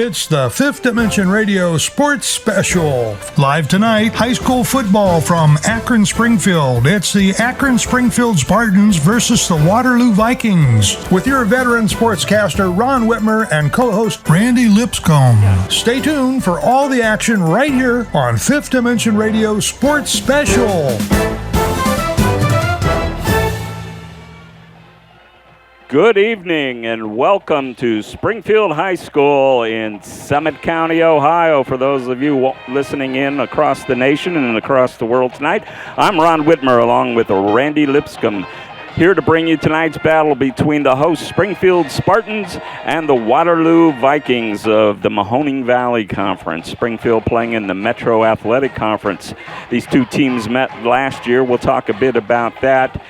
It's the Fifth Dimension Radio Sports Special. Live tonight, high school football from Akron Springfield. It's the Akron Springfield Spartans versus the Waterloo Vikings. With your veteran sportscaster Ron Whitmer and co-host Randy Lipscomb. Stay tuned for all the action right here on Fifth Dimension Radio Sports Special. Good evening and welcome to Springfield High School in Summit County, Ohio. For those of you listening in across the nation and across the world tonight, I'm Ron Whitmer along with Randy Lipscomb, here to bring you tonight's battle between the host Springfield Spartans and the Waterloo Vikings of the Mahoning Valley Conference. Springfield playing in the Metro Athletic Conference. These two teams met last year. We'll talk a bit about that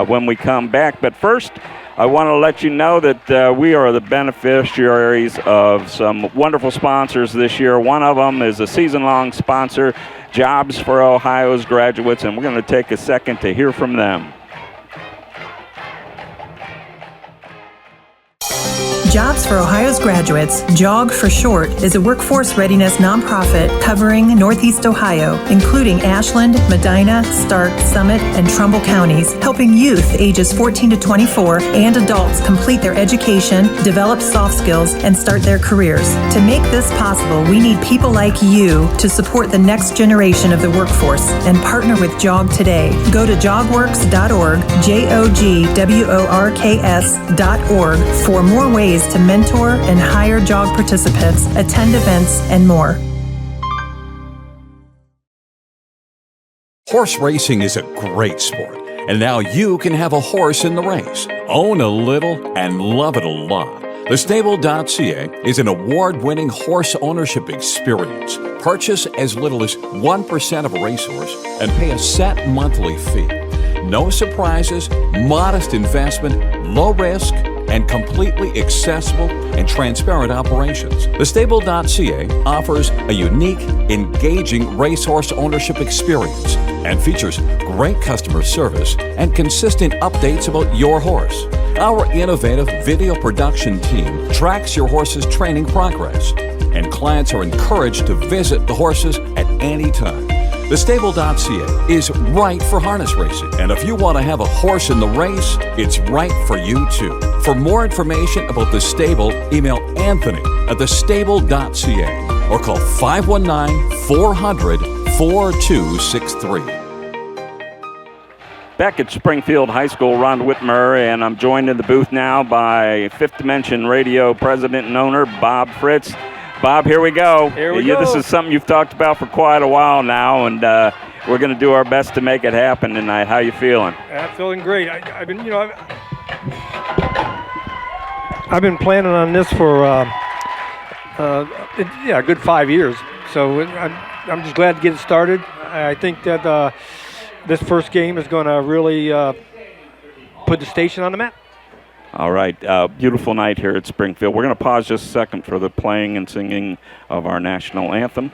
when we come back. But first, I want to let you know that we are the beneficiaries of some wonderful sponsors this year. One of them is a season-long sponsor, Jobs for Ohio's Graduates, and we're going to take a second to hear from them. Jobs for Ohio's Graduates, JOG for short, is a workforce readiness nonprofit covering Northeast Ohio, including Ashland, Medina, Stark, Summit, and Trumbull counties, helping youth ages 14 to 24 and adults complete their education, develop soft skills, and start their careers. To make this possible, we need people like you to support the next generation of the workforce and partner with JOG today. Go to jogworks.org, jogworks.org, for more ways to mentor and hire JOG participants, attend events, and more. Horse racing is a great sport, and now you can have a horse in the race. Own a little and love it a lot. TheStable.ca is an award-winning horse ownership experience. Purchase as little as 1% of a racehorse and pay a set monthly fee. No surprises, modest investment, low risk, and completely accessible and transparent operations. TheStable.ca offers a unique, engaging racehorse ownership experience and features great customer service and consistent updates about your horse. Our innovative video production team tracks your horse's training progress, and clients are encouraged to visit the horses at any time. TheStable.ca is right for harness racing, and if you want to have a horse in the race, it's right for you too. For more information about The Stable, email Anthony at thestable.ca or call 519-400-4263. Back at Springfield High School, Ron Whitmer, and I'm joined in the booth now by Fifth Dimension Radio President and owner Bob Fritz. Bob, here we go. Here we go. This is something you've talked about for quite a while now, and we're going to do our best to make it happen tonight. How you feeling? I'm feeling great. I've been planning on this for a good 5 years. So I'm just glad to get it started. I think that this first game is going to really put the station on the map. All right, beautiful night here at Springfield. We're going to pause just a second for the playing and singing of our national anthem.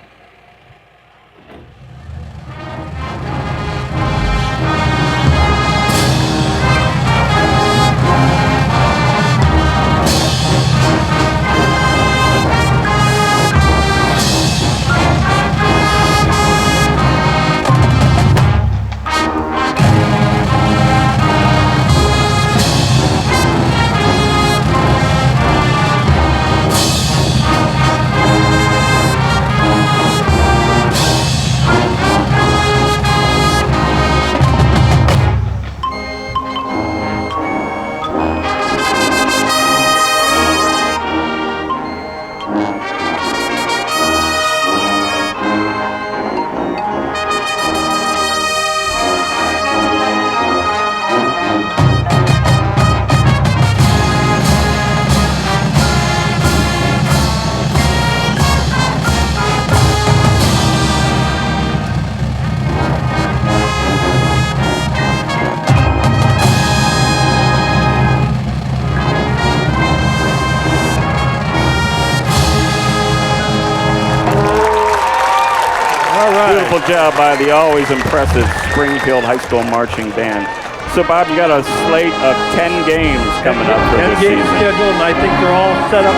Beautiful job by the always impressive Springfield High School Marching Band. So, Bob, you got a slate of 10 games coming up for this 10 games season. scheduled, and I think they're all set up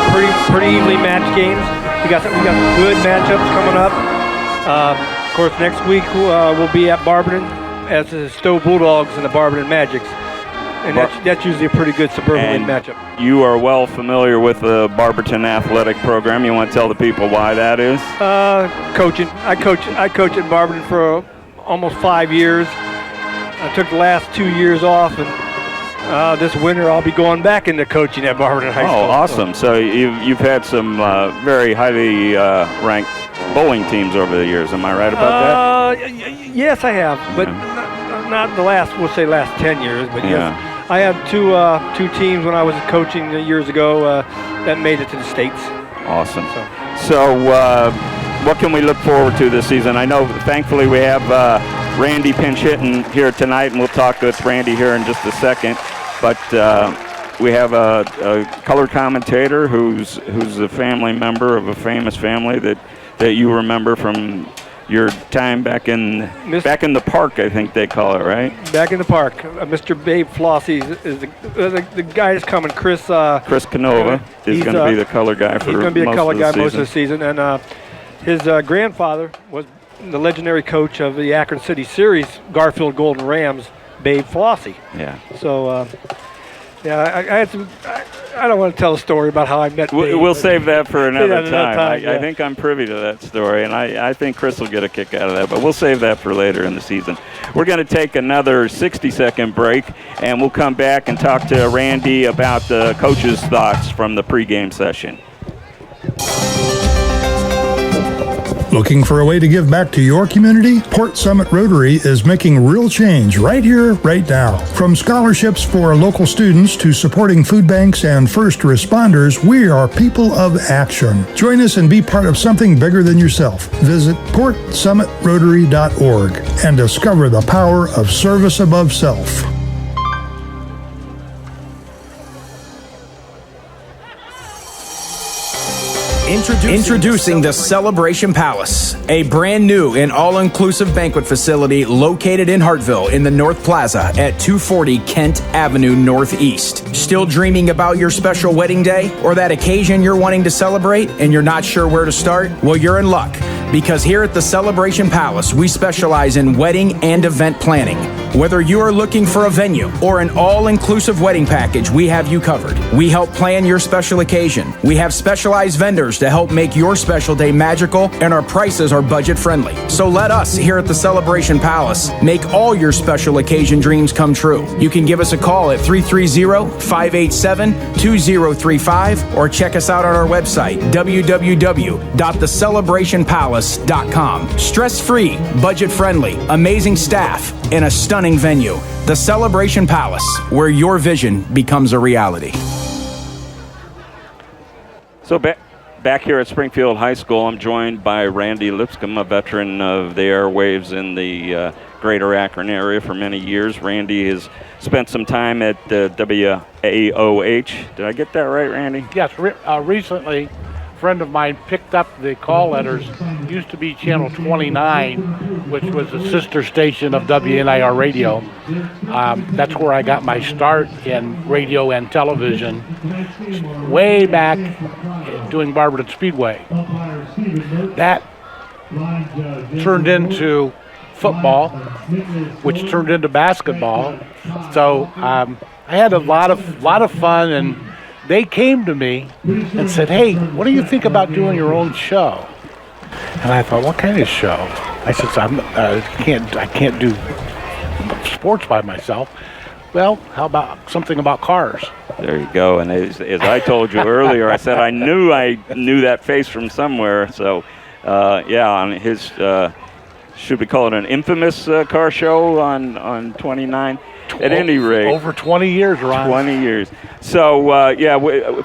pretty evenly matched games. We got some good matchups coming up. Of course, next week we'll be at Barberton as the Stowe Bulldogs and the Barberton Magics. And that's usually a pretty good suburban league matchup. You are well familiar with the Barberton athletic program. You want to tell the people why that is? Coaching. I coach at Barberton for almost 5 years. I took the last 2 years off, and this winter I'll be going back into coaching at Barberton High School. Oh, awesome! So you've had some very highly ranked bowling teams over the years. Am I right about that? Yes, I have, but not the last. We'll say last 10 years, but yes. I had two teams when I was coaching years ago that made it to the States. Awesome. So what can we look forward to this season? I know, thankfully, we have Randy pinch hitting here tonight, and we'll talk with Randy here in just a second. But we have a color commentator who's a family member of a famous family that you remember from your time back in the park, I think they call it, right? Back in the park. Mr. Babe Flossie is the guy that's coming. Chris Canova is going to be the color guy for most of the season. He's going to be a color guy most of the season. And his grandfather was the legendary coach of the Akron City Series, Garfield Golden Rams, Babe Flossie. Yeah. So, I had some. I don't want to tell a story about how I met Babe. We'll save that for another time. Yeah. I think I'm privy to that story, and I think Chris will get a kick out of that, but we'll save that for later in the season. We're going to take another 60-second break, and we'll come back and talk to Randy about the coach's thoughts from the pregame session. Looking for a way to give back to your community? Port Summit Rotary is making real change right here, right now. From scholarships for local students to supporting food banks and first responders, we are people of action. Join us and be part of something bigger than yourself. Visit portsummitrotary.org and discover the power of service above self. Introducing the Celebration Palace, a brand new and all-inclusive banquet facility located in Hartville in the North Plaza at 240 Kent Avenue Northeast. Still dreaming about your special wedding day or that occasion you're wanting to celebrate and you're not sure where to start? Well, you're in luck, because here at the Celebration Palace, we specialize in wedding and event planning. Whether you are looking for a venue or an all-inclusive wedding package, we have you covered. We help plan your special occasion. We have specialized vendors to help make your special day magical, and our prices are budget-friendly. So let us here at the Celebration Palace make all your special occasion dreams come true. You can give us a call at 330-587-2035 or check us out on our website, www.thecelebrationpalace.com. Stress-free, budget-friendly, amazing staff, and a stunning venue. The Celebration Palace, where your vision becomes a reality. So back here at Springfield High School, I'm joined by Randy Lipscomb, a veteran of the airwaves in the greater Akron area for many years. Randy has spent some time at WAOH. Did I get that right, Randy? Yes, recently a friend of mine picked up the call letters. Used to be Channel 29, which was a sister station of WNIR Radio. That's where I got my start in radio and television, way back doing Barberton Speedway. That turned into football, which turned into basketball. So I had a lot of fun, and they came to me and said, "Hey, what do you think about doing your own show?" And I thought, "What kind of show?" I said, I can't do sports by myself. Well, how about something about cars?" There you go. And as I told you earlier, I said I knew that face from somewhere. So, on his, should we call it an infamous car show on 29? At any rate, over 20 years, Ron. 20 years. So,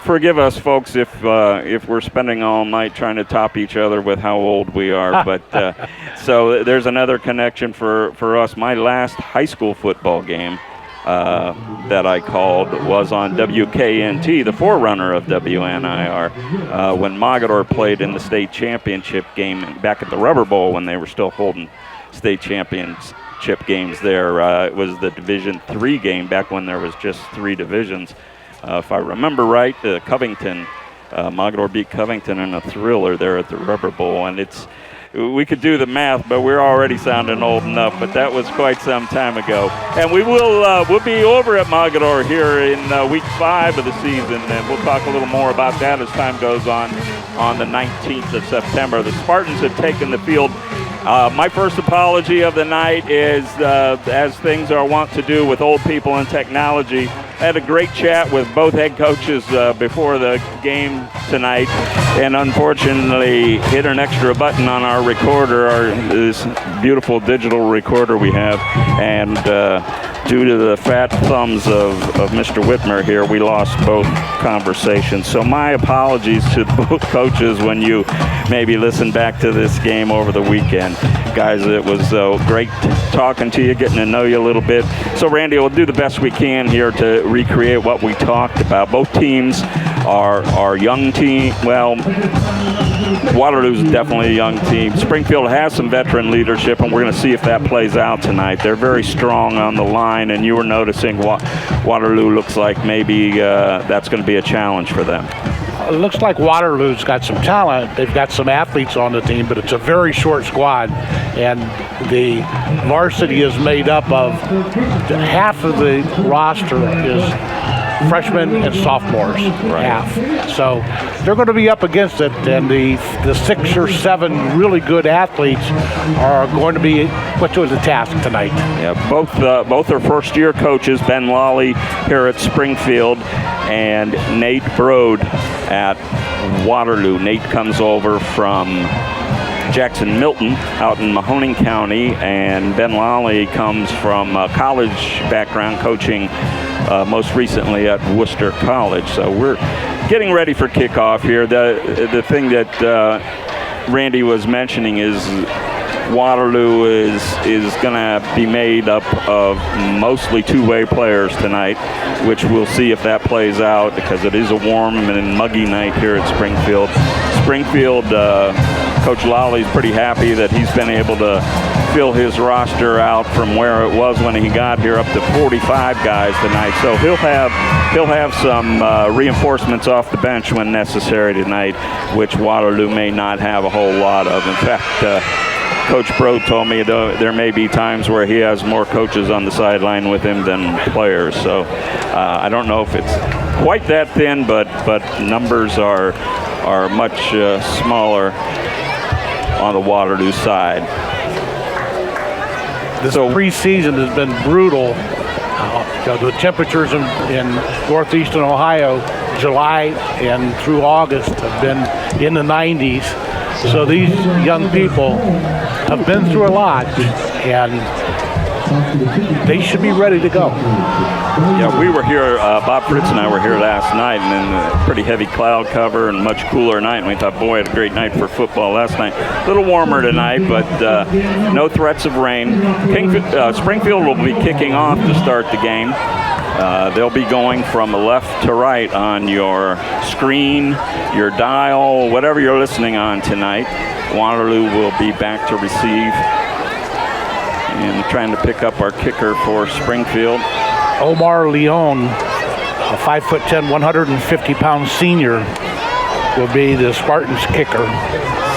forgive us, folks, if we're spending all night trying to top each other with how old we are. But so there's another connection for us. My last high school football game that I called was on WKNT, the forerunner of WNIR, when Mogador played in the state championship game back at the Rubber Bowl when they were still holding state championship championship games there. It was the Division III game back when there was just 3 divisions. If I remember right, Covington, Mogadore beat Covington in a thriller there at the Rubber Bowl, and we could do the math, but we're already sounding old enough, but that was quite some time ago. And we'll be over at Mogadore here in week 5 of the season, and we'll talk a little more about that as time goes on the 19th of September. The Spartans have taken the field. My first apology of the night is, as things are wont to do with old people and technology, I had a great chat with both head coaches before the game tonight, and unfortunately hit an extra button on our recorder, this beautiful digital recorder we have, and due to the fat thumbs of Mr. Whitmer here, we lost both conversations. So my apologies to both coaches when you maybe listen back to this game over the weekend. Guys, it was great talking to you, getting to know you a little bit. So Randy, we'll do the best we can here to recreate what we talked about. Both teams are young team. Well, Waterloo's definitely a young team. Springfield has some veteran leadership, and we're going to see if that plays out tonight. They're very strong on the line, and you were noticing Waterloo looks like maybe that's going to be a challenge for them. It looks like Waterloo's got some talent. They've got some athletes on the team, but it's a very short squad. And the varsity is made up of half of the roster is freshmen and sophomores, half. So they're going to be up against it, and the 6 or 7 really good athletes are going to be put to the task tonight. Yeah, both are first-year coaches, Ben Lawley here at Springfield and Nate Brode at Waterloo. Nate comes over from Jackson Milton out in Mahoning County, and Ben Lawley comes from a college background, coaching most recently at Worcester College. So we're getting ready for kickoff here. The thing that Randy was mentioning is Waterloo is going to be made up of mostly two-way players tonight, which we'll see if that plays out, because it is a warm and muggy night here at Springfield. Coach Lawley's pretty happy that he's been able to fill his roster out from where it was when he got here up to 45 guys tonight. So he'll have some reinforcements off the bench when necessary tonight, which Waterloo may not have a whole lot of. In fact, Coach Brode told me there may be times where he has more coaches on the sideline with him than players. So I don't know if it's quite that thin, but numbers are much smaller on the Waterloo side. This preseason has been brutal. The temperatures in northeastern Ohio, July and through August, have been in the 90s. So these young people have been through a lot, and they should be ready to go. Yeah, we were here, Bob Fritz and I were here last night, and in a pretty heavy cloud cover and much cooler night, and we thought, boy, had a great night for football last night. A little warmer tonight, but no threats of rain. Springfield will be kicking off to start the game. They'll be going from left to right on your screen, your dial, whatever you're listening on tonight. Waterloo will be back to receive, and trying to pick up our kicker for Springfield. Omar Leon, a 5'10", 150-pound senior, will be the Spartans' kicker.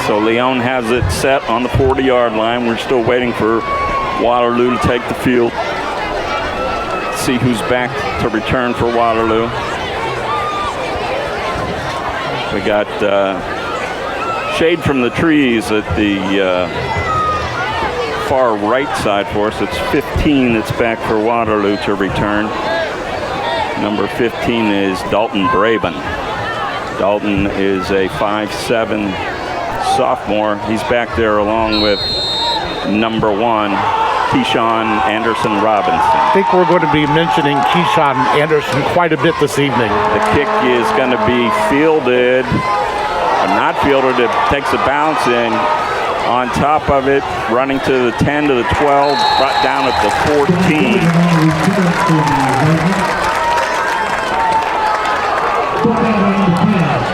So Leon has it set on the 40-yard line. We're still waiting for Waterloo to take the field. See who's back to return for Waterloo. We got shade from the trees at the far right side for us. It's 15 that's back for Waterloo to return. Number 15 is Dalton Braben. Dalton is a 5'7" sophomore. He's back there along with number 1, Keyshawn Anderson Robinson. I think we're going to be mentioning Keyshawn Anderson quite a bit this evening. The kick is going to be fielded, or not fielded. It takes a bounce in. On top of it, running to the 10, to the 12, brought down at the 14.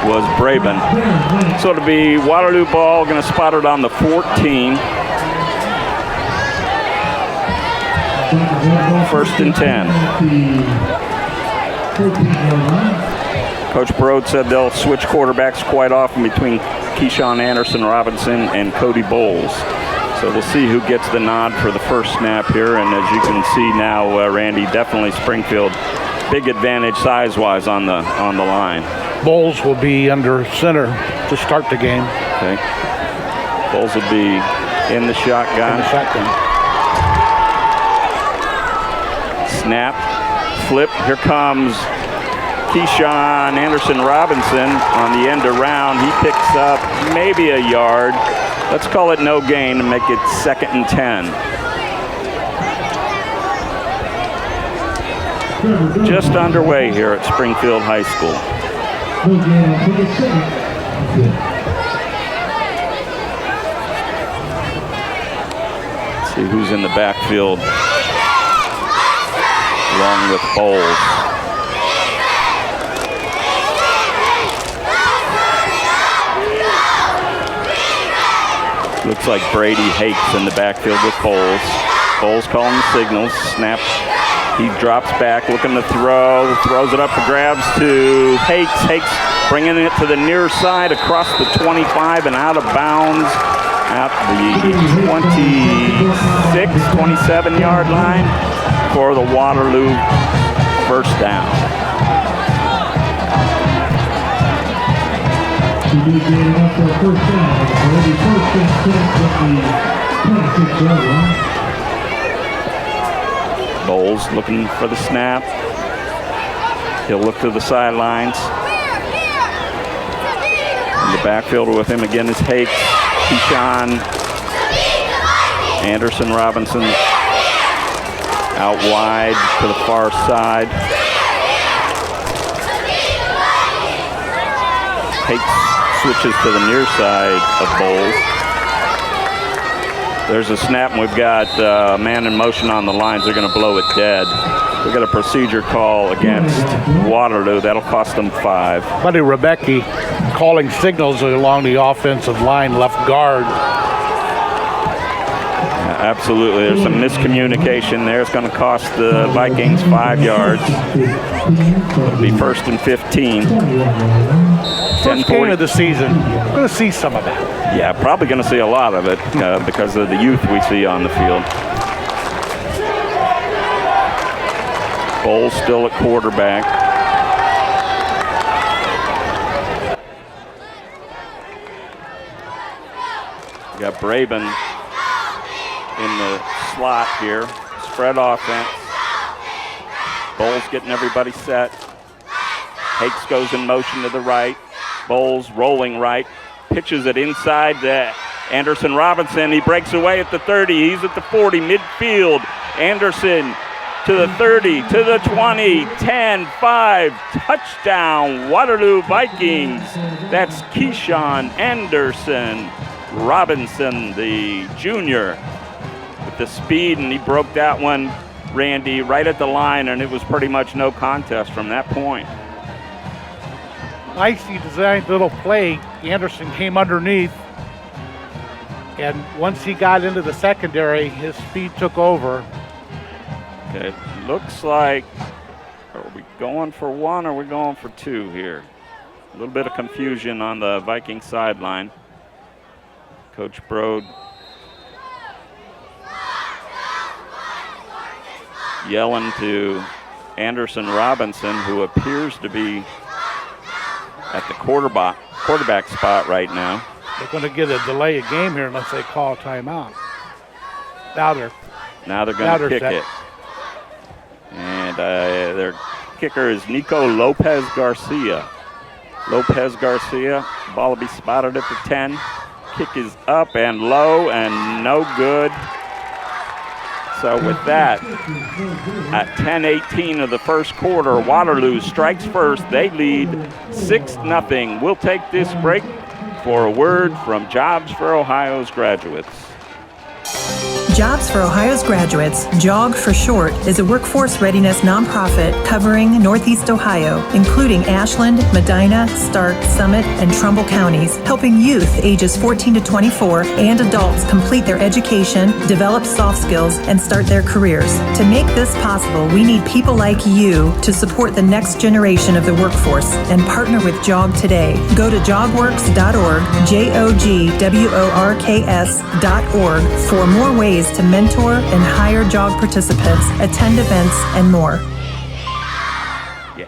Was Braben. So it'll be Waterloo ball, going to spot it on the 14. 1st and 10. Coach Brode said they'll switch quarterbacks quite often between Keyshawn Anderson Robinson and Cody Bowles. So we'll see who gets the nod for the first snap here. And as you can see now, Randy, definitely Springfield, big advantage size-wise on the line. Bowles will be under center to start the game. Okay. Bowles will be in the shotgun. Snap, flip, here comes Keyshawn Anderson Robinson on the end around. He picks up maybe a yard. Let's call it no gain to make it 2nd and 10. Just underway here at Springfield High School. Let's see who's in the backfield along with Bowles. Looks like Brady Hakes in the backfield with Bowles. Bowles calling the signals. Snap. He drops back, looking to throw. Throws it up for grabs to Hakes. Hakes bringing it to the near side across the 25 and out of bounds at the 26, 27-yard line for the Waterloo first down. Bowles looking for the snap. He'll look to the sidelines. In the backfield with him again is Hakes. Keyshawn Anderson Robinson out wide to the far side. Hakes switches to the near side of Bowles. There's a snap, and we've got a man in motion on the lines. They're going to blow it dead. We've got a procedure call against Waterloo. That'll cost them 5. Buddy Rebecki calling signals along the offensive line, left guard. Yeah, absolutely. There's some miscommunication there. It's going to cost the Vikings 5 yards. It'll be 1st and 15. First game of the season. We're going to see some of that. Yeah, probably going to see a lot of it because of the youth we see on the field. Bowles still at quarterback. We got Braben in the slot here. Spread offense. Bowles getting everybody set. Hakes goes in motion to the right. Bowles rolling right. Pitches it inside to Anderson Robinson. He breaks away at the 30. He's at the 40, midfield. Anderson to the 30, to the 20, 10, 5, touchdown, Waterloo Vikings. That's Keyshawn Anderson Robinson, the junior, with the speed, and he broke that one, Randy, right at the line, and it was pretty much no contest from that point. Nicely designed little play. Anderson came underneath, and once he got into the secondary, his speed took over. Okay, looks like, are we going for 1 or are we going for 2 here? A little bit of confusion on the Viking sideline. Coach Brode yelling to Anderson Robinson, who appears to be at the quarterback spot right now. They're going to get a delay of game here unless they call a timeout. Now they're going to kick it. And their kicker is Nico Lopez Garcia. Lopez Garcia, ball will be spotted at the 10. Kick is up and low and no good. So with that, at 10:18 of the first quarter, Waterloo strikes first. They lead 6-0. We'll take this break for a word from Jobs for Ohio's graduates. Jobs for Ohio's Graduates, JOG for short, is a workforce readiness nonprofit covering Northeast Ohio, including Ashland, Medina, Stark, Summit, and Trumbull counties, helping youth ages 14 to 24 and adults complete their education, develop soft skills, and start their careers. To make this possible, we need people like you to support the next generation of the workforce and partner with JOG today. Go to jogworks.org, JOGWORKS.org for more ways to mentor and hire JOG participants, attend events, and more. Yeah.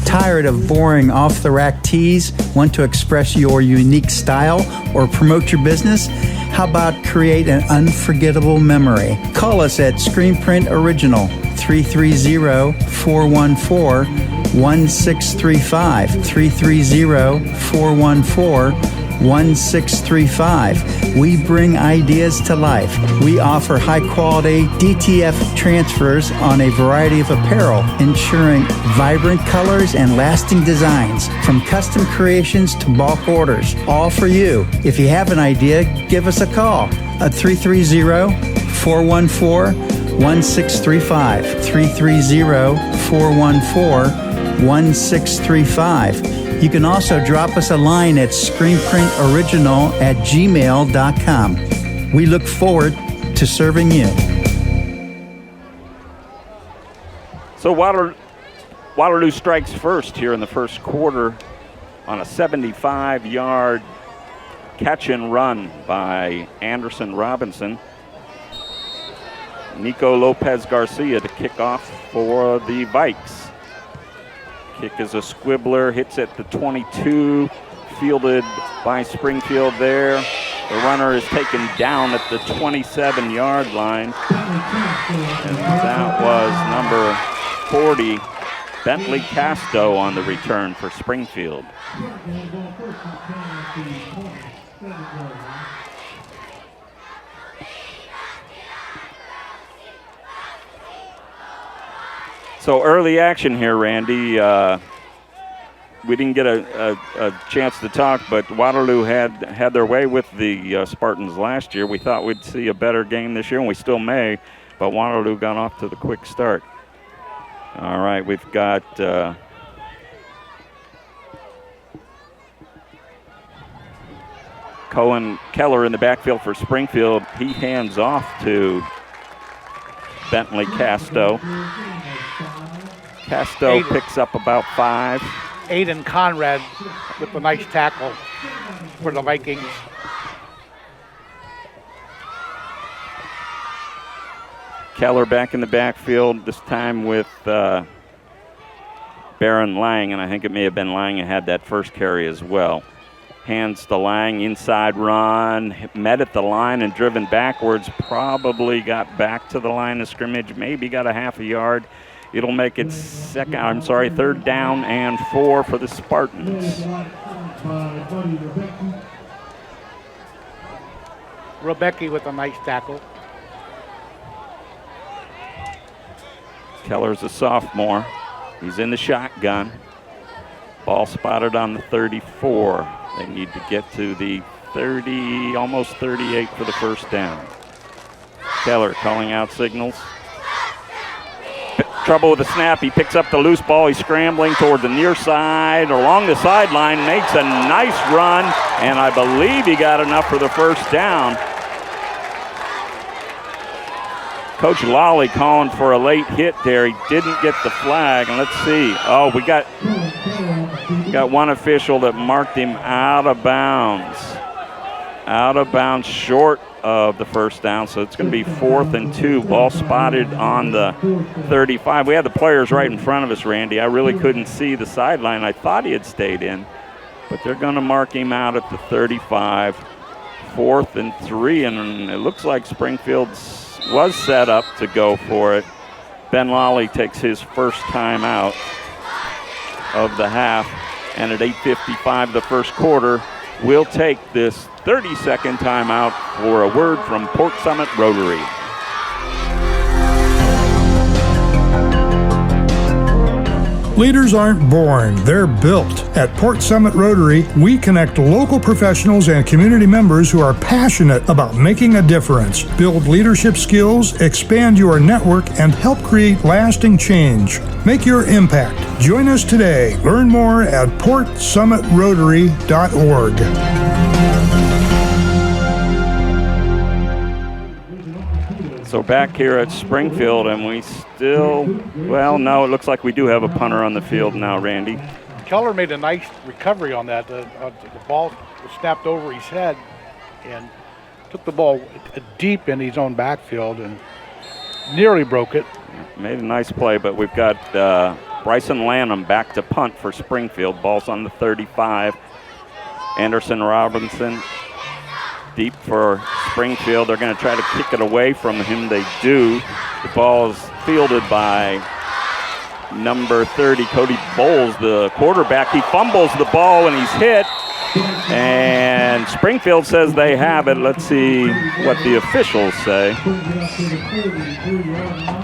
Tired of boring off-the-rack tees? Want to express your unique style or promote your business? How about create an unforgettable memory? Call us at Screenprint Original, 330-414-1635, 330-414-1635. We bring ideas to life. We offer high-quality DTF transfers on a variety of apparel, ensuring vibrant colors and lasting designs, from custom creations to bulk orders, all for you. If you have an idea, give us a call at 330-414-1635, 330-414-1635. You can also drop us a line at screenprintoriginal@gmail.com. We look forward to serving you. So Waterloo strikes first here in the first quarter on a 75-yard catch and run by Anderson Robinson. Nico Lopez Garcia to kick off for the Vikes. Kick is a squibbler, hits at the 22, fielded by Springfield there. The runner is taken down at the 27-yard line. And that was number 40, Bentley Casto, on the return for Springfield. So early action here, Randy. We didn't get a chance to talk, but Waterloo had their way with the Spartans last year. We thought we'd see a better game this year, and we still may, but Waterloo got off to the quick start. All right, we've got Cohen Keller in the backfield for Springfield. He hands off to Bentley Casto. Casto picks up about 5. Aiden Conrad with a nice tackle for the Vikings. Keller back in the backfield, this time with Baron Lang, and I think it may have been Lang who had that first carry as well. Hands to Lang, inside run, met at the line and driven backwards, probably got back to the line of scrimmage, maybe got a half a yard. It'll make it third down and 4 for the Spartans. Rebecki with a nice tackle. Keller's a sophomore. He's in the shotgun. Ball spotted on the 34. They need to get to the 30, almost 38 for the first down. Keller calling out signals. Trouble with the snap. He picks up the loose ball. He's scrambling toward the near side, along the sideline, makes a nice run, and I believe he got enough for the first down. Coach Lawley calling for a late hit there. He didn't get the flag, and let's see. Oh, we got one official that marked him out of bounds. Out of bounds, short of the first down, so it's going to be 4th and 2. Ball spotted on the 35. We had the players right in front of us, Randy. I really couldn't see the sideline. I thought he had stayed in, but they're going to mark him out at the 35. 4th and 3, and it looks like Springfield was set up to go for it. Ben Lawley takes his first time out of the half, and at 8:55 the first quarter, we'll take this 30-second timeout for a word from Port Summit Rotary. Leaders aren't born, they're built. At Port Summit Rotary, we connect local professionals and community members who are passionate about making a difference, build leadership skills, expand your network, and help create lasting change. Make your impact. Join us today. Learn more at portsummitrotary.org. So back here at Springfield, and we still, well, no, it looks like we do have a punter on the field now, Randy. Keller made a nice recovery on that. The ball was snapped over his head and took the ball deep in his own backfield and nearly broke it. Made a nice play, but we've got Bryson Lanham back to punt for Springfield. Ball's on the 35. Anderson Robinson deep for Springfield. They're going to try to kick it away from him. They do. The ball is fielded by number 30, Cody Bowles, the quarterback. He fumbles the ball and he's hit. And Springfield says they have it. Let's see what the officials say.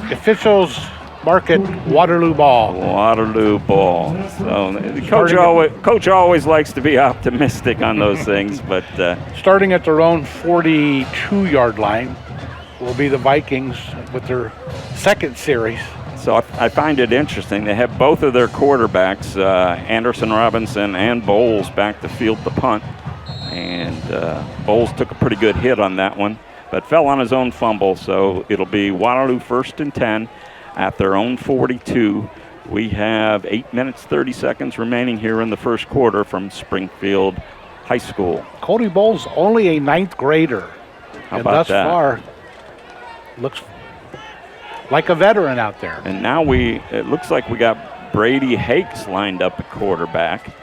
The officials mark it Waterloo ball. Waterloo ball. So coach always likes to be optimistic on those things, but starting at their own 42-yard line will be the Vikings with their second series. So I find it interesting. They have both of their quarterbacks, Anderson Robinson and Bowles, back to field the punt. And Bowles took a pretty good hit on that one, but fell on his own fumble. So it'll be Waterloo 1st and 10 at their own 42. We have 8 minutes, 30 seconds remaining here in the first quarter from Springfield High School. Cody Bowles only a 9th grader. How about that? Thus far, looks like a veteran out there. And now it looks like we got Brady Hakes lined up at quarterback.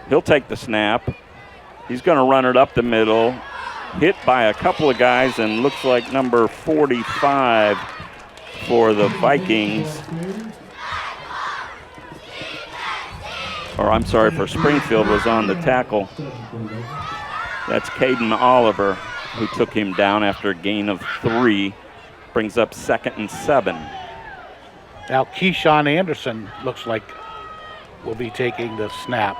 He'll take the snap. He's going to run it up the middle. Hit by a couple of guys, and looks like number 45 for the Vikings. Or I'm sorry, for Springfield was on the tackle. That's Caden Oliver, who took him down after a gain of 3. Brings up 2nd and 7. Now Keyshawn Anderson looks like will be taking the snap.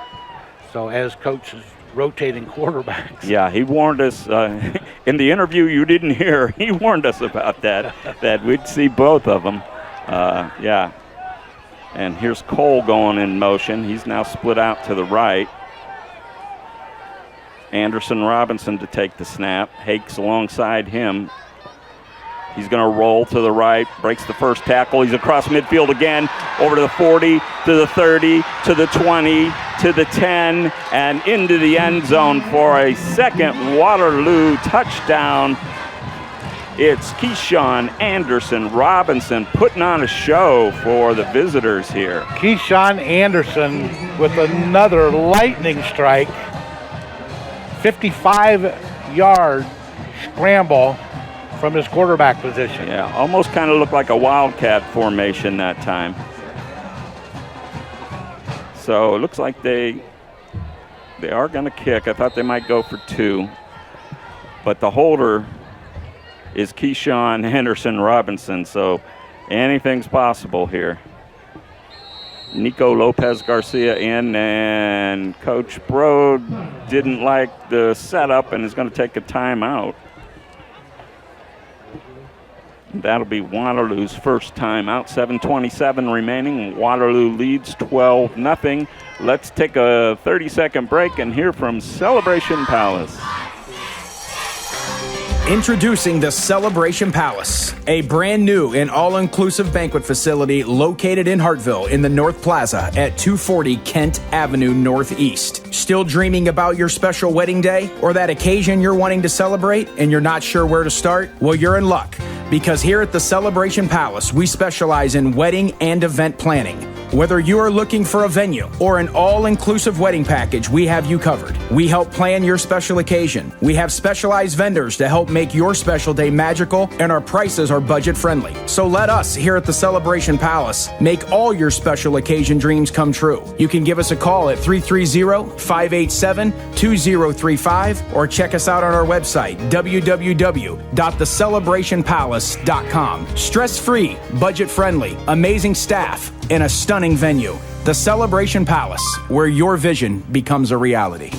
So as coach is rotating quarterbacks. Yeah, he warned us in the interview you didn't hear. He warned us about that we'd see both of them. Yeah. And here's Cole going in motion. He's now split out to the right. Anderson Robinson to take the snap. Hakes alongside him. He's going to roll to the right, breaks the first tackle. He's across midfield again, over to the 40, to the 30, to the 20, to the 10, and into the end zone for a second Waterloo touchdown. It's Keyshawn Anderson Robinson putting on a show for the visitors here. Keyshawn Anderson with another lightning strike. 55-yard scramble from his quarterback position. Yeah, almost kind of looked like a wildcat formation that time. So it looks like they are going to kick. I thought they might go for 2. But the holder is Keyshawn Henderson Robinson, so anything's possible here. Nico Lopez Garcia in, and Coach Brode didn't like the setup and is going to take a timeout. That'll be Waterloo's first timeout. 7:27 remaining. Waterloo leads 12-0. Let's take a 30-second break and hear from Celebration Palace. Introducing the Celebration Palace, a brand new and all-inclusive banquet facility located in Hartville in the North Plaza at 240 Kent Avenue Northeast. Still dreaming about your special wedding day or that occasion you're wanting to celebrate and you're not sure where to start? Well, you're in luck, because here at the Celebration Palace, we specialize in wedding and event planning. Whether you are looking for a venue or an all-inclusive wedding package, we have you covered. We help plan your special occasion. We have specialized vendors to help make your special day magical, and our prices are budget-friendly. So let us here at the Celebration Palace make all your special occasion dreams come true. You can give us a call at 330-587-2035 or check us out on our website, www.thecelebrationpalace.com. Stress-free, budget-friendly, amazing staff, and a stunning venue. The Celebration Palace, where your vision becomes a reality.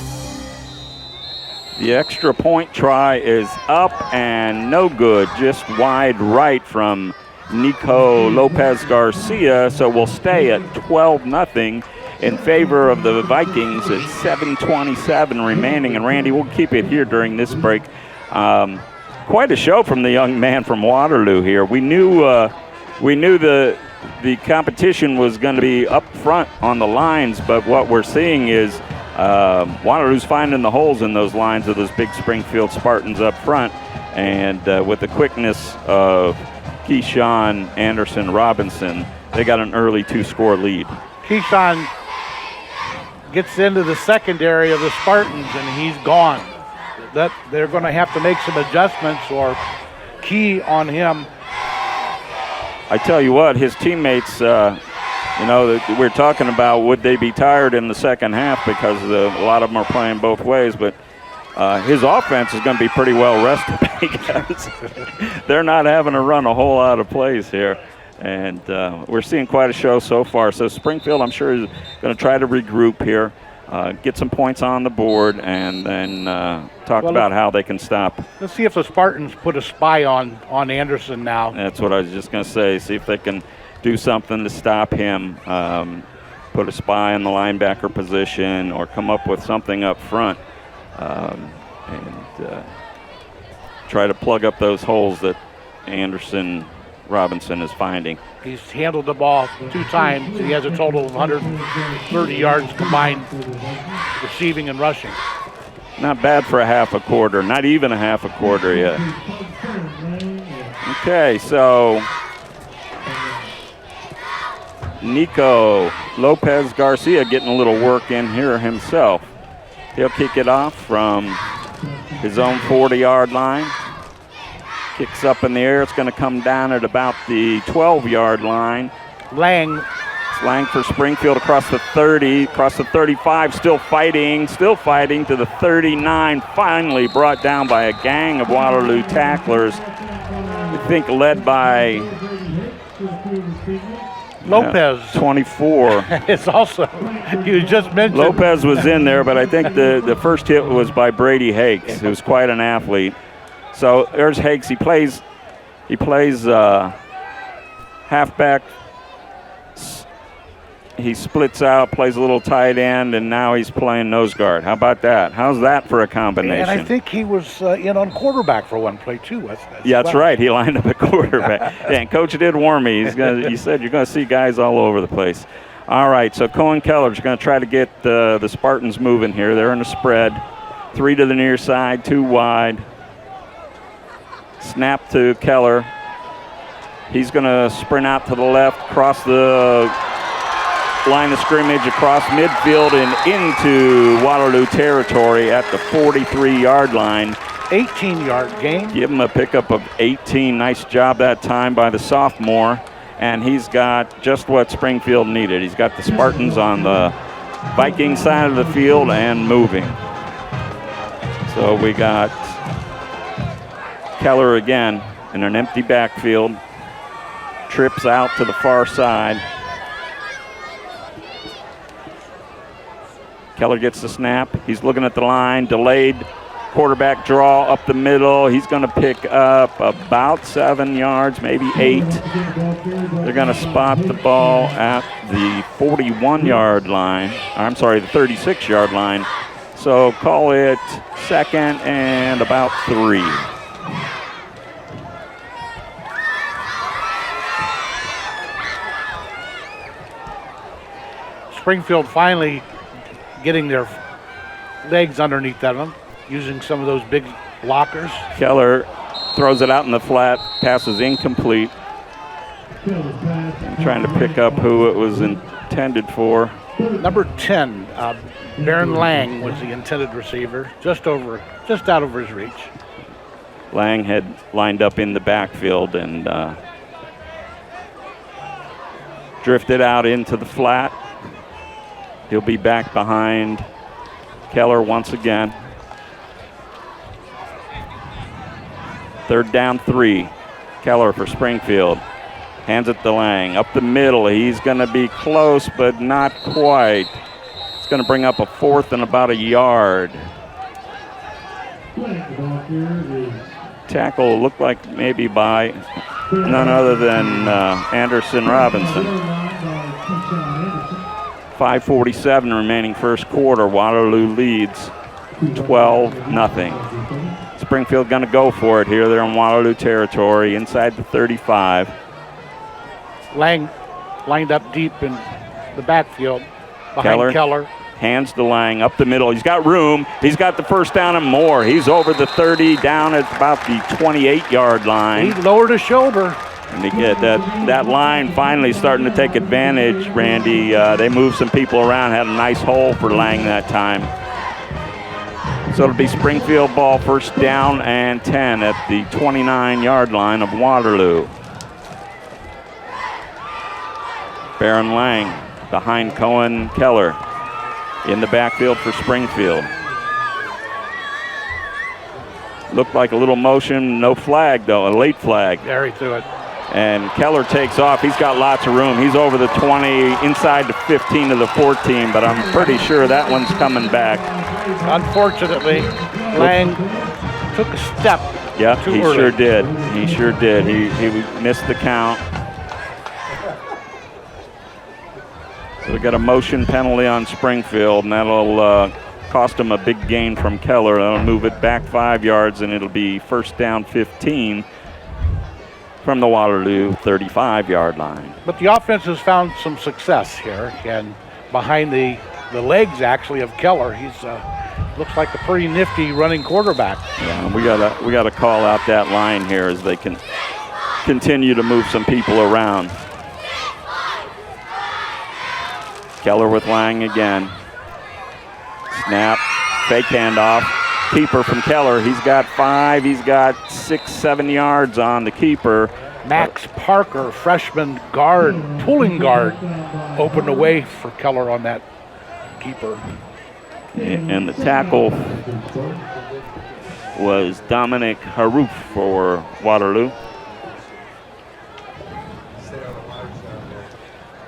The extra point try is up and no good, just wide right from Nico Lopez Garcia, so we'll stay at 12-0 in favor of the Vikings at 7:27 remaining. And Randy, we'll keep it here during this break. Quite a show from the young man from Waterloo here. We knew the competition was going to be up front on the lines, but what we're seeing is Waterloo's finding the holes in those lines of those big Springfield Spartans up front, and with the quickness of Keyshawn Anderson Robinson, they got an early 2-score lead. Keyshawn gets into the secondary of the Spartans, and he's gone. That they're going to have to make some adjustments or key on him. I tell you what, his teammates, we're talking about would they be tired in the second half because a lot of them are playing both ways, but his offense is going to be pretty well rested because they're not having to run a whole lot of plays here. And we're seeing quite a show so far. So Springfield, I'm sure, is going to try to regroup here, get some points on the board, and then talk about how they can stop. Let's see if the Spartans put a spy on Anderson now. That's what I was just going to say. See if they can do something to stop him, put a spy in the linebacker position, or come up with something up front, and try to plug up those holes that Anderson Robinson is finding. He's handled the ball 2 times. He has a total of 130 yards combined, receiving and rushing. Not bad for a half a quarter, not even a half a quarter yet. Okay, so Nico Lopez Garcia getting a little work in here himself. He'll kick it off from his own 40-yard line. Kicks up in the air. It's going to come down at about the 12-yard line. Lang for Springfield across the 30, across the 35, still fighting to the 39. Finally brought down by a gang of Waterloo tacklers. I think led by Lopez. 24. It's also, you just mentioned. Lopez was in there, but I think the first hit was by Brady Hakes, who's quite an athlete. So there's Hakes. He plays halfback. He splits out, plays a little tight end, and now he's playing nose guard. How about that? How's that for a combination? And I think he was in on quarterback for one play too. That's right. He lined up at quarterback. Yeah, and Coach did warn me. He said you're going to see guys all over the place. All right, so Cohen Keller's going to try to get the Spartans moving here. They're in a spread. 3 to the near side, 2 wide. Snap to Keller. He's going to sprint out to the left, cross the line of scrimmage, across midfield and into Waterloo territory at the 43-yard line. 18-yard gain. Give him a pickup of 18. Nice job that time by the sophomore. And he's got just what Springfield needed. He's got the Spartans on the Viking side of the field and moving. So we got Keller again in an empty backfield. Trips out to the far side. Keller gets the snap. He's looking at the line. Delayed quarterback draw up the middle. He's going to pick up about 7 yards, maybe 8. They're going to spot the ball at the 41-yard line. I'm sorry, the 36-yard line. So call it second and about 3. Springfield finally getting their legs underneath them, using some of those big blockers. Keller throws it out in the flat, passes incomplete. I'm trying to pick up who it was intended for? Number 10, Baron Lang was the intended receiver, just out of his reach. Lang had lined up in the backfield and drifted out into the flat. He'll be back behind Keller once again. 3rd down 3. Keller for Springfield. Hands it to Lang. Up the middle. He's going to be close, but not quite. It's going to bring up a 4th and about a yard. Tackle looked like maybe by none other than Anderson Robinson. 5:47 remaining first quarter. Waterloo leads 12-0. Springfield going to go for it here. They're in Waterloo territory, inside the 35. Lang lined up deep in the backfield behind Keller. Hands to Lang up the middle. He's got room. He's got the first down and more. He's over the 30, down at about the 28-yard line. He lowered his shoulder. And they get that line finally starting to take advantage, Randy. They moved some people around, had a nice hole for Lang that time. So it'll be Springfield ball, first down and 10 at the 29-yard line of Waterloo. Baron Lang behind Cohen Keller in the backfield for Springfield. Looked like a little motion, no flag though, a late flag. There he threw it. And Keller takes off. He's got lots of room. He's over the 20, inside the 15 to the 14, but I'm pretty sure that one's coming back. Unfortunately, Lang took a step too early. Sure did. He sure did. He missed the count. So we got a motion penalty on Springfield, and that'll cost him a big gain from Keller. That'll move it back 5 yards, and it'll be first down 15 from the Waterloo 35-yard line. But the offense has found some success here, and behind the legs actually of Keller, he's looks like a pretty nifty running quarterback. Yeah, we gotta call out that line here as they can continue to move some people around. Keller with Lang again. Snap, fake handoff. Keeper from Keller. He's got 5, he's got 6, 7 yards on the keeper. Max Parker, freshman guard, pulling guard, opened the way for Keller on that keeper. And the tackle was Dominic Haroof for Waterloo.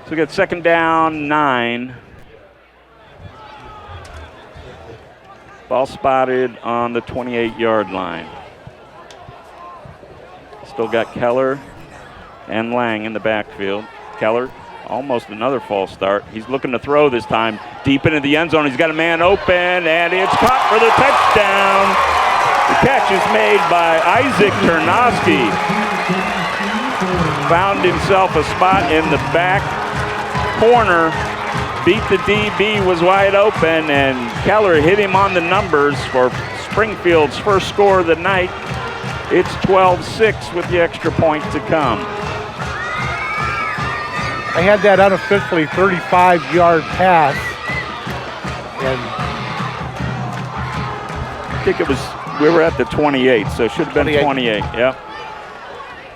So we got 2nd down, 9. Ball spotted on the 28-yard line. Still got Keller and Lang in the backfield. Keller, almost another false start. He's looking to throw this time deep into the end zone. He's got a man open, and it's caught for the touchdown. The catch is made by Isaac Ternowski. Found himself a spot in the back corner. Beat the DB, was wide open, and Keller hit him on the numbers for Springfield's first score of the night. It's 12-6 with the extra point to come. They had that unofficially 35-yard pass. And I think we were at the 28, so it should have been 28. Yep.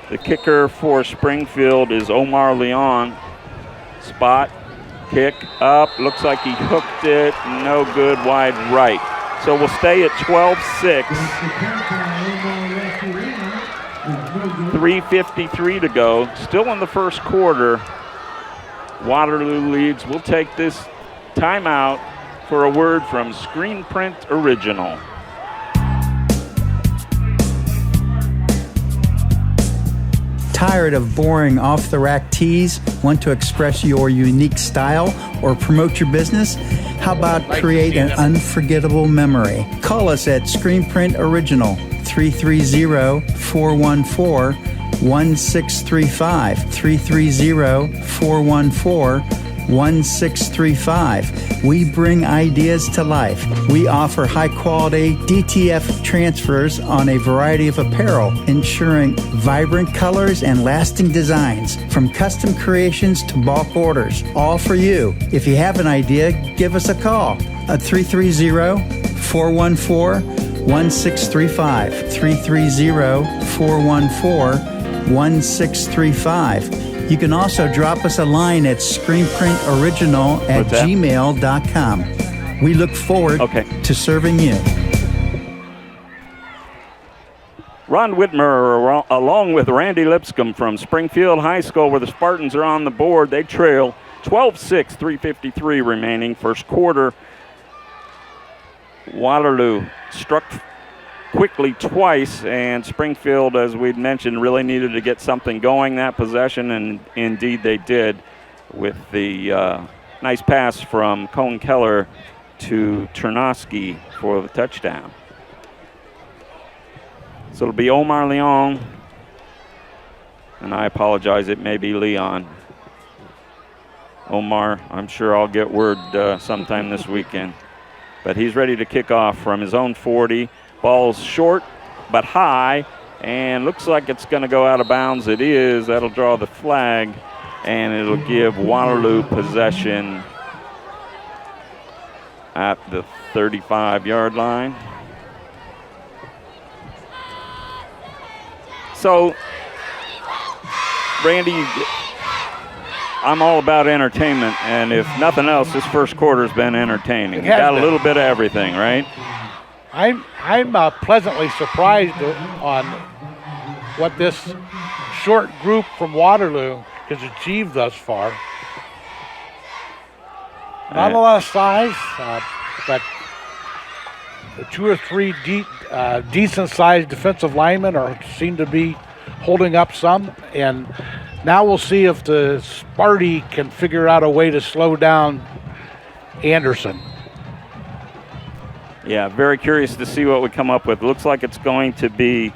The kicker for Springfield is Omar Leon. Spot. Kick up, looks like he hooked it, no good, wide right. So we'll stay at 12-6. 3:53 to go, still in the first quarter. Waterloo leads. We'll take this timeout for a word from Screen Print Original. Tired of boring off-the-rack tees? Want to express your unique style or promote your business? How about create an unforgettable memory? Call us at Screen Print Original, 330-414-1635, 330-414-1635. 1635. We bring ideas to life. We offer high-quality DTF transfers on a variety of apparel, ensuring vibrant colors and lasting designs, from custom creations to bulk orders, all for you. If you have an idea, give us a call at 330-414-1635, 330-414-1635. You can also drop us a line at screenprintoriginal@gmail.com. We look forward to serving you. Ron Whitmer along with Randy Lipscomb from Springfield High School, where the Spartans are on the board. They trail 12-6, 3:53 remaining first quarter. Waterloo struck quickly twice, and Springfield, as we'd mentioned, really needed to get something going that possession, and indeed they did with the nice pass from Cone Keller to Ternosky for the touchdown. So it'll be Omar Leon, and I apologize, it may be Leon. Omar, I'm sure I'll get word sometime this weekend. But he's ready to kick off from his own 40. Ball's short but high, and looks like it's going to go out of bounds. It is. That'll draw the flag, and it'll give Waterloo possession at the 35-yard line. So, Randy, I'm all about entertainment, and if nothing else, this first quarter's been entertaining. You got a little bit of everything, right? I'm pleasantly surprised on what this short group from Waterloo has achieved thus far. Not a lot of size, but the 2 or 3 decent-sized defensive linemen seem to be holding up some, and now we'll see if the Sparty can figure out a way to slow down Anderson. Yeah, very curious to see what we come up with. Looks like it's going to be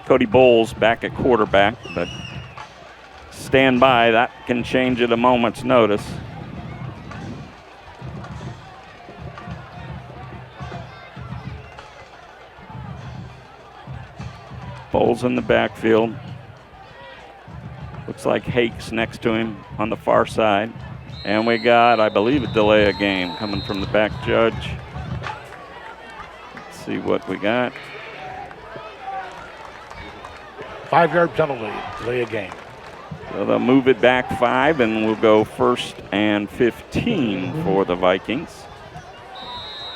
Cody Bowles back at quarterback, but stand by. That can change at a moment's notice. Bowles in the backfield. Looks like Hakes next to him on the far side. And we got, I believe, a delay of game coming from the back judge. Let's see what we got. 5-yard penalty, delay of game. So they'll move it back 5, and we'll go 1st and 15 for the Vikings.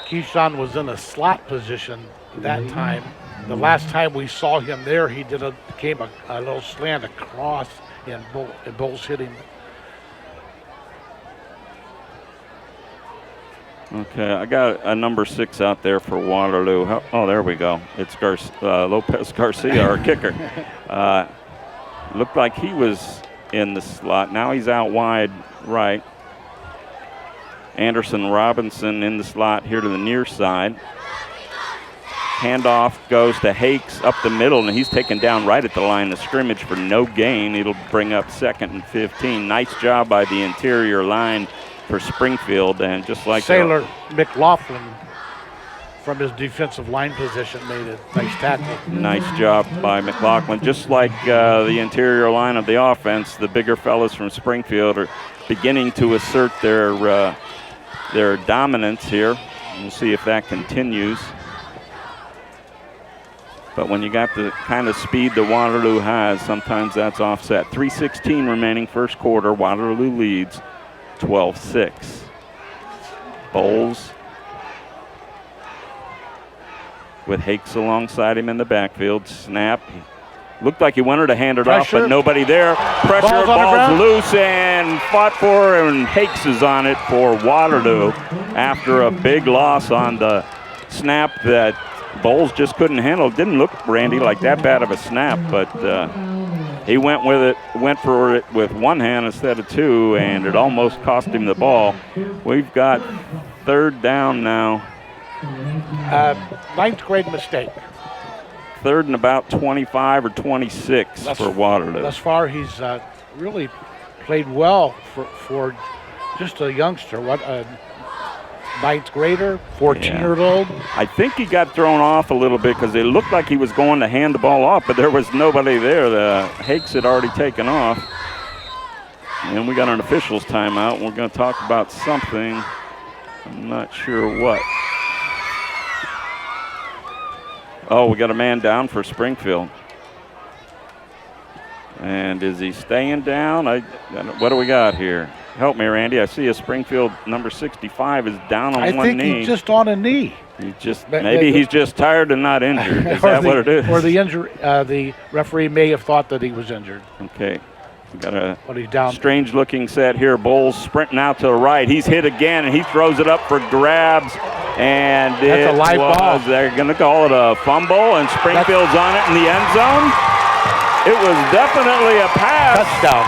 Keyshawn was in a slot position that time. The last time we saw him there, he came a little slant across, and Bowles hit him. Okay, I got a number 6 out there for Waterloo. Oh, there we go. It's Lopez Garcia, our kicker. Looked like he was in the slot. Now he's out wide right. Anderson Robinson in the slot here to the near side. Handoff goes to Hakes up the middle, and he's taken down right at the line of scrimmage for no gain. It'll bring up 2nd and 15. Nice job by the interior line for Springfield, and just like Sailor McLaughlin from his defensive line position made a nice tackle. Nice job by McLaughlin. Just like the interior line of the offense, the bigger fellas from Springfield are beginning to assert their dominance here. We'll see if that continues. But when you got the kind of speed that Waterloo has, sometimes that's offset. 3:16 remaining first quarter. Waterloo leads 12-6. Bowles with Hakes alongside him in the backfield. Snap. Looked like he wanted to hand it off, but nobody there. Pressure, ball's loose and fought for, and Hakes is on it for Waterloo after a big loss on the snap that Bowles just couldn't handle. It didn't look, Randy, like that bad of a snap, but he went for it with one hand instead of two, and it almost cost him the ball. We've got 3rd down now. 9th grade mistake. 3rd and about 25 or 26 for Waterloo. Thus far, he's really played well for just a youngster. What, a ninth grader, 14-year-old? I think he got thrown off a little bit because it looked like he was going to hand the ball off, but there was nobody there. The Hakes had already taken off. And we got an officials timeout. We're going to talk about something. I'm not sure what. Oh, we got a man down for Springfield. And is he staying down? What do we got here? Help me, Randy. I see a Springfield number 65 is down on one knee. I think he's just on a knee. Maybe he's just tired and not injured. Is that what it is? Or the referee may have thought that he was injured. Okay. We got a strange-looking set here. Bowles sprinting out to the right. He's hit again, and he throws it up for grabs. And that's a live ball. They're going to call it a fumble, and Springfield's on it in the end zone. It was definitely a pass. Touchdown.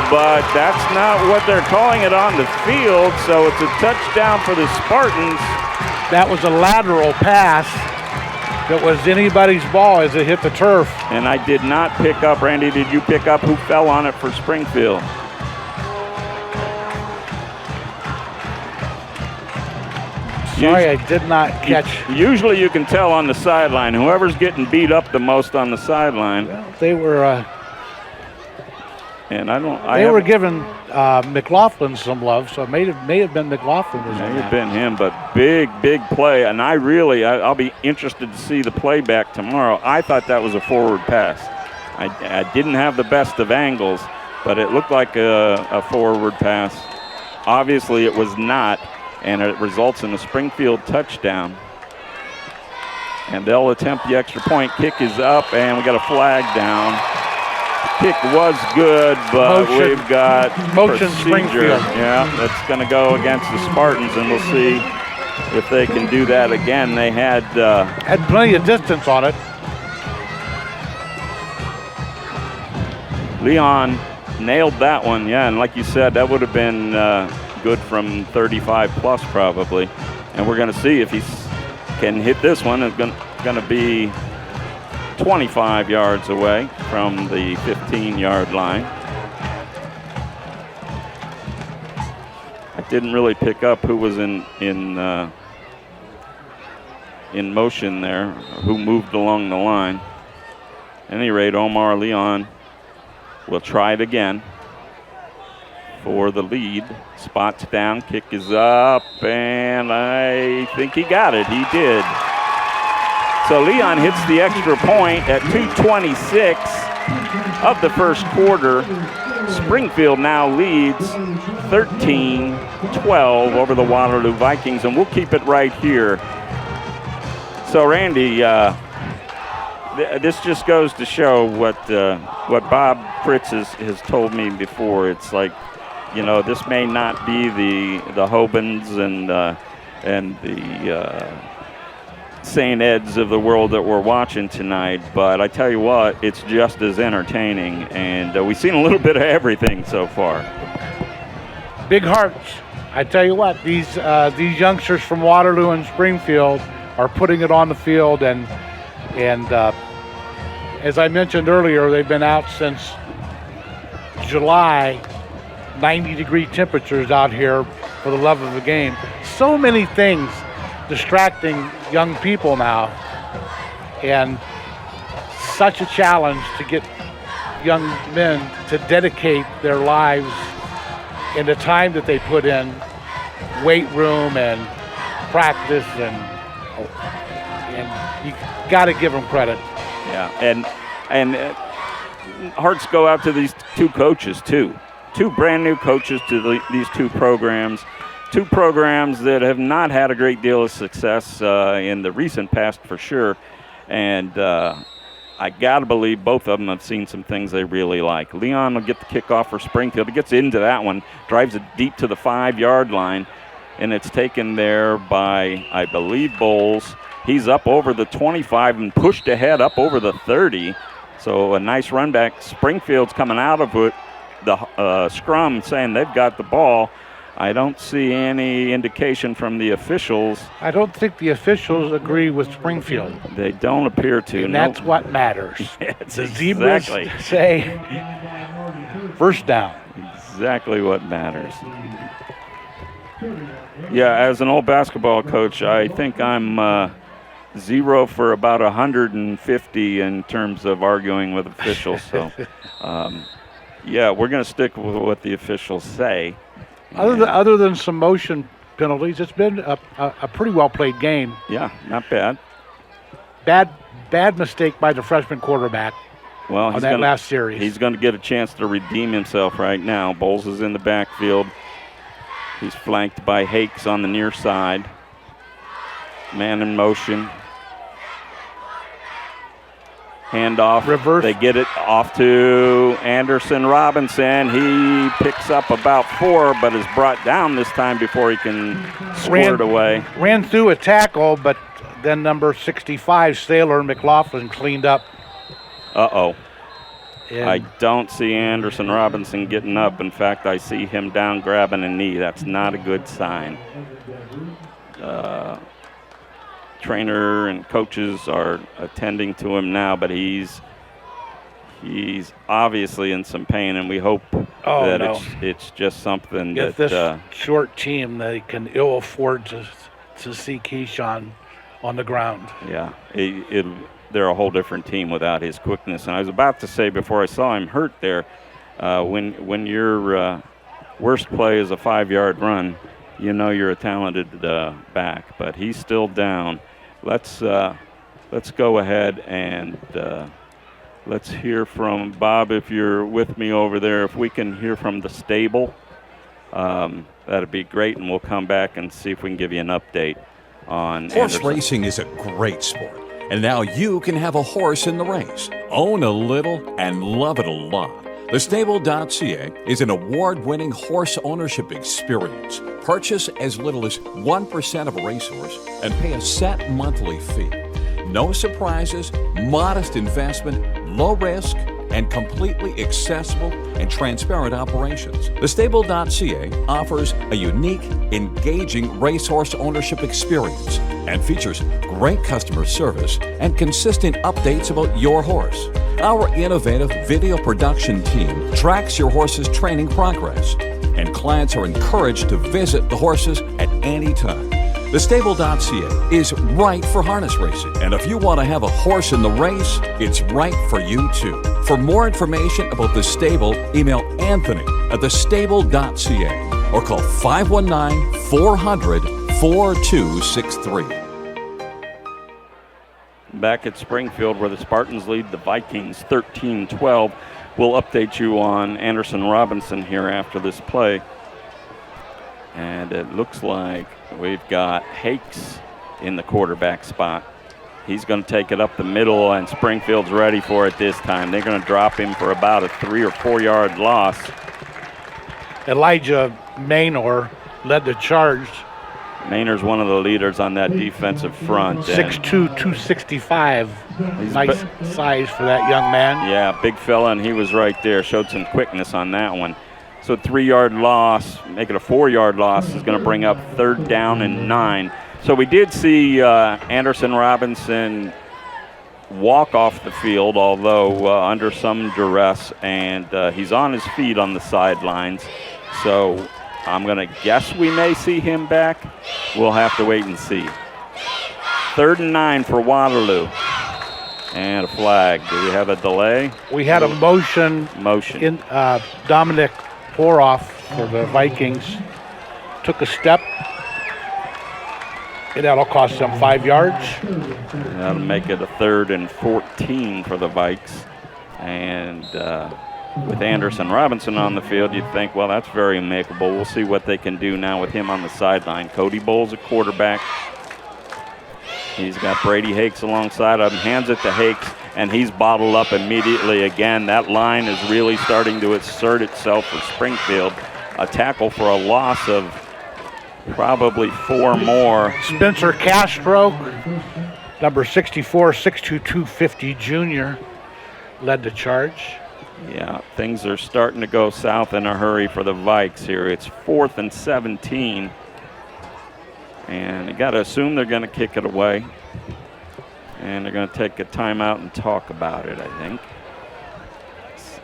But that's not what they're calling it on the field, so it's a touchdown for the Spartans. That was a lateral pass. That was anybody's ball as it hit the turf. And I did not pick up, Randy, did you pick up who fell on it for Springfield? Sorry, I did not catch. Usually you can tell on the sideline. Whoever's getting beat up the most on the sideline. Well, they were. And they were giving McLaughlin some love, so it may have been McLaughlin. May have been him, but big play. And I'll be interested to see the playback tomorrow. I thought that was a forward pass. I didn't have the best of angles, but it looked like a forward pass. Obviously it was not, and it results in a Springfield touchdown. And they'll attempt the extra point. Kick is up, and we got a flag down. Kick was good, but we've got motion procedure. Springfield. Yeah, that's going to go against the Spartans, and we'll see if they can do that again. They had plenty of distance on it. Leon nailed that one, yeah, and like you said, that would have been good from 35 plus probably. And we're going to see if he can hit this one. It's going to be 25 yards away from the 15-yard line. I didn't really pick up who was in motion there, who moved along the line. At any rate, Omar Leon will try it again for the lead. Spots down, kick is up, and I think he got it. He did. So Leon hits the extra point at 2:26 of the first quarter. Springfield now leads 13-12 over the Waterloo Vikings, and we'll keep it right here. So Randy, this just goes to show what Bob Fritz has told me before. It's like, you know, this may not be the Hobans and the St. Ed's of the world that we're watching tonight, but I tell you what, it's just as entertaining, and we've seen a little bit of everything so far. Big hearts. I tell you what, these youngsters from Waterloo and Springfield are putting it on the field, and as I mentioned earlier, they've been out since July. 90-degree temperatures out here for the love of the game. So many things distracting young people now, and such a challenge to get young men to dedicate their lives and the time that they put in weight room and practice, and you got to give them credit. Yeah, and hearts go out to these two coaches too. Two brand new coaches to these two programs. Two programs that have not had a great deal of success in the recent past for sure. And I got to believe both of them have seen some things they really like. Leon will get the kickoff for Springfield. He gets into that one, drives it deep to the 5-yard line, and it's taken there by, I believe, Bowles. He's up over the 25 and pushed ahead up over the 30. So a nice run back. Springfield's coming out of it. The scrum saying they've got the ball. I don't see any indication from the officials. I don't think the officials agree with Springfield. They don't appear to. And that's what matters. Yes, the Zebras exactly. say First down. Exactly what matters. Yeah, as an old basketball coach, I think I'm 0 for about 150 in terms of arguing with officials. So, yeah, we're going to stick with what the officials say. Other than some motion penalties, it's been a pretty well played game. Yeah, not bad. Bad mistake by the freshman quarterback. Well, on that last series. He's going to get a chance to redeem himself right now. Bowles is in the backfield. He's flanked by Hakes on the near side. Man in motion. Handoff. Reverse. They get it off to Anderson Robinson. He picks up about 4, but is brought down this time before he can square it away. Ran through a tackle, but then number 65, Sailor McLaughlin, cleaned up. Uh-oh. I don't see Anderson Robinson getting up. In fact, I see him down grabbing a knee. That's not a good sign. Trainer and coaches are attending to him now, but he's obviously in some pain, and we hope that it's just something that this short team, they can ill afford to see Keyshawn on the ground. Yeah, they're a whole different team without his quickness. And I was about to say before I saw him hurt there, when your worst play is a 5-yard run, you know you're a talented back. But he's still down. Let's go ahead and let's hear from Bob, if you're with me over there. If we can hear from the stable, that'd be great, and we'll come back and see if we can give you an update on Horse Anderson. racing is a great sport, and now you can have a horse in the race. Own a little and love it a lot. Thestable.ca is an award-winning horse ownership experience. Purchase as little as 1% of a racehorse and pay a set monthly fee. No surprises, modest investment, low risk, and completely accessible and transparent operations. Thestable.ca offers a unique, engaging racehorse ownership experience and features great customer service and consistent updates about your horse. Our innovative video production team tracks your horse's training progress, and clients are encouraged to visit the horses at any time. Thestable.ca is right for harness racing, and if you want to have a horse in the race, it's right for you too. For more information about The Stable, email Anthony at thestable.ca or call 519-400-4263. Back at Springfield, where the Spartans lead the Vikings 13-12. We'll update you on Anderson Robinson here after this play. And it looks like we've got Hakes in the quarterback spot. He's going to take it up the middle, and Springfield's ready for it this time. They're going to drop him for about a 3 or 4 yard loss. Elijah Maynor led the charge. Maynor's one of the leaders on that defensive front. 6'2", 265. Nice size for that young man. Yeah, big fella, and he was right there. Showed some quickness on that one. So 3 yard loss, make it a 4 yard loss, is going to bring up 3rd down and 9. So we did see Anderson Robinson walk off the field, although under some duress, and he's on his feet on the sidelines. So I'm going to guess we may see him back. We'll have to wait and see. 3rd and 9 for Waterloo. And a flag. Do we have a delay? We had a motion. In Dominic Poroff for the Vikings took a step. And that'll cost them 5 yards. That'll make it a 3rd and 14 for the Vikes. And with Anderson Robinson on the field, you'd think, well, that's very makeable. We'll see what they can do now with him on the sideline. Cody Bowles, a quarterback. He's got Brady Hakes alongside of him, hands it to Hakes, and he's bottled up immediately again. That line is really starting to assert itself for Springfield. A tackle for a loss of probably 4 more. Spencer Castro, number 64, 6'2", 250 junior, led the charge. Yeah, things are starting to go south in a hurry for the Vikes here. It's 4th and 17. And you got to assume they're going to kick it away. And they're going to take a timeout and talk about it, I think.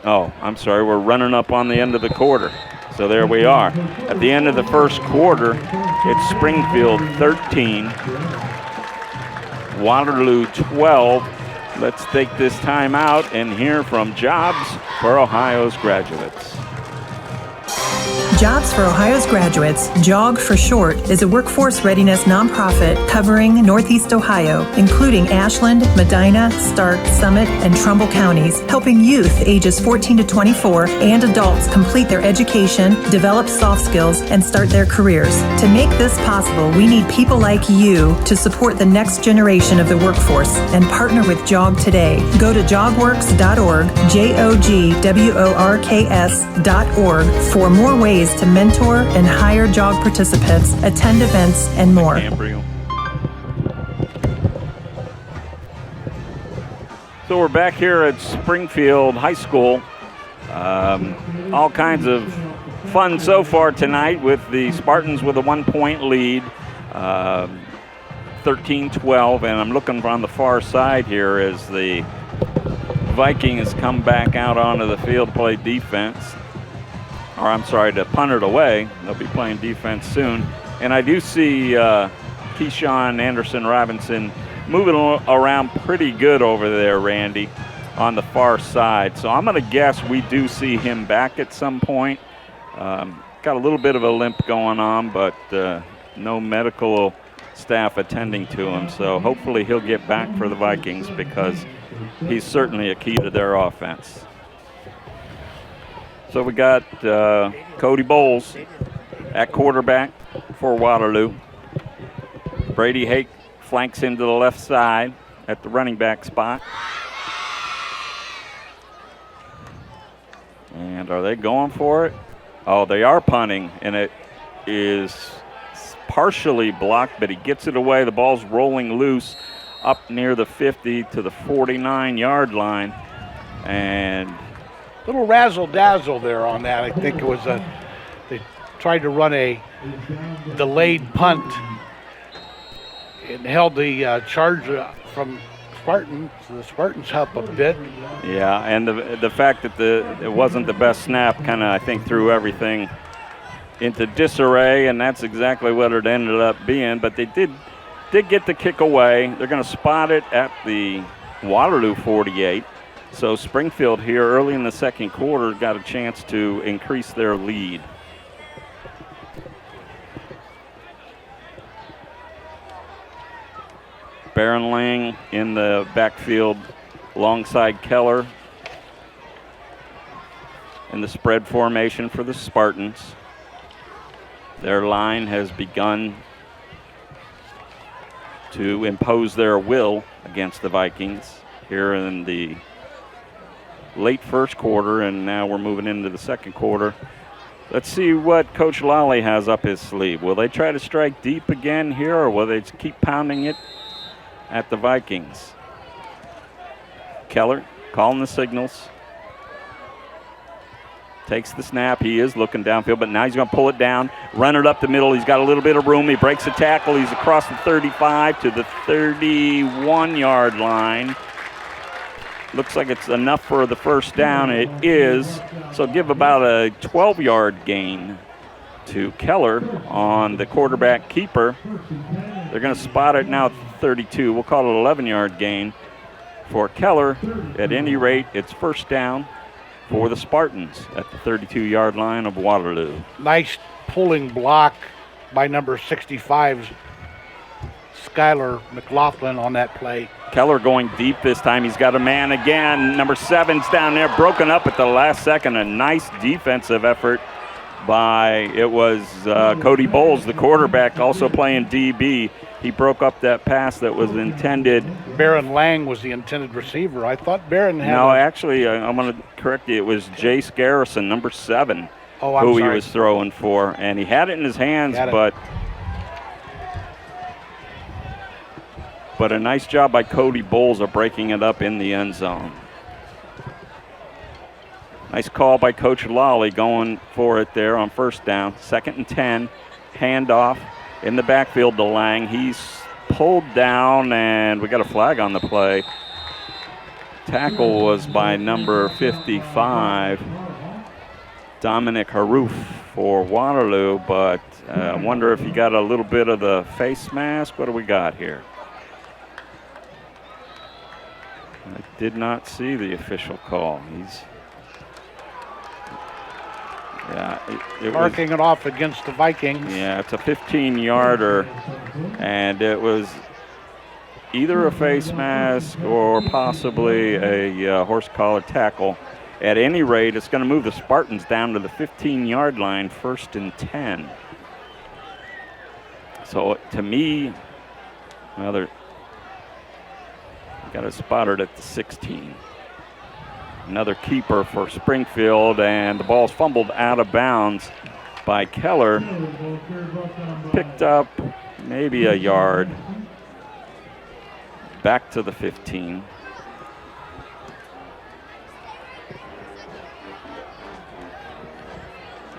Oh, I'm sorry, we're running up on the end of the quarter. So there we are. At the end of the first quarter, it's Springfield 13, Waterloo 12. Let's take this time out and hear from Jobs for Ohio's Graduates. Jobs for Ohio's Graduates, JOG for short, is a workforce readiness nonprofit covering Northeast Ohio, including Ashland, Medina, Stark, Summit, and Trumbull counties, helping youth ages 14 to 24 and adults complete their education, develop soft skills, and start their careers. To make this possible, we need people like you to support the next generation of the workforce and partner with JOG today. Go to jogworks.org, JOGWORKS.org for more ways to mentor and hire JOG participants, attend events, and more. So we're back here at Springfield High School. All kinds of fun so far tonight with the Spartans with a 1-point lead, 13-12, and I'm looking on the far side here as the Vikings come back out onto the field to play defense. Or I'm sorry, to punt it away. They'll be playing defense soon. And I do see Keyshawn Anderson-Robinson moving around pretty good over there, Randy, on the far side. So I'm going to guess we do see him back at some point. Got a little bit of a limp going on, but no medical staff attending to him. So hopefully he'll get back for the Vikings because he's certainly a key to their offense. So we got Cody Bowles at quarterback for Waterloo. Brady Hake flanks him to the left side at the running back spot. And are they going for it? Oh, they are punting, and it is partially blocked, but he gets it away. The ball's rolling loose up near the 50 to the 49-yard line. And little razzle-dazzle there on that. I think it was they tried to run a delayed punt and held the charge from Spartans. So the Spartans help a bit. Yeah, and the fact that it wasn't the best snap kind of, I think, threw everything into disarray, and that's exactly what it ended up being. But they did get the kick away. They're going to spot it at the Waterloo 48. So Springfield here early in the second quarter got a chance to increase their lead. Baron Lang in the backfield alongside Keller in the spread formation for the Spartans. Their line has begun to impose their will against the Vikings here in the late first quarter, and now we're moving into the second quarter. Let's see what Coach Lally has up his sleeve. Will they try to strike deep again here, or will they keep pounding it at the Vikings? Keller calling the signals. Takes the snap. He is looking downfield, but now he's going to pull it down, run it up the middle. He's got a little bit of room. He breaks the tackle. He's across the 35 to the 31-yard line. Looks like it's enough for the first down. It is. So give about a 12-yard gain to Keller on the quarterback keeper. They're going to spot it now at 32. We'll call it an 11-yard gain for Keller. At any rate, it's first down for the Spartans at the 32-yard line of Waterloo. Nice pulling block by number 65's Skylar McLaughlin on that play. Keller going deep this time. He's got a man again. Number 7's down there, broken up at the last second. A nice defensive effort by, it was Cody Bowles, the quarterback, also playing DB. He broke up that pass that was intended. Baron Lang was the intended receiver. I thought Baron had. No, actually, I'm going to correct you. It was Jace Garrison, number 7, who he was throwing for. And he had it in his hands, but a nice job by Cody Bowles of breaking it up in the end zone. Nice call by Coach Lally going for it there on first down. 2nd and 10, handoff in the backfield to Lang. He's pulled down, and we got a flag on the play. Tackle was by number 55, Dominic Haroof for Waterloo, but I wonder if he got a little bit of the face mask. What do we got here? I did not see the official call. It Marking it off against the Vikings. Yeah, it's a 15-yarder, and it was either a face mask or possibly a horse collar tackle. At any rate, it's going to move the Spartans down to the 15-yard line, 1st and 10. So to me, well, they're got it spotted at the 16. Another keeper for Springfield, and the ball's fumbled out of bounds by Keller. Picked up maybe a yard. Back to the 15.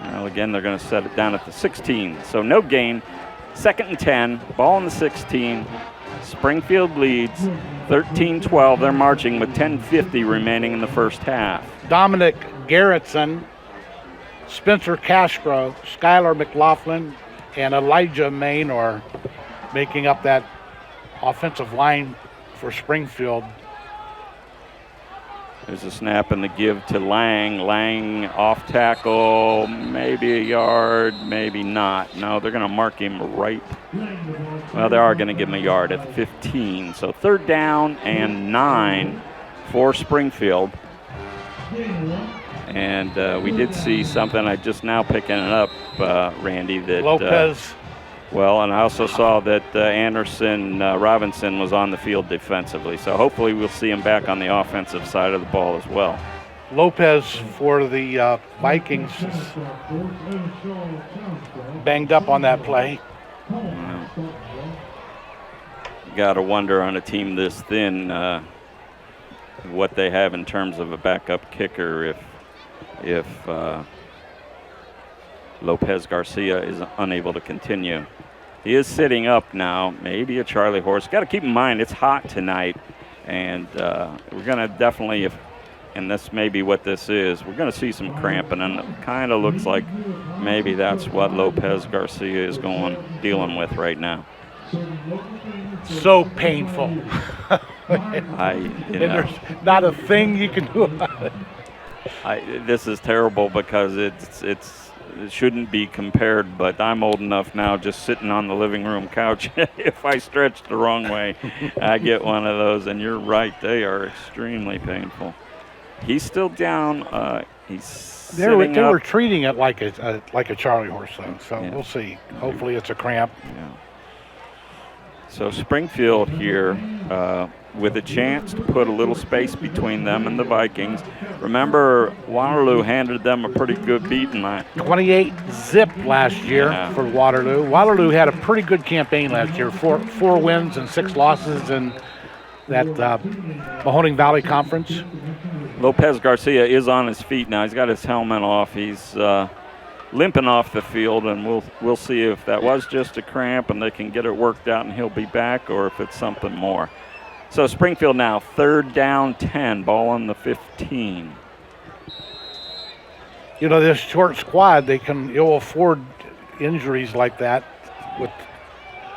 Well, again, they're going to set it down at the 16. So no gain. 2nd and 10. Ball in the 16. Springfield leads 13-12. They're marching with 10:50 remaining in the first half. Dominic Garrettson, Spencer Castro, Skylar McLaughlin, and Elijah Main are making up that offensive line for Springfield. There's a snap and the give to Lang. Lang off tackle, maybe a yard, maybe not. No, they're going to mark him right. Well, they are going to give him a yard at the 15. So 3rd down and 9 for Springfield. And we did see something, I just now picking it up, Randy, that Lopez. Well, and I also saw that Anderson Robinson was on the field defensively. So hopefully we'll see him back on the offensive side of the ball as well. Lopez for the Vikings banged up on that play. Got to wonder on a team this thin what they have in terms of a backup kicker if Lopez Garcia is unable to continue. He is sitting up now, maybe a Charlie horse. Got to keep in mind it's hot tonight, and we're going to definitely, and this may be what this is, we're going to see some cramping, and it kind of looks like maybe that's what Lopez Garcia is dealing with right now. So painful. There's not a thing you can do about it. This is terrible because it shouldn't be compared, but I'm old enough now just sitting on the living room couch. If I stretch the wrong way, I get one of those, and you're right, they are extremely painful. He's still down. They were treating it like a Charlie horse, though, so yeah. We'll see. Hopefully it's a cramp. Yeah. So Springfield here with a chance to put a little space between them and the Vikings. Remember, Waterloo handed them a pretty good beating. 28-0 last year for Waterloo. Waterloo had a pretty good campaign last year, four wins and 6 losses in that Mahoning Valley Conference. Lopez Garcia is on his feet now. He's got his helmet off. He's limping off the field, and we'll see if that was just a cramp and they can get it worked out and he'll be back, or if it's something more. So Springfield now 3rd down 10, ball on the 15. You know, this short squad, you'll afford injuries like that with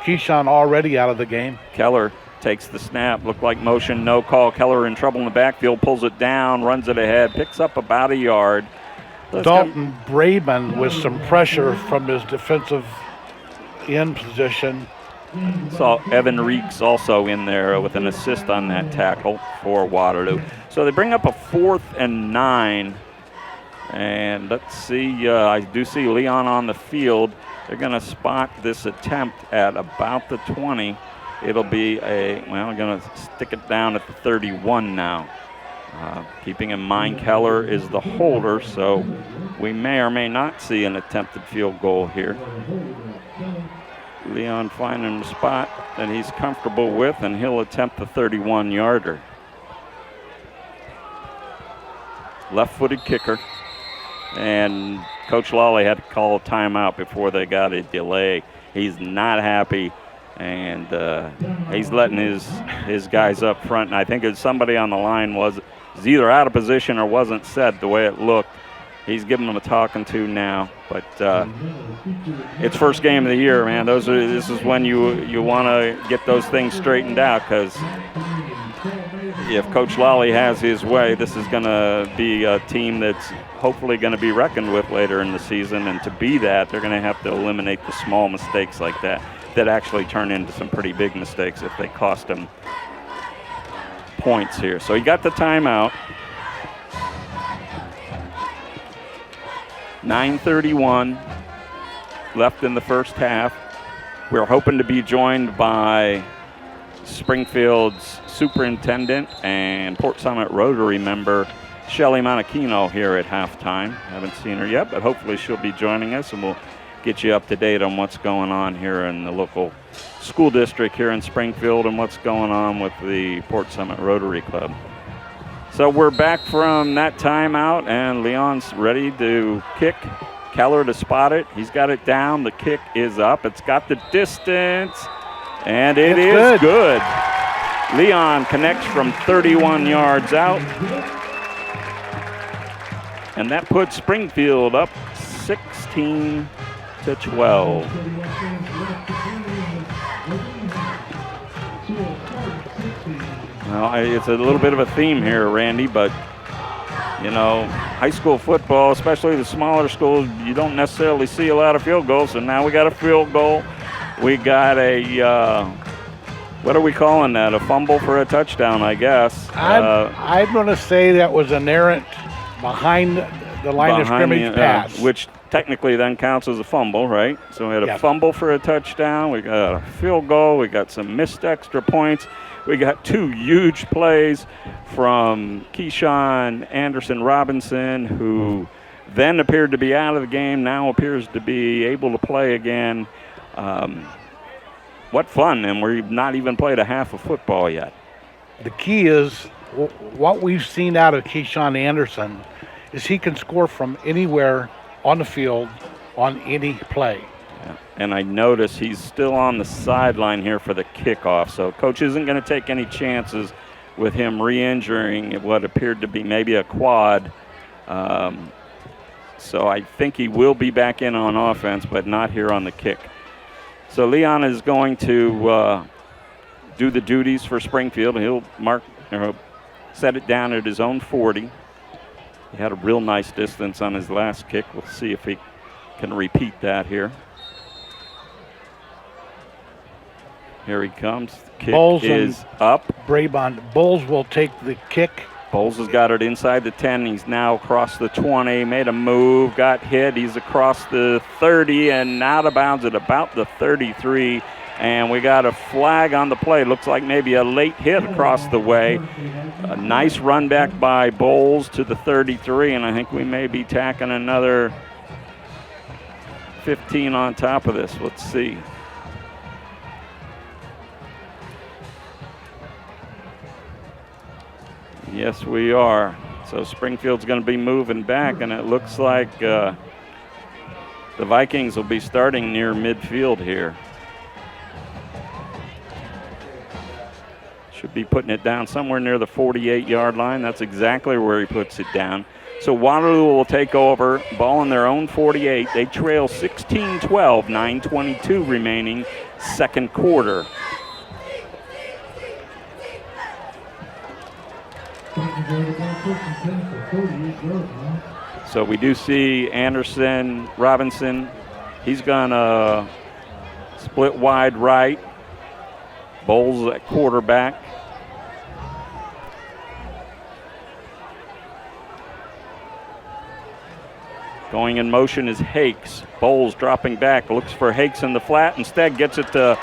Keyshawn already out of the game. Keller takes the snap, looked like motion, no call. Keller in trouble in the backfield, pulls it down, runs it ahead, picks up about a yard. Dalton Braben with some pressure from his defensive end position. Saw Evan Reeks also in there with an assist on that tackle for Waterloo. So they bring up a 4th and 9. And let's see, I do see Leon on the field. They're going to spot this attempt at about the 20. It'll be I'm going to stick it down at the 31 now. Keeping in mind Keller is the holder, so we may or may not see an attempted field goal here. Leon finding a spot that he's comfortable with, and he'll attempt the 31-yarder. Left-footed kicker, and Coach Lawley had to call a timeout before they got a delay. He's not happy, And he's letting his guys up front. And I think it's somebody on the line was either out of position or wasn't set the way it looked. He's giving them a talking to now. But it's first game of the year, man. This is when you want to get those things straightened out, because if Coach Lally has his way, this is going to be a team that's hopefully going to be reckoned with later in the season. And to be that, they're going to have to eliminate the small mistakes like that actually turn into some pretty big mistakes if they cost them points here. So he got the timeout. 9:31 left in the first half. We're hoping to be joined by Springfield's superintendent and Port Summit Rotary member, Shelly Monachino, here at halftime. Haven't seen her yet, but hopefully she'll be joining us, and we'll get you up to date on what's going on here in the local school district here in Springfield and what's going on with the Port Summit Rotary Club. So we're back from that timeout, and Leon's ready to kick. Keller to spot it. He's got it down. The kick is up. It's got the distance, and it is good. Leon connects from 31 yards out, and that puts Springfield up 16-12. Well, it's a little bit of a theme here, Randy, but, you know, high school football, especially the smaller schools, you don't necessarily see a lot of field goals, and now we got a field goal. We got a, what are we calling that, a fumble for a touchdown, I guess. I'm going to say that was an errant behind the line of scrimmage pass. Which technically then counts as a fumble, right? So we had a fumble for a touchdown. We got a field goal. We got some missed extra points. We got two huge plays from Keyshawn Anderson Robinson, who then appeared to be out of the game, now appears to be able to play again. What fun, and we've not even played a half of football yet. The key is what we've seen out of Keyshawn Anderson is he can score from anywhere on the field on any play. Yeah. And I notice he's still on the sideline here for the kickoff, so Coach isn't going to take any chances with him re-injuring what appeared to be maybe a quad. So I think he will be back in on offense, but not here on the kick. So Leon is going to do the duties for Springfield. He'll set it down at his own 40. He had a real nice distance on his last kick. We'll see if he can repeat that here. Here he comes. The kick Bowles is up. Brabant. Bowles will take the kick. Bowles has got it inside the 10. He's now across the 20. Made a move. Got hit. He's across the 30 and out of bounds at about the 33. And we got a flag on the play. Looks like maybe a late hit across the way. A nice run back by Bowles to the 33, and I think we may be tacking another 15 on top of this. Let's see. Yes, we are. So Springfield's going to be moving back, and it looks like the Vikings will be starting near midfield here. Should be putting it down somewhere near the 48-yard line. That's exactly where he puts it down. So Waterloo will take over, ball in their own 48. They trail 16-12, 9:22 remaining, second quarter. So we do see Anderson Robinson. He's going to split wide right. Bowles at quarterback. Going in motion is Hakes. Bowles dropping back, looks for Hakes in the flat. Instead gets it to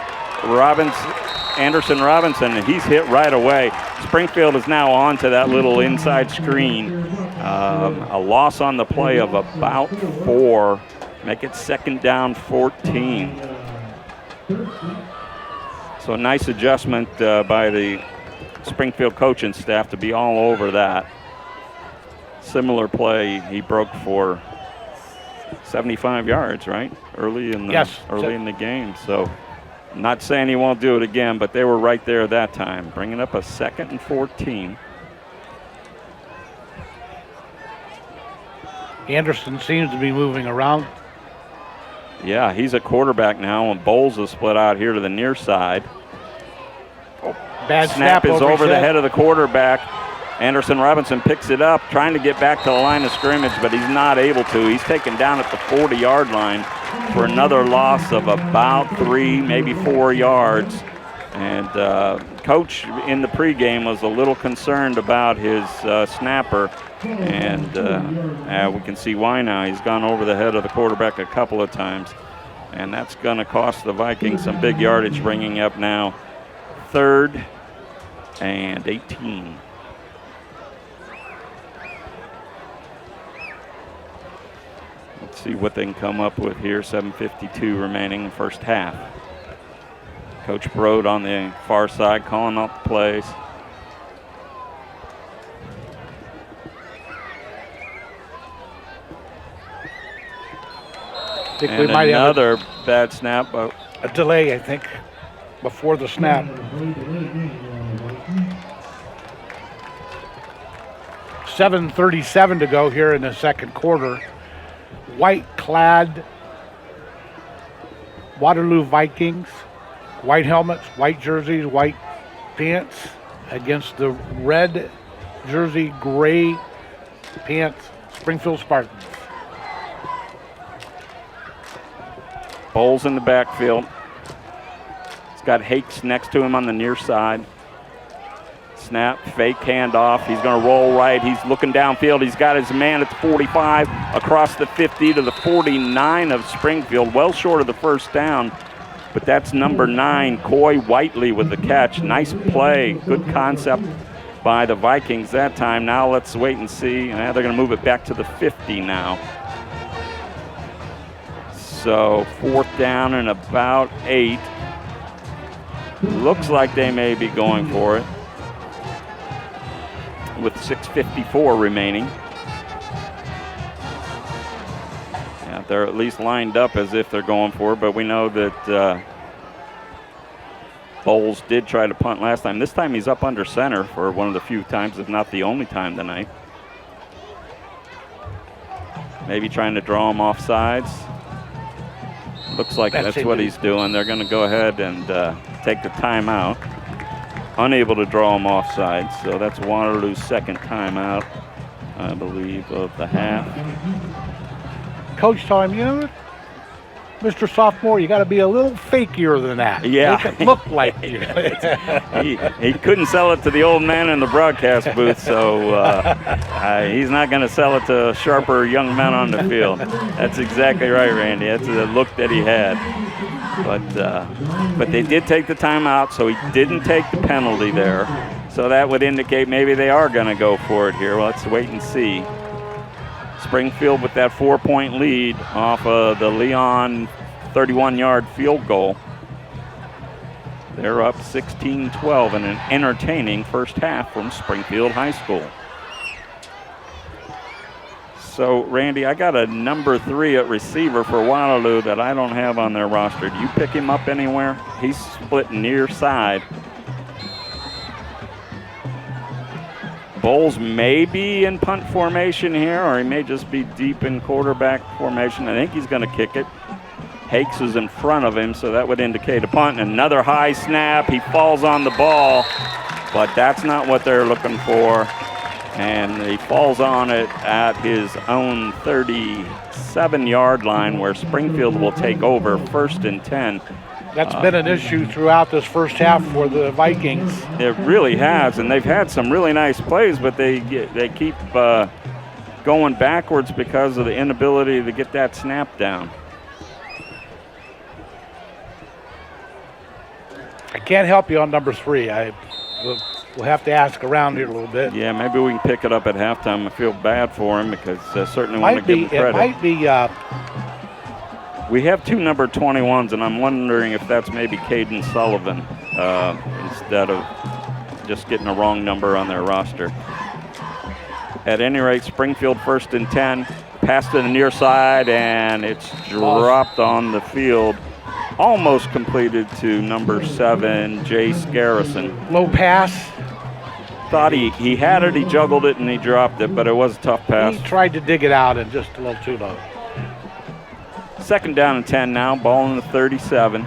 Anderson Robinson, and he's hit right away. Springfield is now on to that little inside screen. A loss on the play of about 4. Make it second down 14. So a nice adjustment by the Springfield coaching staff to be all over that. Similar play he broke for 75 yards, right? Early in the game. So Not saying he won't do it again, but they were right there that time, bringing up a 2nd and 14. Anderson seems to be moving around. Yeah, he's a quarterback now, and Bowles is split out here to the near side. Bad Snap is over his the head of the quarterback. Anderson Robinson picks it up, trying to get back to the line of scrimmage, but he's not able to. He's taken down at the 40-yard line for another loss of about 3, maybe 4 yards. And Coach in the pregame was a little concerned about his snapper, and we can see why now. He's gone over the head of the quarterback a couple of times, and that's going to cost the Vikings some big yardage, bringing up now 3rd and 18. Let's see what they can come up with here. 7:52 remaining in the first half. Coach Brode on the far side calling out the plays. I think and we might another bad snap. have a delay, I think, before the snap. 7:37 to go here in the second quarter. White-clad Waterloo Vikings, white helmets, white jerseys, white pants against the red jersey, gray pants, Springfield Spartans. Bowles in the backfield. He's got Hakes next to him on the near side. Snap, fake handoff. He's going to roll right. He's looking downfield. He's got his man at the 45, across the 50 to the 49 of Springfield. Well short of the first down, but that's number 9, Coy Whiteley with the catch. Nice play. Good concept by the Vikings that time. Now let's wait and see. They're going to move it back to the 50 now. So 4th down and about 8. Looks like they may be going for it with 6:54 remaining. Yeah, they're at least lined up as if they're going for it, but we know that Bowles did try to punt last time. This time he's up under center for one of the few times, if not the only time tonight. Maybe trying to draw him off sides. Looks like that's what he's doing. They're going to go ahead and take the timeout. Unable to draw him off sides, so that's Waterloo's second timeout, I believe, of the half. Coach told him, Mr. Sophomore, you got to be a little fakier than that. Yeah. Make it look like you. he couldn't sell it to the old man in the broadcast booth, so he's not going to sell it to sharper young men on the field. That's exactly right, Randy. That's the look that he had. But they did take the timeout, so he didn't take the penalty there. So that would indicate maybe they are going to go for it here. Well, let's wait and see. Springfield with that 4-point lead off of the Leon 31-yard field goal. They're up 16-12 in an entertaining first half from Springfield High School. So, Randy, I got a number 3 at receiver for Waterloo that I don't have on their roster. Do you pick him up anywhere? He's split near side. Bowles may be in punt formation here, or he may just be deep in quarterback formation. I think he's going to kick it. Hakes is in front of him, so that would indicate a punt. Another high snap. He falls on the ball, but that's not what they're looking for. And he falls on it at his own 37-yard line, where Springfield will take over 1st and 10. That's been an issue throughout this first half for the Vikings. It really has, and they've had some really nice plays, but they keep going backwards because of the inability to get that snap down. I can't help you on number 3. We'll have to ask around here a little bit. Yeah, maybe we can pick it up at halftime. I feel bad for him because I certainly want to give him credit. It might be. We have 2 number 21s, and I'm wondering if that's maybe Caden Sullivan instead of just getting a wrong number on their roster. At any rate, Springfield 1st and 10. Pass to the near side, and it's dropped on the field almost completed to number 7, Jace Garrison. Low pass. Thought he had it, he juggled it, and he dropped it, but it was a tough pass. He tried to dig it out and just a little too low. 2nd down and 10 now, ball in the 37.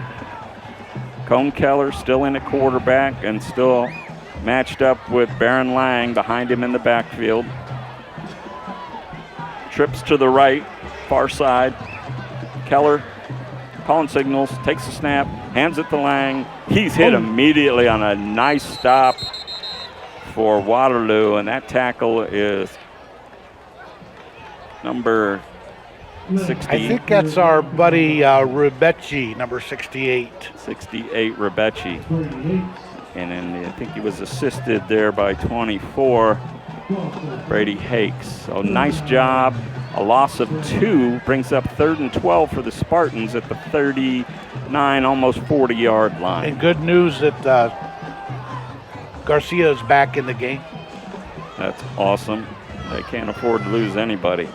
Cone Keller still in at quarterback and still matched up with Baron Lang behind him in the backfield. Trips to the right, far side. Keller calling signals, takes the snap, hands it to Lang. He's hit immediately on a nice stop for Waterloo, and that tackle is number 60. I think that's our buddy Rebecci, number 68. 68 Rebecci. And then I think he was assisted there by 24, Brady Hakes. So nice job. A loss of 2 brings up 3rd and 12 for the Spartans at the 39, almost 40-yard line. And good news that Garcia is back in the game. That's awesome. They can't afford to lose anybody.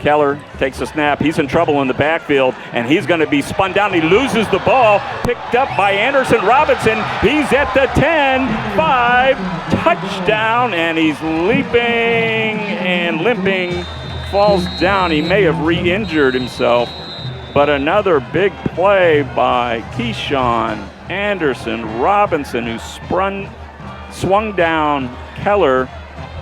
Keller takes a snap. He's in trouble in the backfield, and he's going to be spun down. He loses the ball, picked up by Anderson Robinson. He's at the 10-5, touchdown, and he's leaping and limping, falls down. He may have re-injured himself, but another big play by Keyshawn Anderson Robinson, who swung down Keller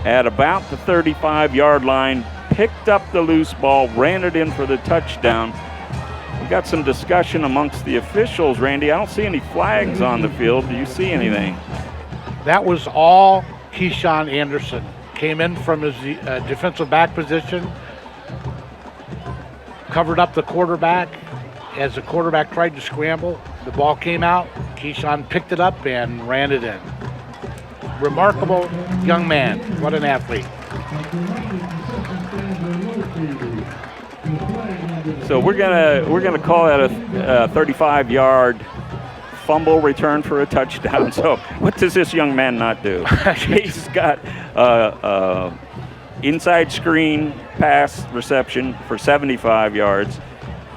at about the 35-yard line, picked up the loose ball, ran it in for the touchdown. We got some discussion amongst the officials, Randy. I don't see any flags on the field. Do you see anything? That was all Keyshawn Anderson. Came in from his defensive back position, covered up the quarterback. As the quarterback tried to scramble, the ball came out. Keyshawn picked it up and ran it in. Remarkable young man. What an athlete. So we're gonna call that a 35-yard fumble return for a touchdown. So what does this young man not do? He's got inside screen pass reception for 75 yards.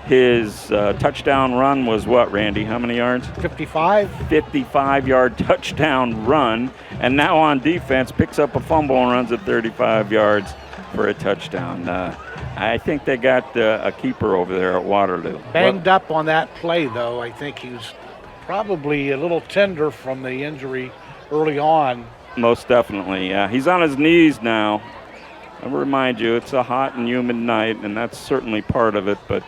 His touchdown run was what, Randy? How many yards? 55. 55-yard touchdown run. And now on defense, picks up a fumble and runs at 35 yards for a touchdown. I think they got a keeper over there at Waterloo. Banged up on that play, though. I think he was probably a little tender from the injury early on. Most definitely, yeah. He's on his knees now. I'll remind you, it's a hot and humid night, and that's certainly part of it. But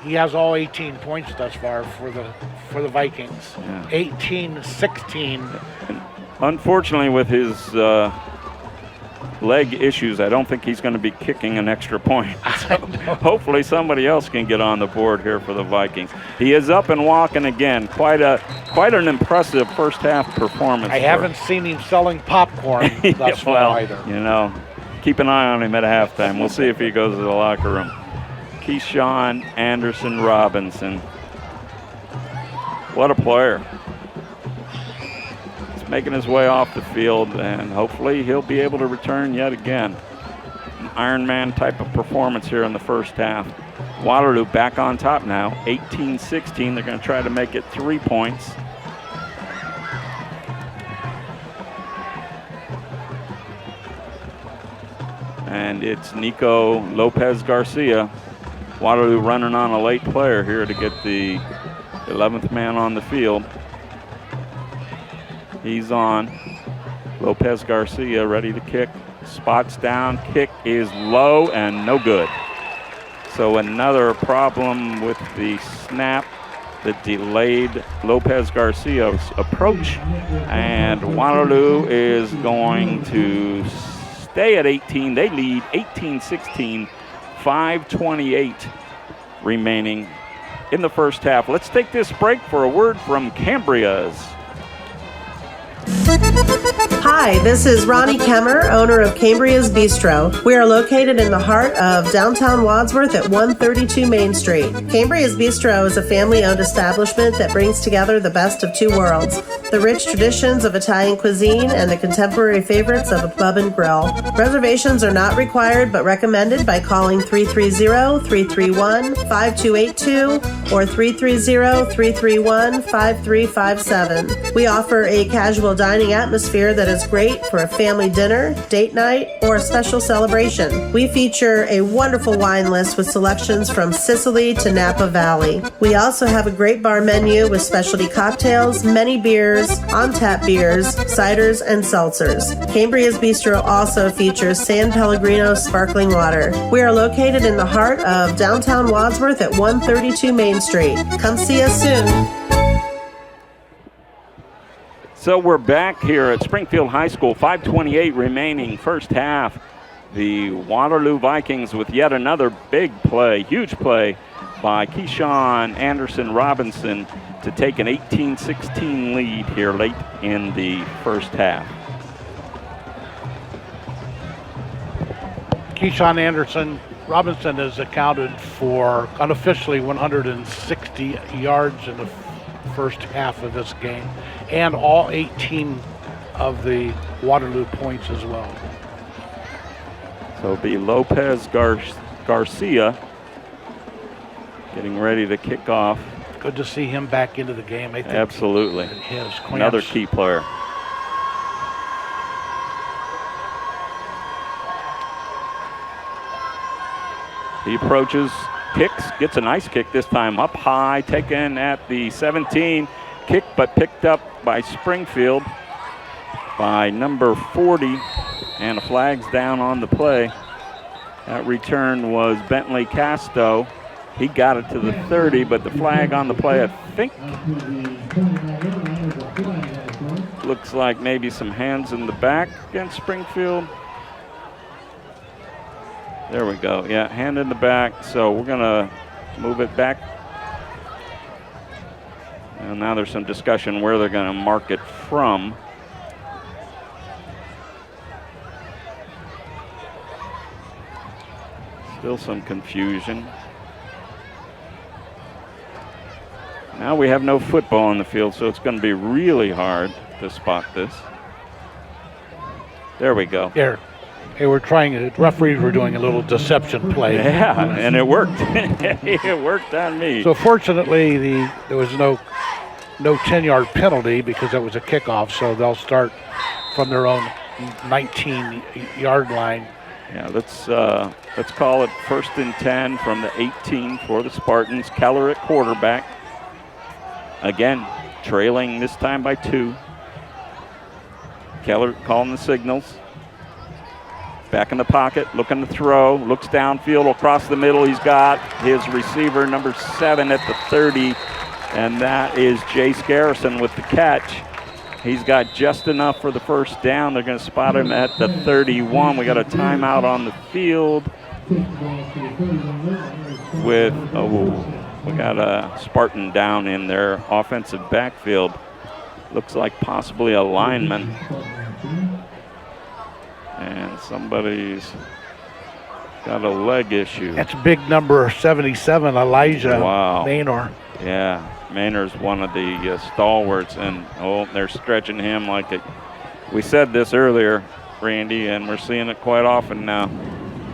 he has all 18 points thus far for the Vikings. Yeah. 18-16. And unfortunately, with his leg issues, I don't think he's going to be kicking an extra point. So hopefully somebody else can get on the board here for the Vikings. He is up and walking again. Quite an impressive first half performance. I haven't seen him selling popcorn thus far either. You know, keep an eye on him at halftime. We'll see if he goes to the locker room. Keyshawn Anderson Robinson. What a player. Making his way off the field, and hopefully he'll be able to return yet again. An Ironman type of performance here in the first half. Waterloo back on top now, 18-16. They're going to try to make it 3 points. And it's Nico Lopez Garcia. Waterloo running on a late player here to get the 11th man on the field. He's on. Lopez Garcia ready to kick. Spots down. Kick is low and no good. So another problem with the snap that delayed Lopez Garcia's approach. And Waterloo is going to stay at 18. They lead 18-16, 5:28 remaining in the first half. Let's take this break for a word from Cambria's. Hi, this is Ronnie Kemmer, owner of Cambria's Bistro. We are located in the heart of downtown Wadsworth at 132 Main Street. Cambria's Bistro is a family-owned establishment that brings together the best of two worlds. the rich traditions of Italian cuisine, and the contemporary favorites of a pub and grill. Reservations are not required but recommended by calling 330-331-5282 or 330-331-5357. We offer a casual dining atmosphere that is great for a family dinner, date night, or a special celebration. We feature a wonderful wine list with selections from Sicily to Napa Valley. We also have a great bar menu with specialty cocktails, many beers, on-tap beers, ciders, and seltzers. Cambria's Bistro also features San Pellegrino sparkling water. We are located in the heart of downtown Wadsworth at 132 Main Street. Come see us soon. So we're back here at Springfield High School, 5:28 remaining first half. The Waterloo Vikings with yet another big play, huge play by Keyshawn Anderson Robinson to take an 18-16 lead here late in the first half. Keyshawn Anderson Robinson has accounted for unofficially 160 yards in the first half of this game, and all 18 of the Waterloo points as well. So it'll be Lopez Garcia getting ready to kick off. Good to see him back into the game. I think absolutely. His another key player. He approaches, kicks, gets a nice kick this time up high, taken at the 17. Kick but picked up by Springfield by number 40, and a flag's down on the play. That return was Bentley Casto. He got it to the 30, but the flag on the play, I think, looks like maybe some hands in the back against Springfield. There we go. Yeah, hand in the back. So we're going to move it back. And now there's some discussion where they're going to mark it from. Still some confusion. Now we have no football on the field, so it's going to be really hard to spot this. There we go. There. Hey, we're trying it. Referees were doing a little deception play. Yeah, and it worked. It worked on me. So fortunately, there was no 10-yard penalty because it was a kickoff, so they'll start from their own 19-yard line. Yeah, let's call it 1st and 10 from the 18 for the Spartans. Keller at quarterback. Again, trailing this time by 2. Keller calling the signals. Back in the pocket, looking to throw, looks downfield across the middle. He's got his receiver, number 7 at the 30, and that is Jace Garrison with the catch. He's got just enough for the first down. They're going to spot him at the 31. We got a timeout on the field with, we got a Spartan down in their offensive backfield. Looks like possibly a lineman. And somebody's got a leg issue. That's big number 77, Elijah Maynor. Yeah, Maynor's one of the stalwarts, and they're stretching him like it. We said this earlier, Randy, and we're seeing it quite often now.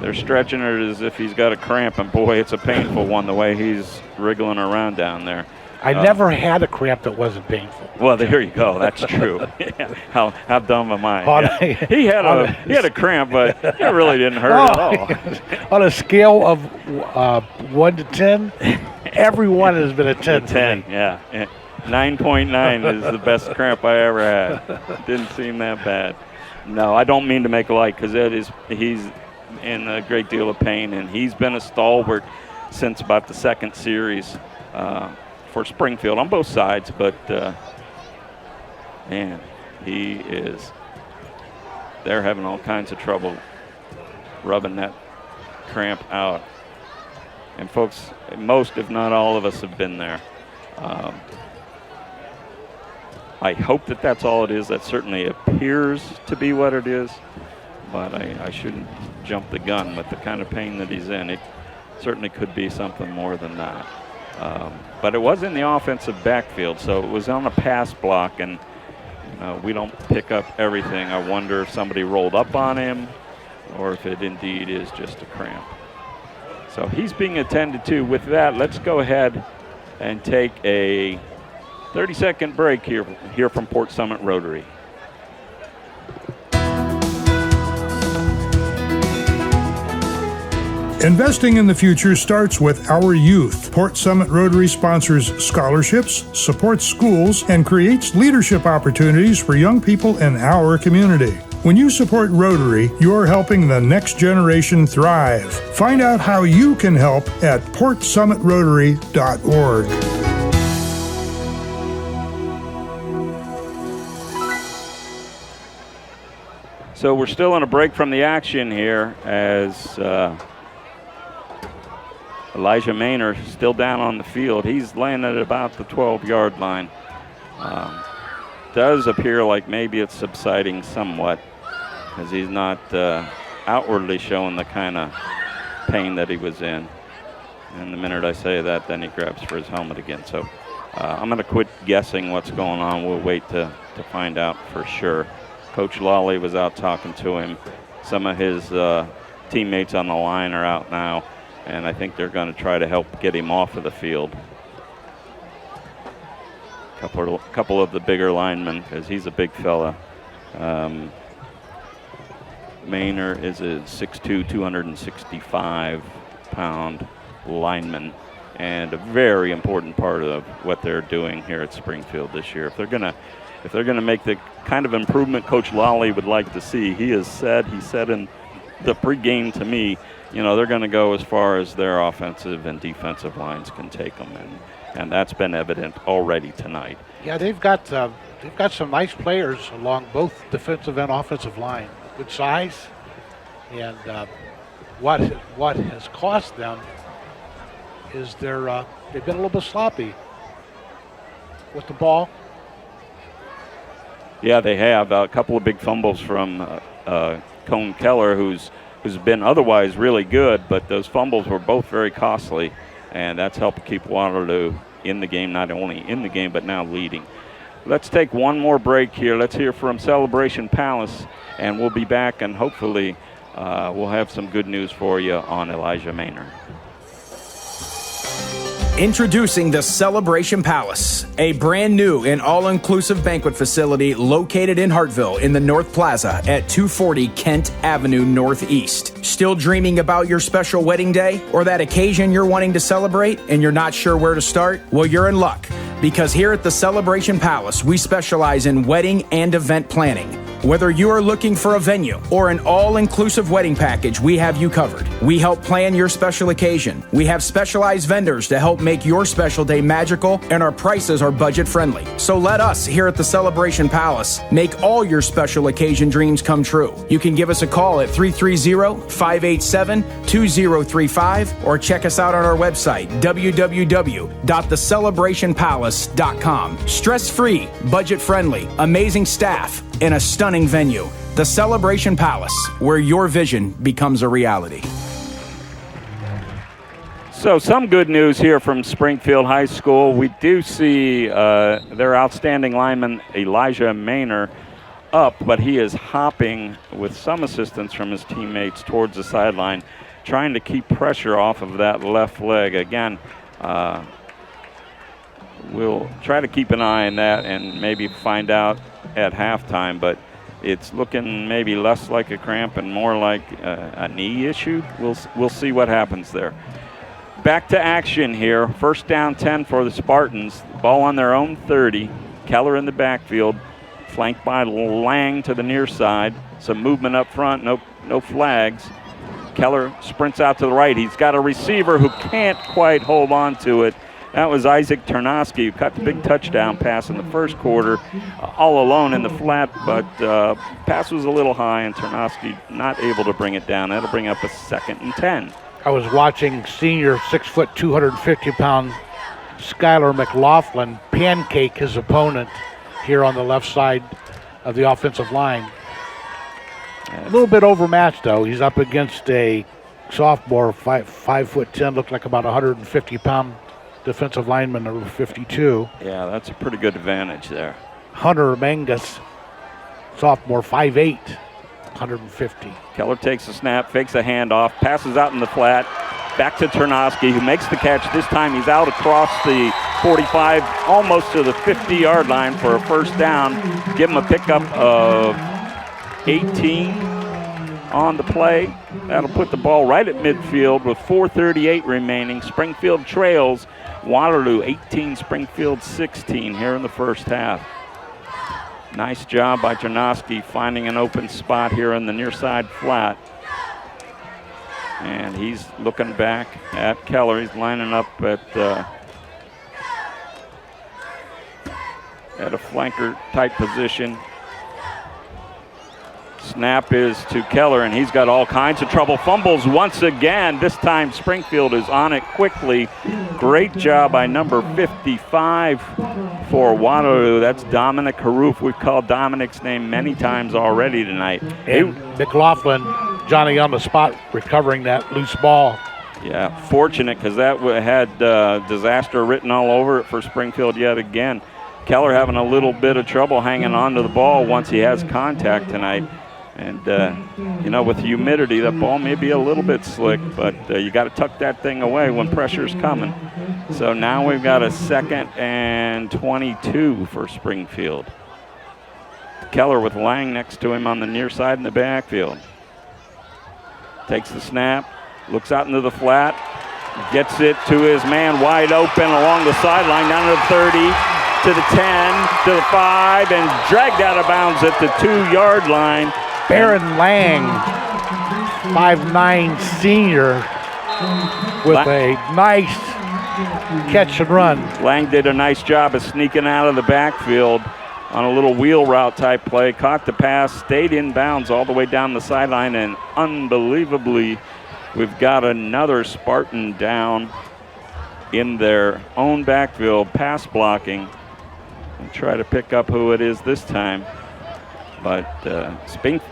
They're stretching it as if he's got a cramp, and boy, it's a painful one the way he's wriggling around down there. I never had a cramp that wasn't painful. Well, there you go. That's true. Yeah. How dumb am I? Yeah. He had a cramp, but it really didn't hurt at all. On a scale of 1 to 10, every one has been a 10. 10, yeah. 9.9 is the best cramp I ever had. Didn't seem that bad. No, I don't mean to make light because he's in a great deal of pain, and he's been a stalwart since about the second series. For Springfield on both sides, but man, they're having all kinds of trouble rubbing that cramp out. And folks, most if not all of us have been there. I hope that that's all it is. That certainly appears to be what it is, but I shouldn't jump the gun with the kind of pain that he's in. It certainly could be something more than that. But it was in the offensive backfield, so it was on a pass block, and we don't pick up everything. I wonder if somebody rolled up on him or if it indeed is just a cramp. So he's being attended to. With that, let's go ahead and take a 30-second break here from Port Summit Rotary. Investing in the future starts with our youth. Port Summit Rotary sponsors scholarships, supports schools, and creates leadership opportunities for young people in our community. When you support Rotary, you're helping the next generation thrive. Find out how you can help at portsummitrotary.org. So we're still on a break from the action here as Elijah Maynor still down on the field. He's laying at about the 12-yard line. Does appear like maybe it's subsiding somewhat because he's not outwardly showing the kind of pain that he was in. And the minute I say that, then he grabs for his helmet again. So I'm going to quit guessing what's going on. We'll wait to find out for sure. Coach Lawley was out talking to him. Some of his teammates on the line are out now, and I think they're going to try to help get him off of the field. Couple of the bigger linemen, because he's a big fella. Maynor is a 6'2", 265-pound lineman, and a very important part of what they're doing here at Springfield this year. If they're gonna make the kind of improvement Coach Lawley would like to see, he said in the pregame to me, they're going to go as far as their offensive and defensive lines can take them, and that's been evident already tonight. Yeah, they've got some nice players along both defensive and offensive line. Good size, and what has cost them is they've been a little bit sloppy with the ball. Yeah, they have a couple of big fumbles from Cone Keller, who's been otherwise really good, but those fumbles were both very costly, and that's helped keep Waterloo in the game, not only in the game, but now leading. Let's take one more break here. Let's hear from Celebration Palace, and we'll be back, and hopefully we'll have some good news for you on Elijah Maynor. Introducing the Celebration Palace, a brand new and all-inclusive banquet facility located in Hartville in the North Plaza at 240 Kent Avenue Northeast. Still dreaming about your special wedding day or that occasion you're wanting to celebrate and you're not sure where to start? Well, you're in luck, because here at the Celebration Palace, we specialize in wedding and event planning. Whether you are looking for a venue or an all-inclusive wedding package, we have you covered. We help plan your special occasion. We have specialized vendors to help make your special day magical, and our prices are budget-friendly. So let us here at the Celebration Palace make all your special occasion dreams come true. You can give us a call at 330-587-2035 or check us out on our website, www.thecelebrationpalace.com. Stress-free, budget-friendly, amazing staff, and a stunning venue. The Celebration Palace, where your vision becomes a reality. So some good news here from Springfield High School. We do see their outstanding lineman Elijah Maynor up, but he is hopping with some assistance from his teammates towards the sideline, trying to keep pressure off of that left leg. Again, we'll try to keep an eye on that and maybe find out at halftime, but it's looking maybe less like a cramp and more like a knee issue. We'll see what happens there. Back to action here. First down 10 for the Spartans. Ball on their own 30. Keller in the backfield, flanked by Lang to the near side. Some movement up front, no flags. Keller sprints out to the right. He's got a receiver who can't quite hold on to it. That was Isaac Ternosky, who caught the big touchdown pass in the first quarter, all alone in the flat, but pass was a little high, and Ternosky not able to bring it down. That'll bring up a 2nd and 10. I was watching senior 6', 250-pound Skylar McLaughlin pancake his opponent here on the left side of the offensive line. A little bit overmatched, though. He's up against a sophomore, 5'10", looked like about 150-pound defensive lineman, number 52. Yeah, that's a pretty good advantage there. Hunter Mangus, sophomore, 5'8", 150. Keller takes a snap, fakes a handoff, passes out in the flat, back to Ternosky, who makes the catch. This time he's out across the 45, almost to the 50-yard line for a first down. Give him a pickup of 18 on the play. That'll put the ball right at midfield with 4:38 remaining. Springfield trails Waterloo 18, Springfield 16 here in the first half. Nice job by Ternosky finding an open spot here in the near side flat. And he's looking back at Keller. He's lining up at a flanker type position. Snap is to Keller, and he's got all kinds of trouble. Fumbles once again. This time Springfield is on it quickly. Great job by number 55 for Waterloo. That's Dominic Haroof. We've called Dominic's name many times already tonight. And McLaughlin, Johnny on the spot, recovering that loose ball. Yeah, fortunate, because that had disaster written all over it for Springfield yet again. Keller having a little bit of trouble hanging on to the ball once he has contact tonight. And, with humidity, that ball may be a little bit slick, but you got to tuck that thing away when pressure's coming. So now we've got a 2nd and 22 for Springfield. Keller with Lang next to him on the near side in the backfield. Takes the snap, looks out into the flat, gets it to his man wide open along the sideline, down to the 30, to the 10, to the 5, and dragged out of bounds at the 2-yard line. Baron Lang, 5'9" senior, with a nice catch and run. Lang did a nice job of sneaking out of the backfield on a little wheel route type play, caught the pass, stayed in bounds all the way down the sideline, and unbelievably, we've got another Spartan down in their own backfield, pass blocking, and try to pick up who it is this time. But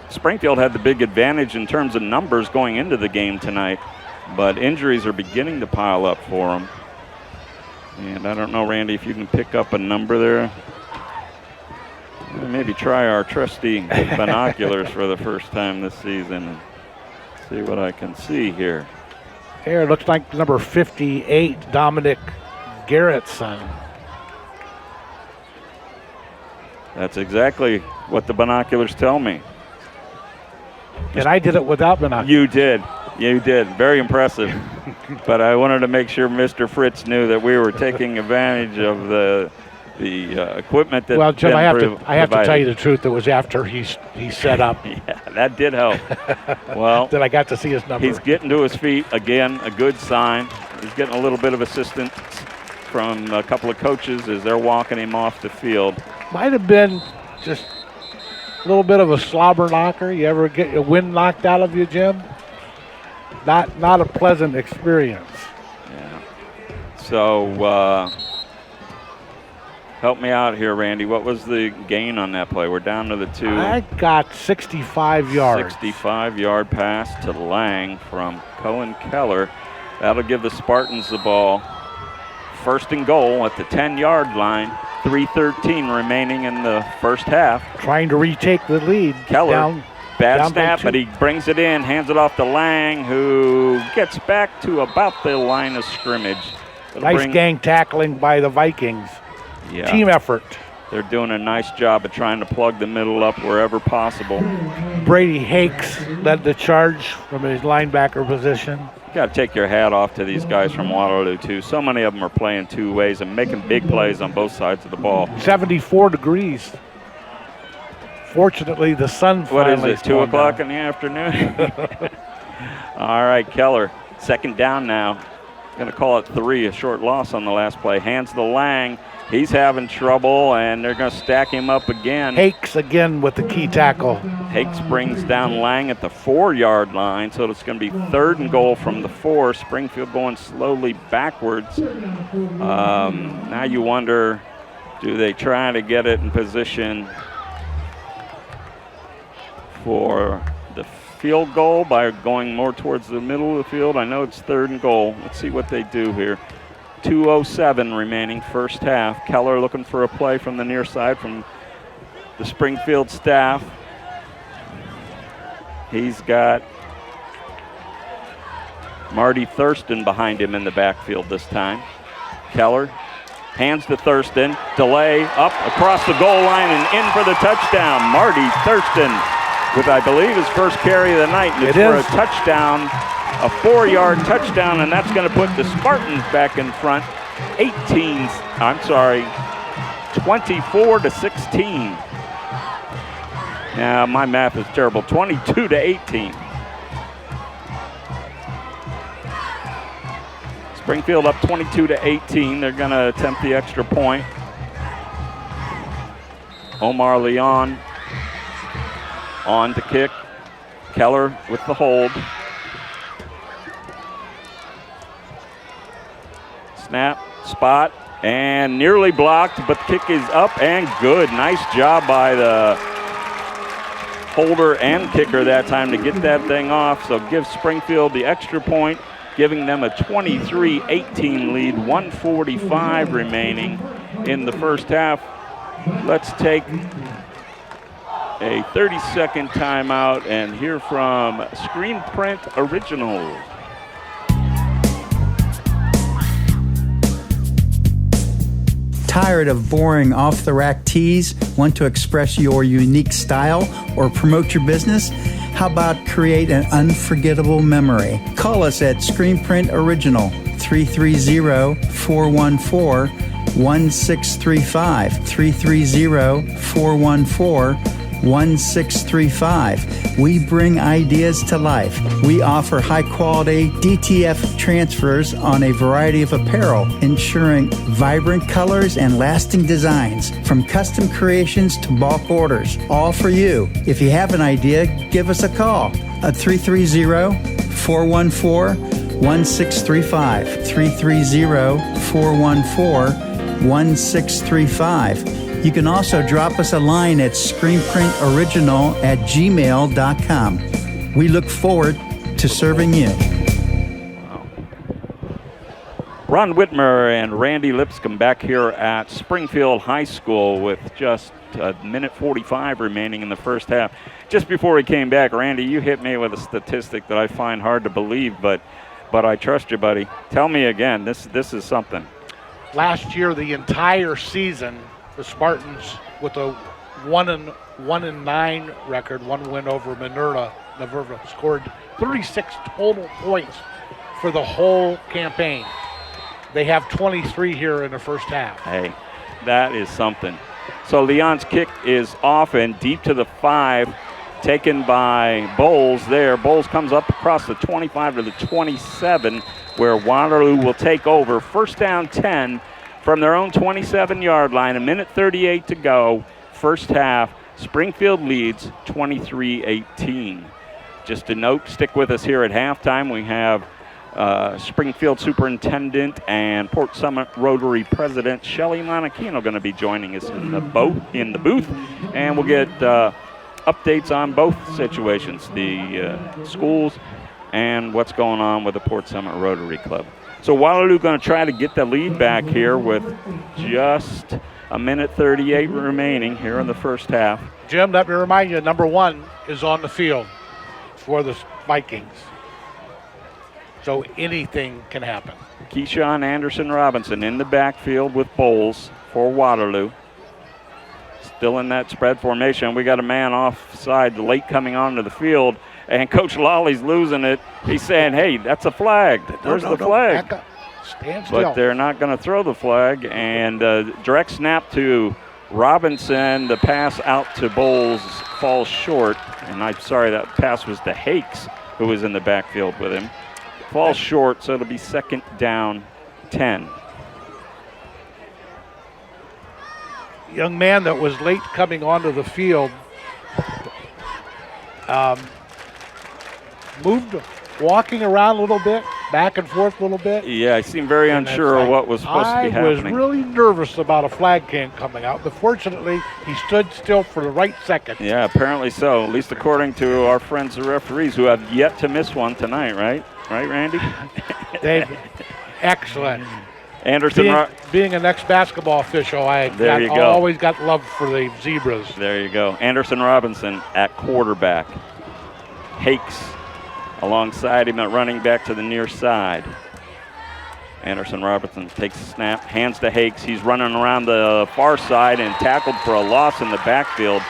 Springfield had the big advantage in terms of numbers going into the game tonight, but injuries are beginning to pile up for them. And I don't know, Randy, if you can pick up a number there. Maybe try our trusty binoculars for the first time this season and see what I can see here. Here, looks like number 58, Dominic Garrett's son. That's exactly what the binoculars tell me. And I did it without binoculars. You did. Very impressive. But I wanted to make sure Mr. Fritz knew that we were taking advantage of the equipment that. Well, Jim, I have to tell you the truth. It was after he set up. Yeah, that did help. Well, that I got to see his number. He's getting to his feet again. A good sign. He's getting a little bit of assistance from a couple of coaches as they're walking him off the field. Might have been just a little bit of a slobber knocker. You ever get your wind knocked out of you, Jim? Not a pleasant experience. Yeah. So help me out here, Randy. What was the gain on that play? We're down to the 2. I got 65 yards. 65-yard pass to Lang from Cohen Keller. That'll give the Spartans the ball. First and goal at the 10-yard line. 3:13 remaining in the first half. Trying to retake the lead. Keller, bad snap, but he brings it in, hands it off to Lang, who gets back to about the line of scrimmage. Nice gang tackling by the Vikings. Yeah. Team effort. They're doing a nice job of trying to plug the middle up wherever possible. Brady Hakes led the charge from his linebacker position. You got to take your hat off to these guys from Waterloo, too. So many of them are playing two ways and making big plays on both sides of the ball. 74 degrees. Fortunately, the sun finally. What is it, 2 o'clock in the afternoon? All right, Keller, second down now. Going to call it 3, a short loss on the last play. Hands to Lang. He's having trouble, and they're going to stack him up again. Hakes again with the key tackle. Hakes brings down Lang at the 4-yard line, so it's going to be 3rd and goal from the 4. Springfield going slowly backwards. Now you wonder, do they try to get it in position for the field goal by going more towards the middle of the field? I know it's 3rd and goal. Let's see what they do here. 2:07 remaining first half. Keller looking for a play from the near side from the Springfield staff. He's got Marty Thurston behind him in the backfield this time. Keller hands to Thurston. Delay up across the goal line and in for the touchdown. Marty Thurston with, I believe, his first carry of the night. And it's for a touchdown, a 4-yard touchdown, and that's going to put the Spartans back in front. 24-16. Now, my math is terrible. 22-18. Springfield up 22-18. They're going to attempt the extra point. Omar Leon on to kick. Keller with the hold. Snap, spot, and nearly blocked, but the kick is up and good. Nice job by the holder and kicker that time to get that thing off. So give Springfield the extra point, giving them a 23-18 lead, 1:45 remaining in the first half. Let's take a 30-second timeout and hear from Screen Print Originals. Tired of boring off-the-rack tees? Want to express your unique style or promote your business? How about create an unforgettable memory? Call us at Screen Print Original, 330-414-1635, 330-414-1635. We bring ideas to life. We offer high-quality DTF transfers on a variety of apparel, ensuring vibrant colors and lasting designs, from custom creations to bulk orders, all for you. If you have an idea, give us a call at 330-414-1635, 330-414-1635. You can also drop us a line at screenprintoriginal@gmail.com. We look forward to serving you. Ron Whitmer and Randy Lipscomb back here at Springfield High School with just a minute 45 remaining in the first half. Just before we came back, Randy, you hit me with a statistic that I find hard to believe, but I trust you, buddy. Tell me again. This is something. Last year, the entire season, the Spartans, with a 1-9 record, one win over Minerva, scored 36 total points for the whole campaign. They have 23 here in the first half. Hey, that is something. So Leon's kick is off and deep to the 5, taken by Bowles there. Bowles comes up across the 25 to the 27, where Waterloo will take over. First down 10. From their own 27-yard line, 1:38 to go, first half. Springfield leads 23-18. Just a note, stick with us here at halftime. We have Springfield Superintendent and Port Summit Rotary President Shelly Monachino going to be joining us in the booth, and we'll get updates on both situations, the schools and what's going on with the Port Summit Rotary Club. So Waterloo going to try to get the lead back here with just 1:38 remaining here in the first half. Jim, let me remind you, number 1 is on the field for the Vikings. So anything can happen. Keyshawn Anderson Robinson in the backfield with Bowles for Waterloo. Still in that spread formation. We got a man offside late coming onto the field, and Coach Lawley's losing it. He's saying, hey, that's a flag. Where's the flag? Back up. Stand still. But they're not going to throw the flag. And direct snap to Robinson. The pass out to Bowles falls short. And I'm sorry, that pass was to Hakes, who was in the backfield with him. Falls short, so it'll be second down 10. Young man that was late coming onto the field moved, walking around a little bit, back and forth a little bit. Yeah, I seemed very unsure of what was supposed to be happening. I was really nervous about a flag can coming out, but fortunately, he stood still for the right second. Yeah, apparently so, at least according to our friends the referees, who have yet to miss one tonight, right? Right, Randy? Excellent. Anderson. Being an ex-basketball official, always got love for the Zebras. There you go. Anderson Robinson at quarterback. Hakes alongside him at running back to the near side. Anderson Robinson takes a snap, hands to Hakes. He's running around the far side and tackled for a loss in the backfield.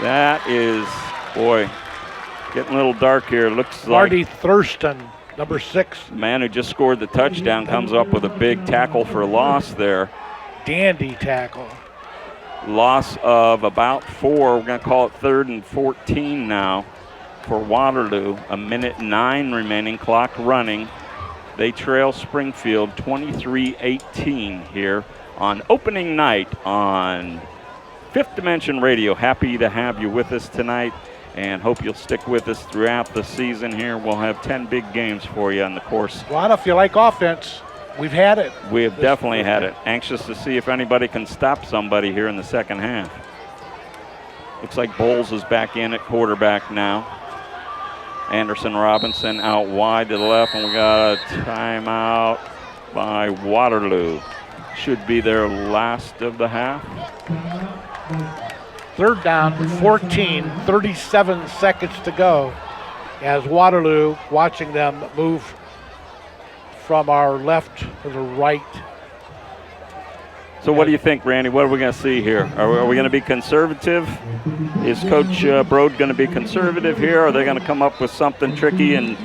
That is, boy, getting a little dark here. Looks Marty like Thurston, number 6. the man who just scored the touchdown comes up with a big tackle for a loss there. Dandy tackle. Loss of about 4. We're going to call it 3rd and 14 now for Waterloo. 1:09 remaining, clock running. They trail Springfield 23-18 here on opening night on Fifth Dimension Radio. Happy to have you with us tonight and hope you'll stick with us throughout the season here. We'll have 10 big games for you on the course. Well, if you like offense, we've had it. We have definitely had it. Anxious to see if anybody can stop somebody here in the second half. Looks like Bowles is back in at quarterback now. Anderson Robinson out wide to the left, and we got a timeout by Waterloo. Should be their last of the half. 3rd down, 14, 37 seconds to go. As Waterloo, watching them move from our left to the right. So what do you think, Randy? What are we going to see here? Are we going to be conservative? Is Coach Brode going to be conservative here? Or are they going to come up with something tricky and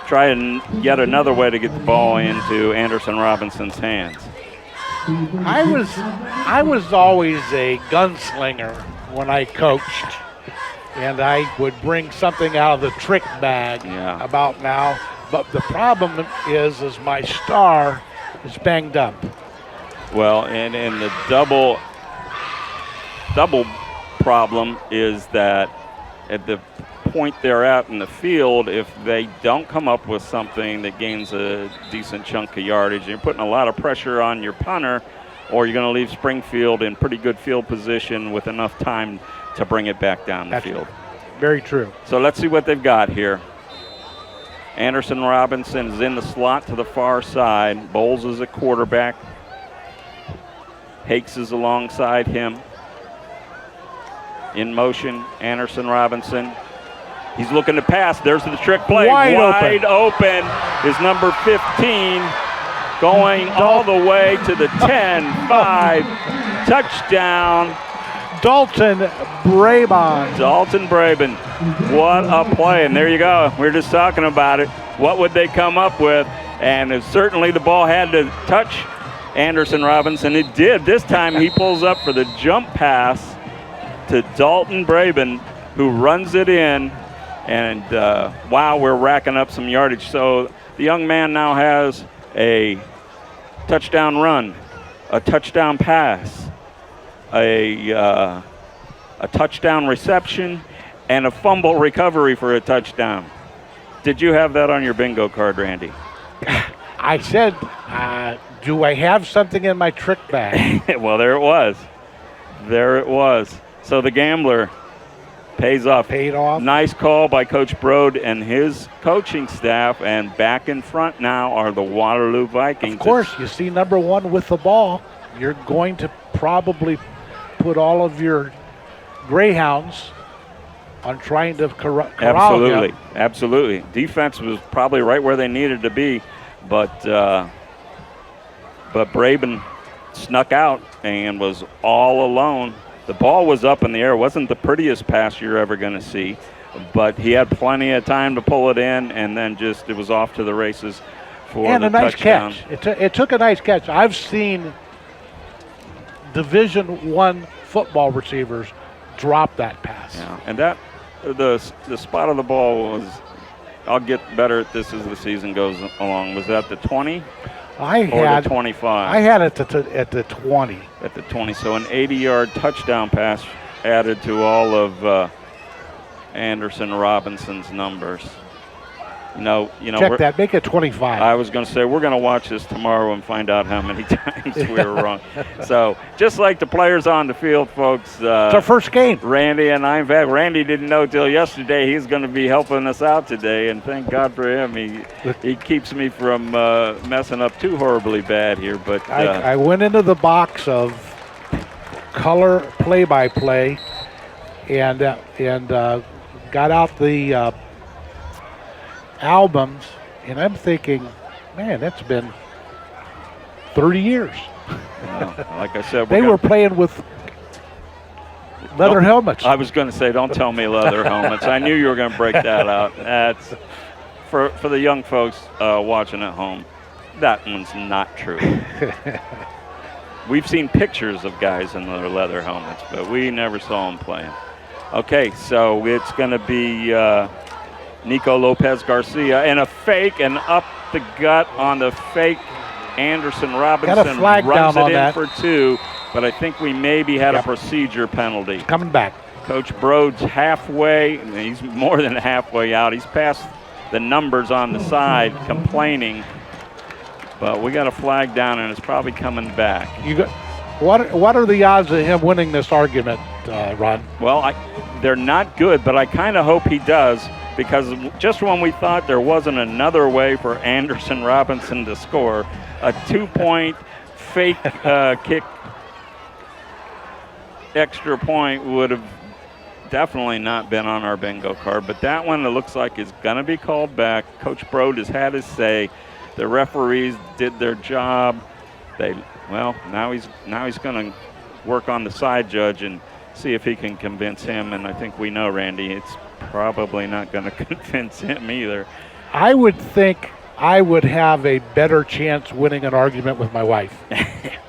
try and yet another way to get the ball into Anderson Robinson's hands? I was always a gunslinger when I coached, and I would bring something out of the trick bag about now. But the problem is my star is banged up. Well, and the double problem is that at the point they're at in the field, if they don't come up with something that gains a decent chunk of yardage, you're putting a lot of pressure on your punter, or you're going to leave Springfield in pretty good field position with enough time to bring it back down the field. Very true. So let's see what they've got here. Anderson Robinson is in the slot to the far side. Bowles is a quarterback. Hakes is alongside him. In motion, Anderson Robinson. He's looking to pass. There's the trick play. Wide open is number 15, going all the way to the 10-5. Touchdown. Dalton Brabon. Dalton Brabon. What a play. And there you go. We were just talking about it. What would they come up with? And certainly the ball had to touch Anderson Robinson. It did. This time he pulls up for the jump pass to Dalton Brabon, who runs it in. And wow, we're racking up some yardage. So the young man now has a touchdown run, a touchdown pass, a touchdown reception, and a fumble recovery for a touchdown. Did you have that on your bingo card, Randy? I said, do I have something in my trick bag? Well, there it was. There it was. So the gambler pays off. Paid off. Nice call by Coach Brode and his coaching staff. And back in front now are the Waterloo Vikings. Of course, you see number 1 with the ball. You're going to probably put all of your Greyhounds on trying to corral Absolutely. him. Absolutely. Defense was probably right where they needed to be. But Brabon snuck out and was all alone. The ball was up in the air. It wasn't the prettiest pass you're ever going to see, but he had plenty of time to pull it in, and then it was off to the races for and the a nice touchdown. Catch. It took a nice catch. I've seen Division I football receivers drop that pass. Yeah, and that the spot of the ball was. I'll get better at this as the season goes along. Was that the 20? Or the 25? I had it at the 20. At the 20. So an 80-yard touchdown pass added to all of Anderson Robinson's numbers. Check that. Make it 25. I was going to say, we're going to watch this tomorrow and find out how many times we were wrong. So, just like the players on the field, folks. It's our first game. Randy and I, in fact, Randy didn't know till yesterday he's going to be helping us out today, and thank God for him. He keeps me from messing up too horribly bad here. But I went into the box of color play-by-play and got out the albums, and I'm thinking, man, that's been 30 years. Like I said, they were playing with leather helmets. I was going to say, don't tell me leather helmets. I knew you were going to break that out. That's for the young folks watching at home. That one's not true. We've seen pictures of guys in their leather helmets, but we never saw them playing. Okay, so it's going to be Nico Lopez Garcia and a fake and up the gut on the fake. Anderson Robinson got a flag runs down it on in for 2, but I think we maybe had a procedure penalty. Coming back. Coach Brode's halfway. He's more than halfway out. He's past the numbers on the side complaining, but we got a flag down and it's probably coming back. What are the odds of him winning this argument, Ron? Well, they're not good, but I kind of hope he does, because just when we thought there wasn't another way for Anderson Robinson to score, a 2-point fake kick extra point would have definitely not been on our bingo card. But that one, it looks like, is going to be called back. Coach Brode has had his say. The referees did their job. Now he's going to work on the side judge and see if he can convince him. And I think we know, Randy, it's probably not going to convince him either. I would think I would have a better chance winning an argument with my wife.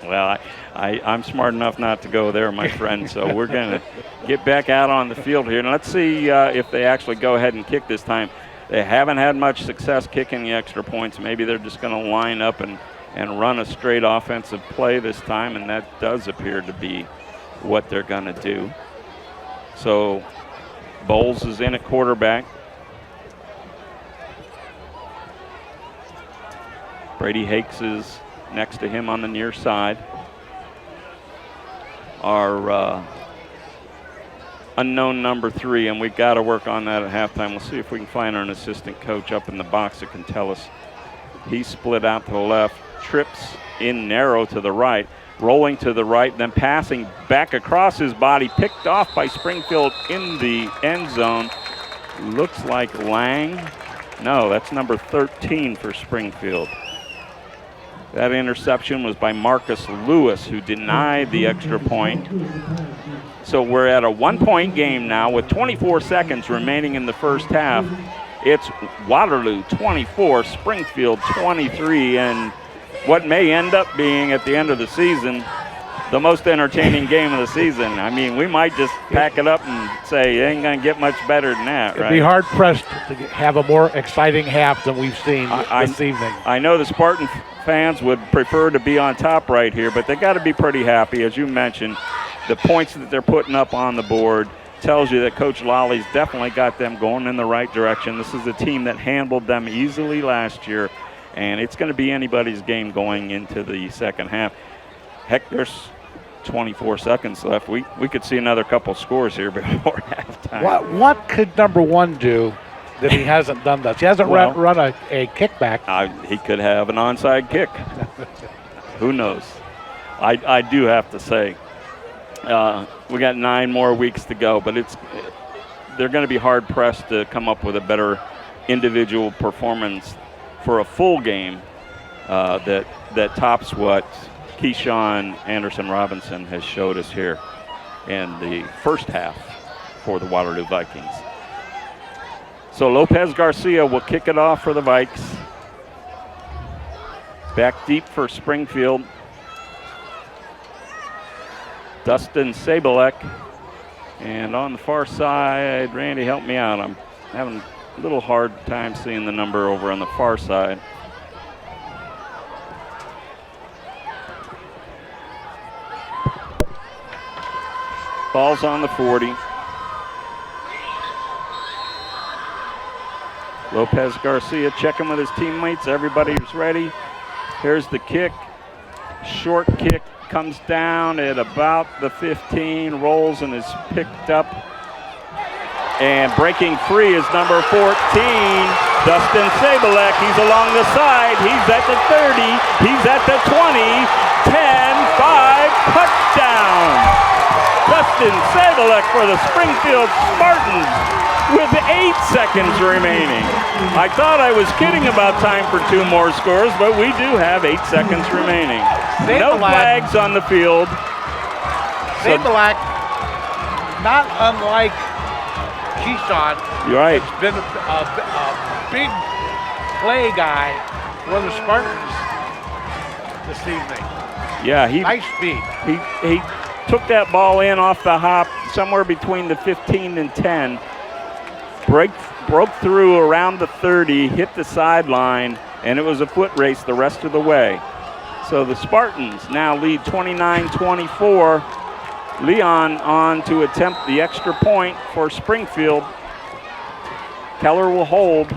Well, I'm smart enough not to go there, my friend, so we're going to get back out on the field here. And let's see if they actually go ahead and kick this time. They haven't had much success kicking the extra points. Maybe they're just going to line up and run a straight offensive play this time, and that does appear to be what they're going to do. So Bowles is in at quarterback. Brady Hakes is next to him on the near side. Our unknown number 3, and we've got to work on that at halftime. We'll see if we can find an assistant coach up in the box that can tell us. He's split out to the left, trips in narrow to the right, rolling to the right, then passing back across his body, picked off by Springfield in the end zone. Looks like Lang. No, that's number 13 for Springfield. That interception was by Marcus Lewis, who denied the extra point. So we're at a 1-point game now with 24 seconds remaining in the first half. It's Waterloo 24, Springfield 23, and what may end up being at the end of the season the most entertaining game of the season. I mean, we might just pack it up and say it ain't going to get much better than that, right? It'd be hard-pressed to have a more exciting half than we've seen this evening. I know the Spartan fans would prefer to be on top right here, but they got to be pretty happy. As you mentioned, the points that they're putting up on the board tells you that Coach Lolly's definitely got them going in the right direction. This is a team that handled them easily last year, and it's going to be anybody's game going into the second half. Heck, there's 24 seconds left. We could see another couple scores here before halftime. What could number 1 do that he hasn't done this? He hasn't run a kickback. He could have an onside kick. Who knows? I do have to say, we got 9 more weeks to go, but they're going to be hard-pressed to come up with a better individual performance for a full game that tops what Keyshawn Anderson Robinson has showed us here in the first half for the Waterloo Vikings. So Lopez Garcia will kick it off for the Vikes. Back deep for Springfield. Dustin Sabelek. And on the far side, Randy, help me out. I'm having a little hard time seeing the number over on the far side. Ball's on the 40. Lopez Garcia checking with his teammates. Everybody's ready. Here's the kick. Short kick comes down at about the 15, rolls and is picked up. And breaking free is number 14, Dustin Sabalek. He's along the side. He's at the 30. He's at the 20. 10-5, touchdown. Dustin Sabalek for the Springfield Spartans with 8 seconds remaining. I thought I was kidding about time for 2 more scores, but we do have 8 seconds remaining. No flags on the field. Sabalek, not unlike Keyshawn. You're right. It's been a big play guy for the Spartans this evening. Yeah, nice speed. He took that ball in off the hop somewhere between the 15 and 10. Broke through around the 30, hit the sideline, and it was a foot race the rest of the way. So the Spartans now lead 29-24. Leon on to attempt the extra point for Springfield. Keller will hold.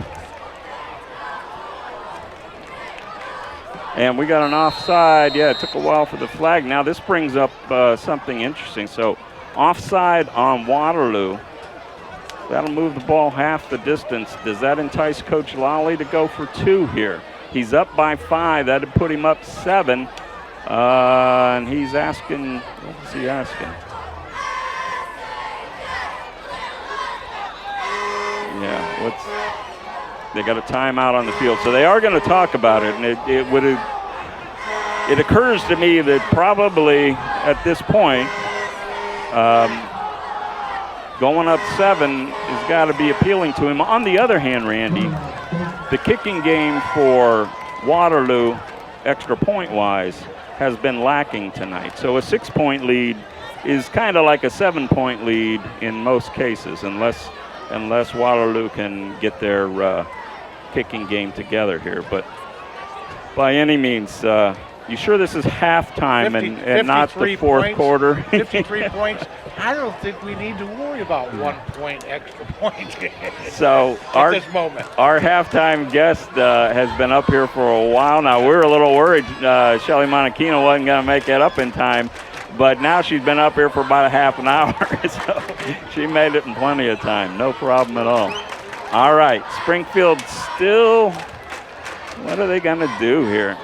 And we got an offside. Yeah, it took a while for the flag. Now this brings up something interesting. So offside on Waterloo. That'll move the ball half the distance. Does that entice Coach Lally to go for 2 here? He's up by 5. That'd put him up 7. And he's asking, what's he asking? Yeah, they got a timeout on the field. So they are going to talk about it. And it occurs to me that probably at this point, going up 7 has got to be appealing to him. On the other hand, Randy, the kicking game for Waterloo, extra point-wise, has been lacking tonight. So a 6-point lead is kind of like a 7-point lead in most cases, unless Waterloo can get their kicking game together here. But by any means, you sure this is halftime and not the fourth quarter? 53 points. I don't think we need to worry about 1 point, extra point. So at this moment, our halftime guest has been up here for a while now. We're a little worried Shelly Monachino wasn't going to make it up in time, but now she's been up here for about a half an hour, so she made it in plenty of time. No problem at all. All right, Springfield still, what are they going to do here?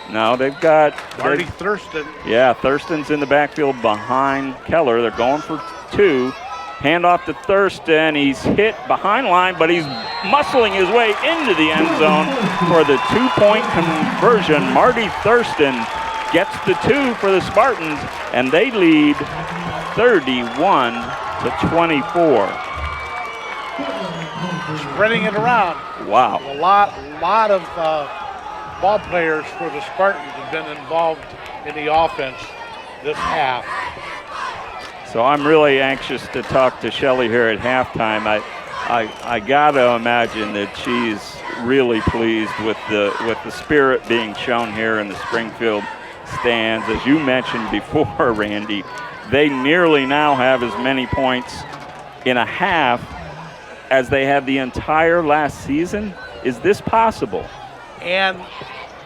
No, they've got Marty Thurston. Yeah, Thurston's in the backfield behind Keller. They're going for 2. Handoff to Thurston. He's hit behind line, but he's muscling his way into the end zone for the 2-point conversion. Marty Thurston gets the 2 for the Spartans, and they lead 31-24. Spreading it around. Wow. A lot of ball players for the Spartans have been involved in the offense this half. So I'm really anxious to talk to Shelly here at halftime. I gotta imagine that she's really pleased with the spirit being shown here in the Springfield stands. As you mentioned before, Randy, they nearly now have as many points in a half as they had the entire last season. Is this possible? And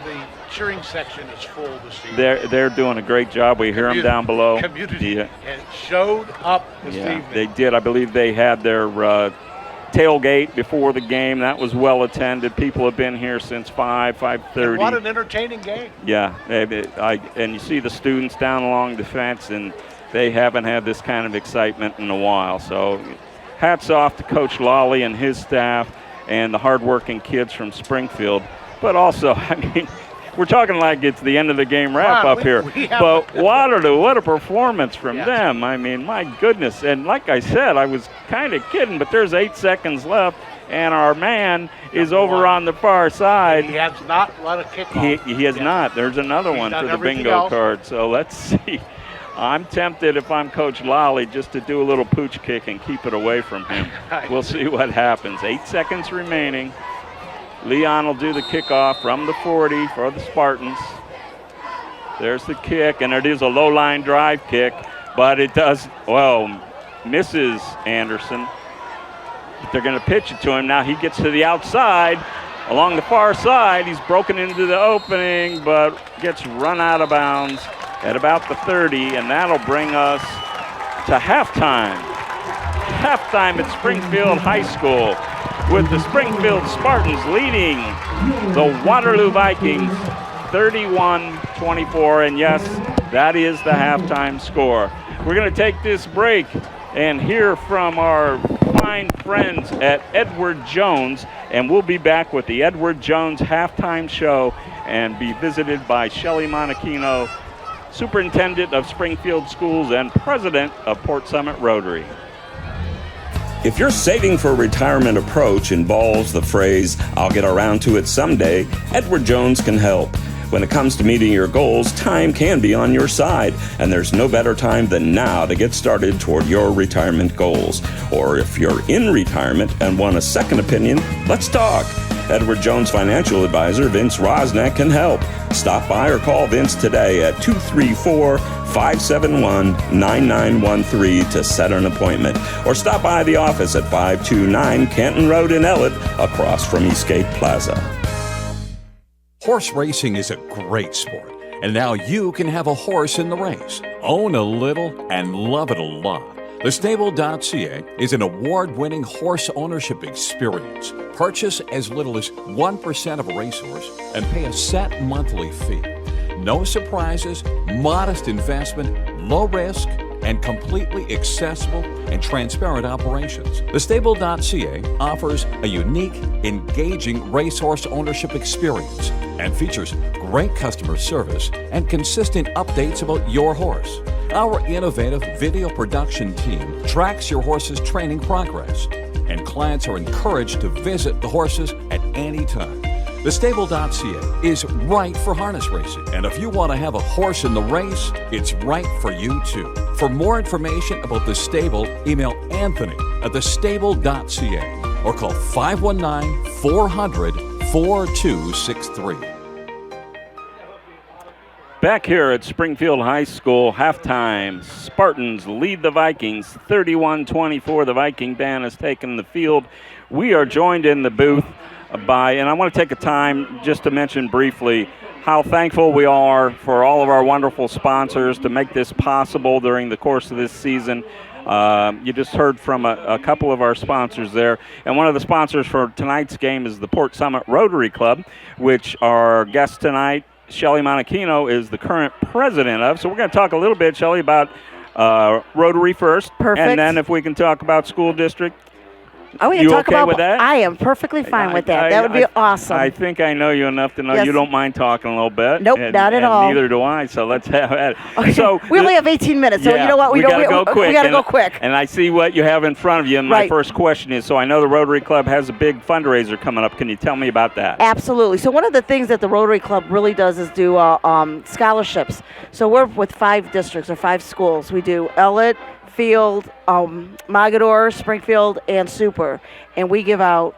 the cheering section is full this evening. They're doing a great job. We hear them down below. Community and showed up this evening. They did. I believe they had their tailgate before the game. That was well attended. People have been here since 5:30. What an entertaining game. Yeah, and you see the students down along the fence, and they haven't had this kind of excitement in a while. So hats off to Coach Lawley and his staff and the hardworking kids from Springfield. But also, I mean, we're talking like it's the end of the game wrap up here. But Waterloo, what a performance from them. I mean, my goodness. And like I said, I was kind of kidding, but there's 8 seconds left, and our man is over on the far side. He has not let a kick off. He has not. There's another one for the bingo card. So let's see. I'm tempted, if I'm Coach Lally, just to do a little pooch kick and keep it away from him. We'll see what happens. 8 seconds remaining. Leon will do the kickoff from the 40 for the Spartans. There's the kick, and it is a low-line drive kick, but it does, well, misses Anderson. They're going to pitch it to him. Now he gets to the outside. Along the far side, he's broken into the opening, but gets run out of bounds at about the 30, and that'll bring us to halftime. Halftime at Springfield High School, with the Springfield Spartans leading the Waterloo Vikings 31-24, and yes, that is the halftime score. We're going to take this break and hear from our fine friends at Edward Jones, and we'll be back with the Edward Jones halftime show and be visited by Shelly Monachino, Superintendent of Springfield Schools and President of Port Summit Rotary. If your saving for retirement approach involves the phrase, "I'll get around to it someday," Edward Jones can help. When it comes to meeting your goals, time can be on your side, and there's no better time than now to get started toward your retirement goals. Or if you're in retirement and want a second opinion, let's talk. Edward Jones Financial Advisor Vince Rosnack can help. Stop by or call Vince today at 234-571-9913 to set an appointment. Or stop by the office at 529 Canton Road in Ellett, across from Eastgate Plaza. Horse racing is a great sport, and now you can have a horse in the race. Own a little and love it a lot. Thestable.ca is an award-winning horse ownership experience. Purchase as little as 1% of a racehorse and pay a set monthly fee. No surprises, modest investment, low risk, and completely accessible and transparent operations. Thestable.ca offers a unique, engaging racehorse ownership experience and features great customer service and consistent updates about your horse. Our innovative video production team tracks your horse's training progress, and clients are encouraged to visit the horses at any time. Thestable.ca is right for harness racing, and if you want to have a horse in the race, it's right for you too. For more information about The Stable, email Anthony at thestable.ca or call 519-400-4263. Back here at Springfield High School, halftime. Spartans lead the Vikings 31-24. The Viking band has taken the field. We are joined in the booth by, and I want to take a time just to mention briefly how thankful we are for all of our wonderful sponsors to make this possible during the course of this season. You just heard from a couple of our sponsors there. And one of the sponsors for tonight's game is the Port Summit Rotary Club, which our guest tonight, Shelly Monachino, is the current president of. So we're going to talk a little bit, Shelly, about Rotary first. Perfect. And then if we can talk about school district. Oh, we can You talk okay about with that? I am perfectly fine with that. That would be awesome. I think I know you enough to know Yes. you don't mind talking a little bit. Nope, not at all. Neither do I. So let's have it. Okay. So we only have 18 minutes, so yeah, you know what? We got to go quick. We got to go quick. And I see what you have in front of you. And my Right. first question is: so I know the Rotary Club has a big fundraiser coming up. Can you tell me about that? Absolutely. So one of the things that the Rotary Club really does is do scholarships. So we're with 5 districts or 5 schools. We do Ellett, Field, Mogador, Springfield, and Super, and we give out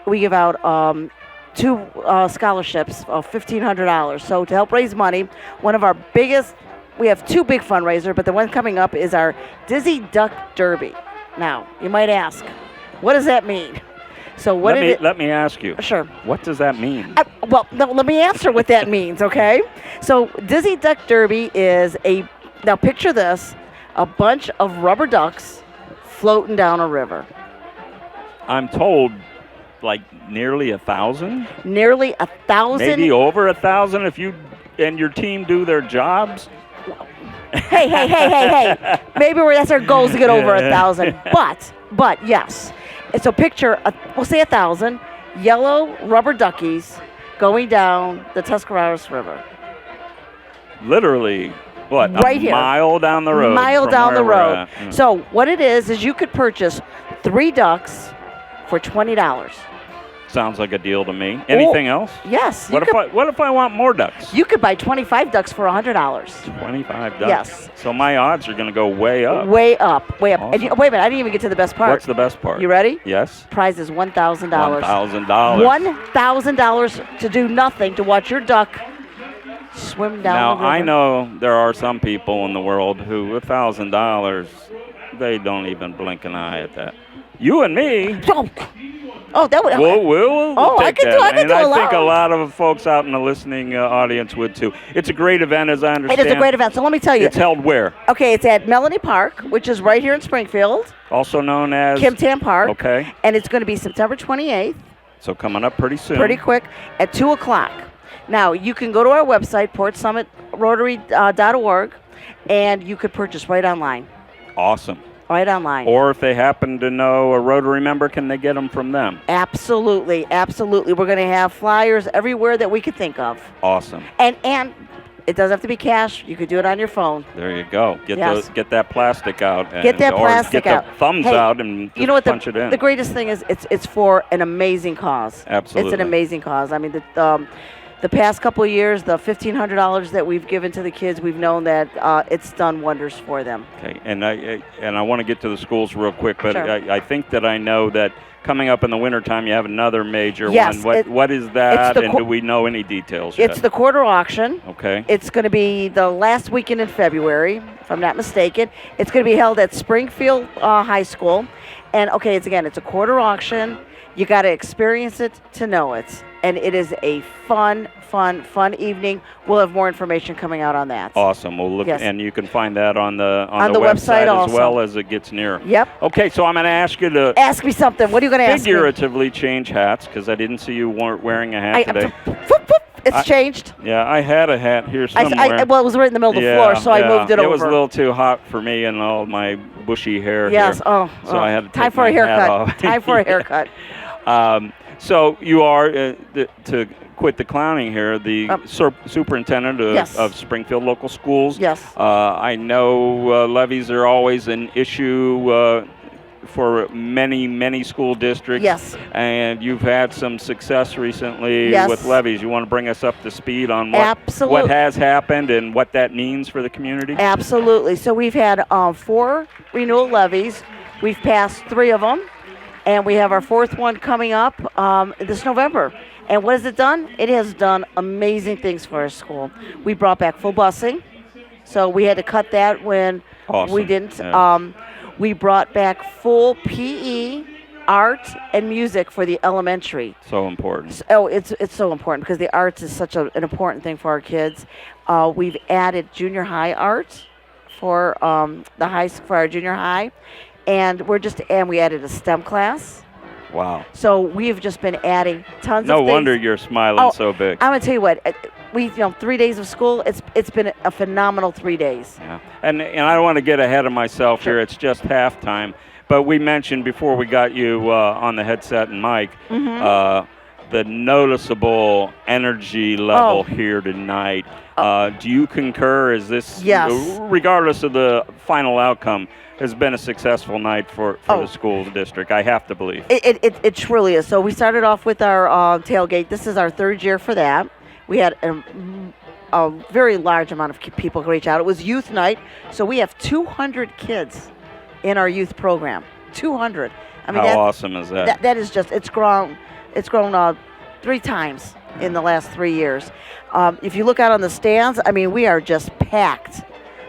2 scholarships of $1,500. So to help raise money, one of our biggest, we have 2 big fundraisers, but the one coming up is our Dizzy Duck Derby. Now you might ask, what does that mean? So what let me ask you. Sure. What does that mean? Well, no, let me answer what that means, okay? So Dizzy Duck Derby is now picture this, a bunch of rubber ducks floating down a river. I'm told like nearly 1,000? Nearly 1,000. Maybe over 1,000 if you and your team do their jobs? Hey. Maybe that's our goal is to get over 1,000. But yes. And so picture, we'll say 1,000 yellow rubber duckies going down the Tuscarawas River. Literally, what, right a mile down the road? Mile down the road. Mm. So what it is you could purchase 3 ducks for $20. Sounds like a deal to me. Anything else? Yes. What if I want more ducks? You could buy 25 ducks for $100. 25 ducks? Yes. So my odds are going to go way up. Way up. Awesome. And wait a minute, I didn't even get to the best part. What's the best part? You ready? Yes. Prize is $1,000. $1,000. $1,000 to do nothing, to watch your duck swim down the river. Now, I know there are some people in the world who, $1,000, they don't even blink an eye at that. You and me. Oh, that would. We'll I take could that. do. I could and do I think a lot. lot of folks out in the listening audience would too. It's a great event, as I understand. It is a great event. So let me tell you. It's held where? Okay, it's at Melanie Park, which is right here in Springfield. Also known as Kim Tam Park. Okay. And it's going to be September 28th. So coming up pretty soon. Pretty quick at 2 o'clock. Now, you can go to our website, portsummitrotary.org, and you could purchase right online. Awesome. Right online. Or if they happen to know a Rotary member, can they get them from them? Absolutely. Absolutely. We're going to have flyers everywhere that we could think of. Awesome. And it doesn't have to be cash. You could do it on your phone. There you go. Get Yes. get that plastic out. Get that plastic get out. the thumbs Hey, out and just you know what punch it in. The greatest thing is it's for an amazing cause. Absolutely. It's an amazing cause. I mean, the past couple of years, the $1,500 that we've given to the kids, we've known that it's done wonders for them. Okay, and I want to get to the schools real quick, but Sure. I think that I know that coming up in the wintertime, you have another major Yes, one. What is that, and the do we know any details yet? It's the quarter auction. Okay. It's going to be the last weekend in February, if I'm not mistaken. It's going to be held at Springfield High School. And, okay, it's a quarter auction. You got to experience it to know it. And it is a fun evening. We'll have more information coming out on that. Awesome. We'll look, Yes. and you can find that on the website as also. well as it gets near. Yep. Okay, so I'm going to ask you to Ask me something. What are you going to ask me? figuratively change hats, because I didn't see you weren't wearing a hat today. It's changed. Yeah, I had a hat here somewhere. Well, it was right in the middle of the floor, so I moved it over. It was a little too hot for me and all my bushy hair. Yes. Here. So I had to time take for my a hat haircut. off. Time for a haircut. So you are, to quit the clowning here, the superintendent Yes. of Springfield Local Schools. Yes. I know levies are always an issue for many school districts. Yes. And you've had some success recently Yes. with levies. You want to bring us up to speed on Absolutely. what has happened and what that means for the community? Absolutely. So we've had 4 renewal levies. We've passed 3 of them, and we have our 4th one coming up this November. And what has it done? It has done amazing things for our school. We brought back full busing, so we had to cut that when Awesome. we didn't. Yeah. We brought back full PE, art, and music for the elementary. So important. Oh, it's so important because the arts is such an important thing for our kids. We've added junior high art for for our junior high, and we added a STEM class. Wow. So we've just been adding tons No of things. wonder you're smiling so big. I'm gonna tell you what. We 3 days of school. It's been a phenomenal 3 days. Yeah. And I don't want to get ahead of myself here. It's just halftime. But we mentioned before we got you on the headset and mic the noticeable energy level here tonight. Do you concur? Is this, Yes. regardless of the final outcome, has been a successful night for the school district? I have to believe. It truly is. So we started off with our tailgate. This is our 3rd year for that. We had a very large amount of people reach out. It was youth night, so we have 200 kids in our youth program. 200. I mean, how awesome is that? That is just, it's grown 3 times in the last 3 years. If you look out on the stands, I mean, we are just packed.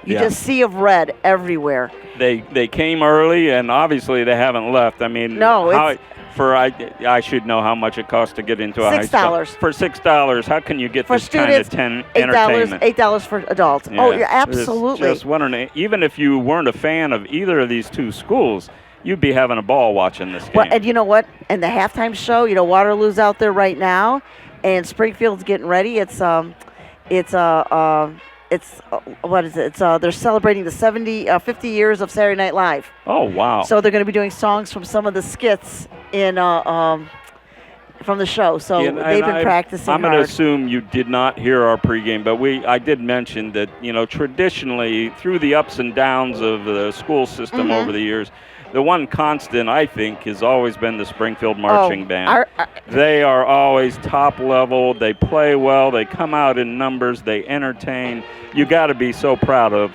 You just sea of red everywhere. They came early, and obviously they haven't left. I mean, No, I should know how much it costs to get into a high school. $6. For $6, how can you get For this students, kind of $8, entertainment? $8 for adults. Oh, yeah, absolutely. Just wondering, even if you weren't a fan of either of these 2 schools, you'd be having a ball watching this game. Well, and you know what? And the halftime show, Waterloo's out there right now, and Springfield's getting ready. What is it? They're celebrating the 50 years of Saturday Night Live. Oh, wow. So they're going to be doing songs from some of the skits from the show. So they've been practicing I'm going hard. to assume you did not hear our pregame, but I did mention that, traditionally, through the ups and downs of the school system over the years, the one constant, I think, has always been the Springfield Marching Band. They are always top level. They play well. They come out in numbers. They entertain. You got to be so proud of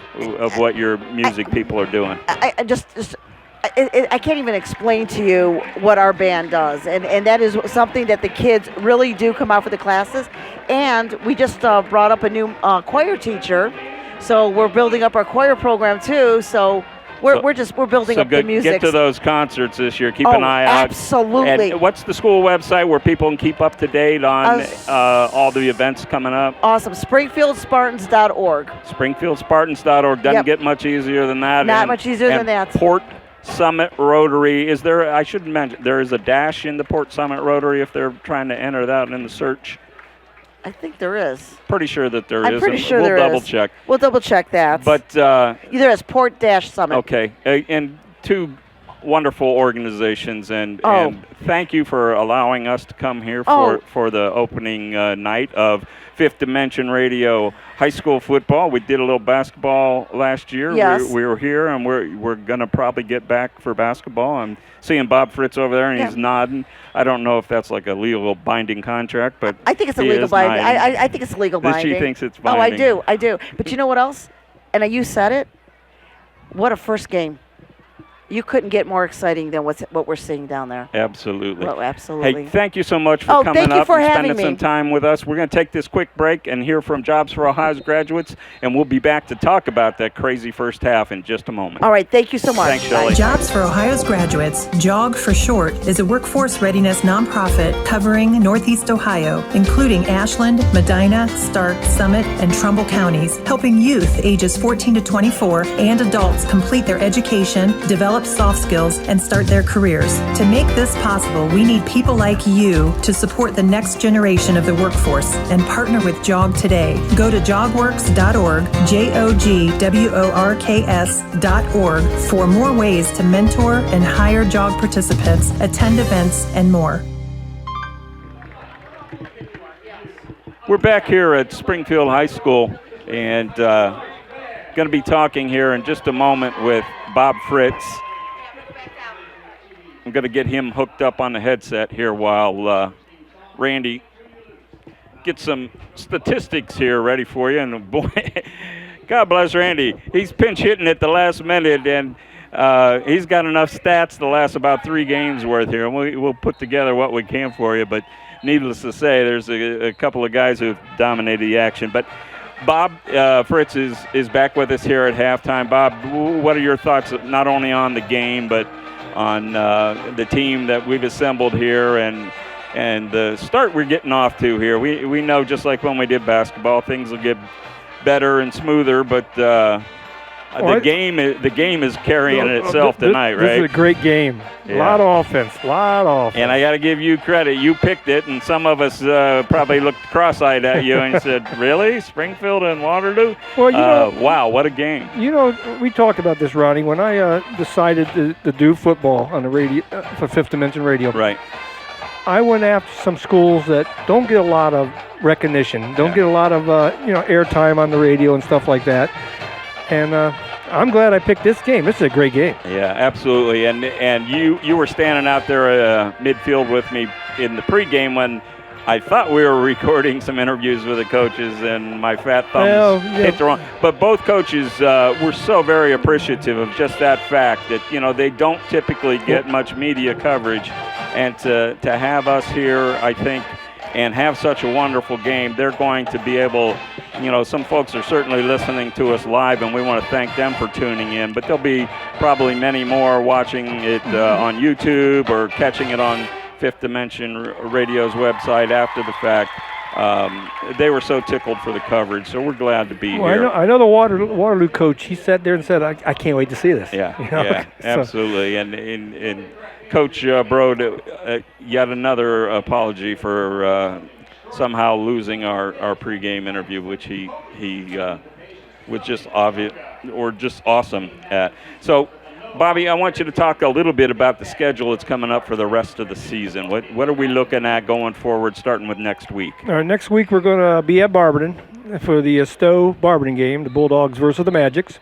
what your music people are doing. I can't even explain to you what our band does, and that is something that the kids really do come out for the classes. And we just brought up a new choir teacher, so we're building up our choir program too. So We're building up the music. Get to those concerts this year. Keep an eye out. Absolutely. And what's the school website where people can keep up to date on all the events coming up? Awesome. SpringfieldSpartans.org. SpringfieldSpartans.org. Doesn't get much easier than that. Not much easier than that. Port Summit Rotary. Is there? I should mention there is a dash in the Port Summit Rotary if they're trying to enter that in the search. I think there is. Pretty sure that there is. I'm pretty sure we'll there double is. check. We'll double check that. But either as Port-Summit. Okay, and two wonderful organizations, and thank you for allowing us to come here for the opening night of Fifth Dimension Radio High School Football. We did a little basketball last year. Yes. We were here, and we're going to probably get back for basketball. I'm seeing Bob Fritz over there, and he's nodding. I don't know if that's like a legal binding contract, but I think it's a legal binding. I think it's legal binding. She thinks it's binding. I do. But you know what else? And you said it. What a first game. You couldn't get more exciting than what we're seeing down there. Absolutely. Well, absolutely. Hey, thank you so much for coming up and spending some time with us. We're going to take this quick break and hear from Jobs for Ohio's graduates, and we'll be back to talk about that crazy first half in just a moment. All right, thank you so much. Thanks, Shelley. Jobs for Ohio's graduates, JOG for short, is a workforce readiness nonprofit covering Northeast Ohio, including Ashland, Medina, Stark, Summit, and Trumbull counties, helping youth ages 14 to 24 and adults complete their education, develop soft skills, and start their careers. To make this possible, we need people like you to support the next generation of the workforce and partner with JOG today. Go to jogworks.org, JOGWORKS.org for more ways to mentor and hire JOG participants, attend events, and more. We're back here at Springfield High School, and going to be talking here in just a moment with Bob Fritz. I'm going to get him hooked up on the headset here while Randy gets some statistics here ready for you. And boy, God bless Randy. He's pinch hitting at the last minute, and he's got enough stats to last about 3 games worth here. And we'll put together what we can for you. But needless to say, there's a couple of guys who've dominated the action. But Bob Fritz is back with us here at halftime. Bob, what are your thoughts not only on the game but on the team that we've assembled here and the start we're getting off to here? We know, just like when we did basketball, things will get better and smoother, but the game is carrying itself tonight, right? This is a great game. Yeah. A lot of offense. And I got to give you credit. You picked it, and some of us probably looked cross-eyed at you and said, really? Springfield and Waterloo? Well, wow, what a game. You know, we talked about this, Ronnie, when I decided to do football on the radio for Fifth Dimension Radio. Right. I went after some schools that don't get a lot of recognition, don't get a lot of airtime on the radio and stuff like that. And I'm glad I picked this game. This is a great game. Yeah, absolutely. And you were standing out there midfield with me in the pregame when I thought we were recording some interviews with the coaches, and my fat thumbs hit the wrong. But both coaches were so very appreciative of just that fact that, they don't typically get much media coverage. And to have us here, I think, and have such a wonderful game, they're going to be able, some folks are certainly listening to us live, and we want to thank them for tuning in, but there'll be probably many more watching it on YouTube or catching it on Fifth Dimension Radio's website after the fact. They were so tickled for the coverage, so we're glad to be here. I know the Waterloo coach, he sat there and said, I can't wait to see this. Yeah, absolutely. And Coach Brode, yet another apology for somehow losing our pregame interview, which he was just obvious or just awesome at. So, Bobby, I want you to talk a little bit about the schedule that's coming up for the rest of the season. What are we looking at going forward, starting with next week? All right, next week we're going to be at Barberton for the Stowe-Barberton game, the Bulldogs versus the Magics.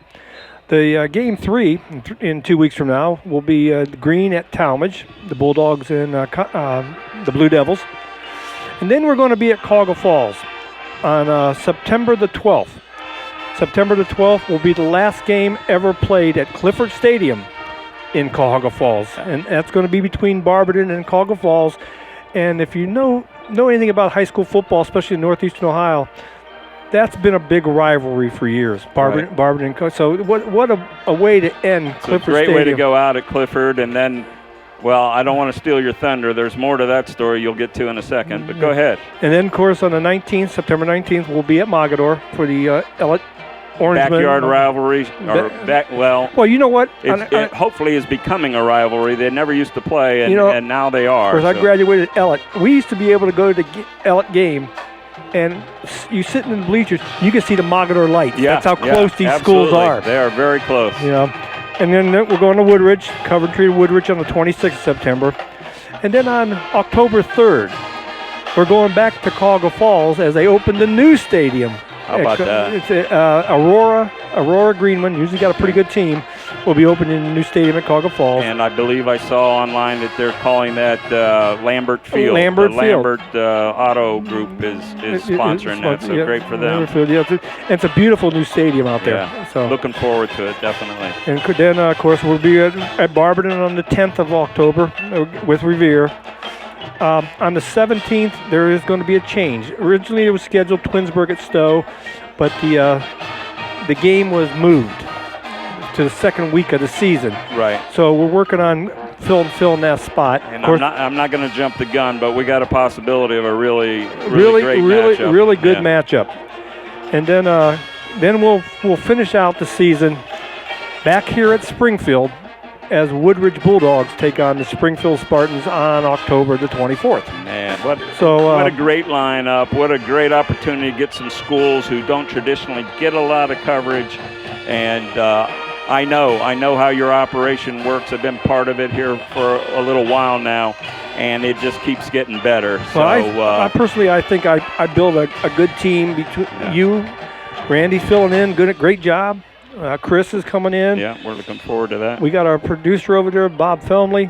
The game 3 in 2 weeks from now will be Green at Talmadge, the Bulldogs and the Blue Devils. And then we're going to be at Cauga Falls on September the 12th. September the 12th will be the last game ever played at Clifford Stadium in Cauga Falls. And that's going to be between Barberton and Cauga Falls. And if you know anything about high school football, especially in northeastern Ohio, that's been a big rivalry for years. Barberton and Coach. So what a way to end Clifford Stadium. Great way to go out at Clifford, and then, well, I don't want to steal your thunder. There's more to that story you'll get to in a second, but go ahead. And then, of course, on the 19th, September 19th, we'll be at Mogador for the Orangeman. Backyard rivalry. Well, you know what? It hopefully is becoming a rivalry. They never used to play, and now they are. Of course, I graduated at Ellett. We used to be able to go to the Ellett game, and you sitting in the bleachers, you can see the Mogador lights. Yeah, that's how close these absolutely. schools are. They are very close. And then we're going to Woodridge, Coventry Woodridge on the 26th of September. And then on October 3rd, we're going back to Cuyahoga Falls as they open the new stadium. How about that? It's Aurora Greenman, usually got a pretty good team, will be opening a new stadium at Cuyahoga Falls. And I believe I saw online that they're calling that Lambert Field. Lambert Auto Group is sponsoring that, so great for them. Field, it's a beautiful new stadium out there. Yeah, so looking forward to it, definitely. And then, of course, we'll be at Barberton on the 10th of October with Revere. On the 17th, there is going to be a change. Originally, it was scheduled Twinsburg at Stowe, but the game was moved to the second week of the season. Right. So we're working on filling that spot. And I'm not going to jump the gun, but we got a possibility of a really great matchup. Really good matchup. And then we'll finish out the season back here at Springfield as Woodridge Bulldogs take on the Springfield Spartans on October the 24th. Man, what a great lineup. What a great opportunity to get some schools who don't traditionally get a lot of coverage. And I know how your operation works. I've been part of it here for a little while now, and it just keeps getting better. Well, I personally, I think I build a good team between you, Randy filling in, great job. Chris is coming in. Yeah, we're looking forward to that. We got our producer over there, Bob Felmley.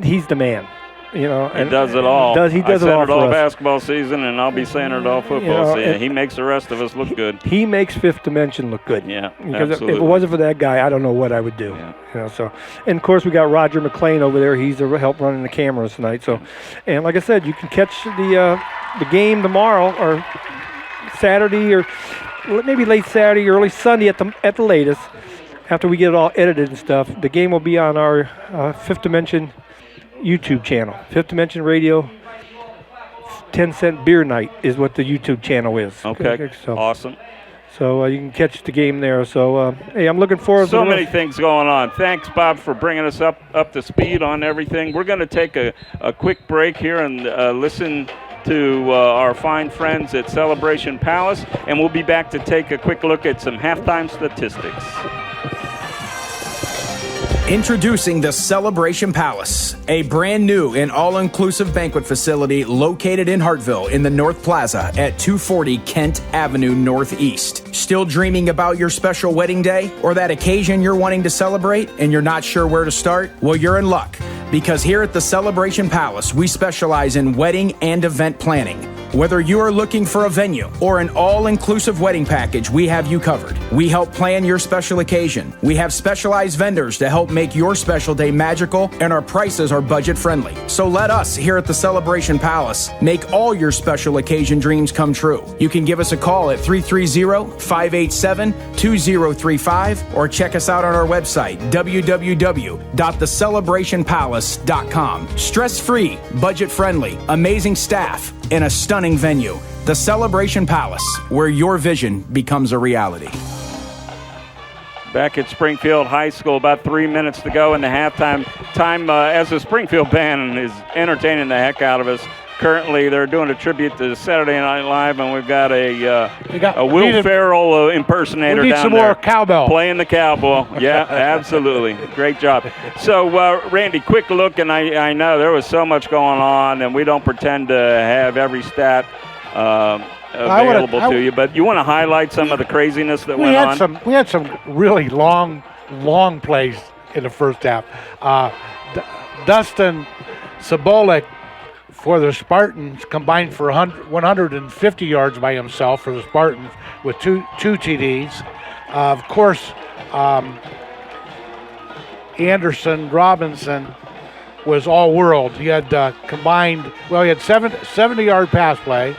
He's the man. He does it all. He does it all for us. Basketball season, and I'll be saying it all football season. He makes the rest of us look good. He makes Fifth Dimension look good. Yeah, because absolutely. If it wasn't for that guy, I don't know what I would do. Yeah. And of course we got Roger McLean over there. He's help running the cameras tonight. So, and like I said, you can catch the game tomorrow or Saturday or maybe late Saturday, early Sunday at the latest. After we get it all edited and stuff, the game will be on our Fifth Dimension YouTube channel. Fifth Dimension Radio 10-cent beer night is what the YouTube channel is. Okay, awesome. So you can catch the game there. So, hey, I'm looking forward to so many things going on. Thanks, Bob, for bringing us up to speed on everything. We're going to take a quick break here and listen to our fine friends at Celebration Palace, and we'll be back to take a quick look at some halftime statistics. Introducing the Celebration Palace, a brand new and all-inclusive banquet facility located in Hartville in the North Plaza at 240 Kent Avenue Northeast. Still dreaming about your special wedding day or that occasion you're wanting to celebrate and you're not sure where to start? Well, you're in luck, because here at the Celebration Palace, we specialize in wedding and event planning. Whether you are looking for a venue or an all-inclusive wedding package, we have you covered. We help plan your special occasion. We have specialized vendors to help make your special day magical, and our prices are budget-friendly. So let us here at the Celebration Palace make all your special occasion dreams come true. You can give us a call at 330-587-2035 or check us out on our website, www.thecelebrationpalace.com. Stress-free, budget-friendly, amazing staff, and a stunning venue. The Celebration Palace, where your vision becomes a reality. Back at Springfield High School, about 3 minutes to go in the halftime time as the Springfield band is entertaining the heck out of us. Currently, they're doing a tribute to Saturday Night Live, and we've got a Will Ferrell impersonator down there. We need some more cowbell. Playing the cowbell. Yeah, absolutely. Great job. So, Randy, quick look, and I know there was so much going on, and we don't pretend to have every stat available to you, but you want to highlight some of the craziness that went on? We had some really long plays in the first half. Dustin Sobolik for the Spartans combined for 150 yards by himself for the Spartans with two TDs. Of course, Anderson Robinson was all world. He had combined, he had 70-yard pass play,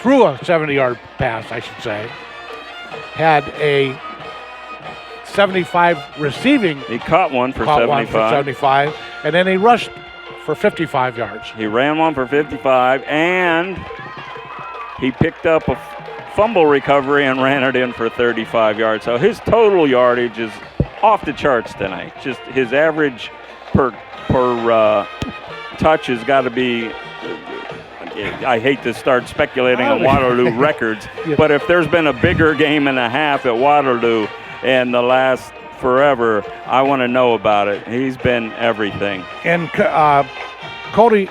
threw a 70-yard pass, I should say. Had a 75 receiving. He caught one for 75. And then he rushed for 55 yards. He ran one for 55, and he picked up a fumble recovery and ran it in for 35 yards. So his total yardage is off the charts tonight. Just his average per touch has got to be, I hate to start speculating on Waterloo records, but if there's been a bigger game and a half at Waterloo in the last forever, I want to know about it. He's been everything. And Cody,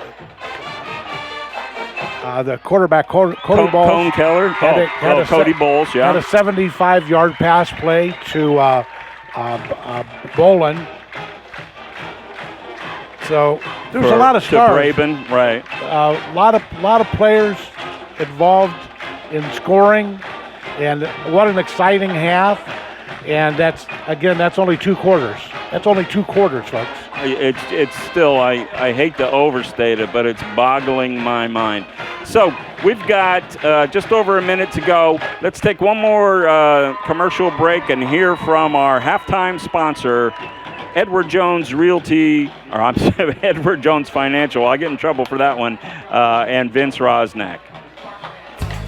the quarterback, Cody Bowles. Cone Keller? Cody Bowles, yeah. Had a 75-yard pass play to Bolin. So there's a lot of stars. To Braben, right. A lot of players involved in scoring, and what an exciting half. And that's only 2 quarters. That's only 2 quarters, folks. It's still, I hate to overstate it, but it's boggling my mind. So we've got just over a minute to go. Let's take one more commercial break and hear from our halftime sponsor, Edward Jones Realty, or I'm sorry, Edward Jones Financial. I'll get in trouble for that one, and Vince Rosnack.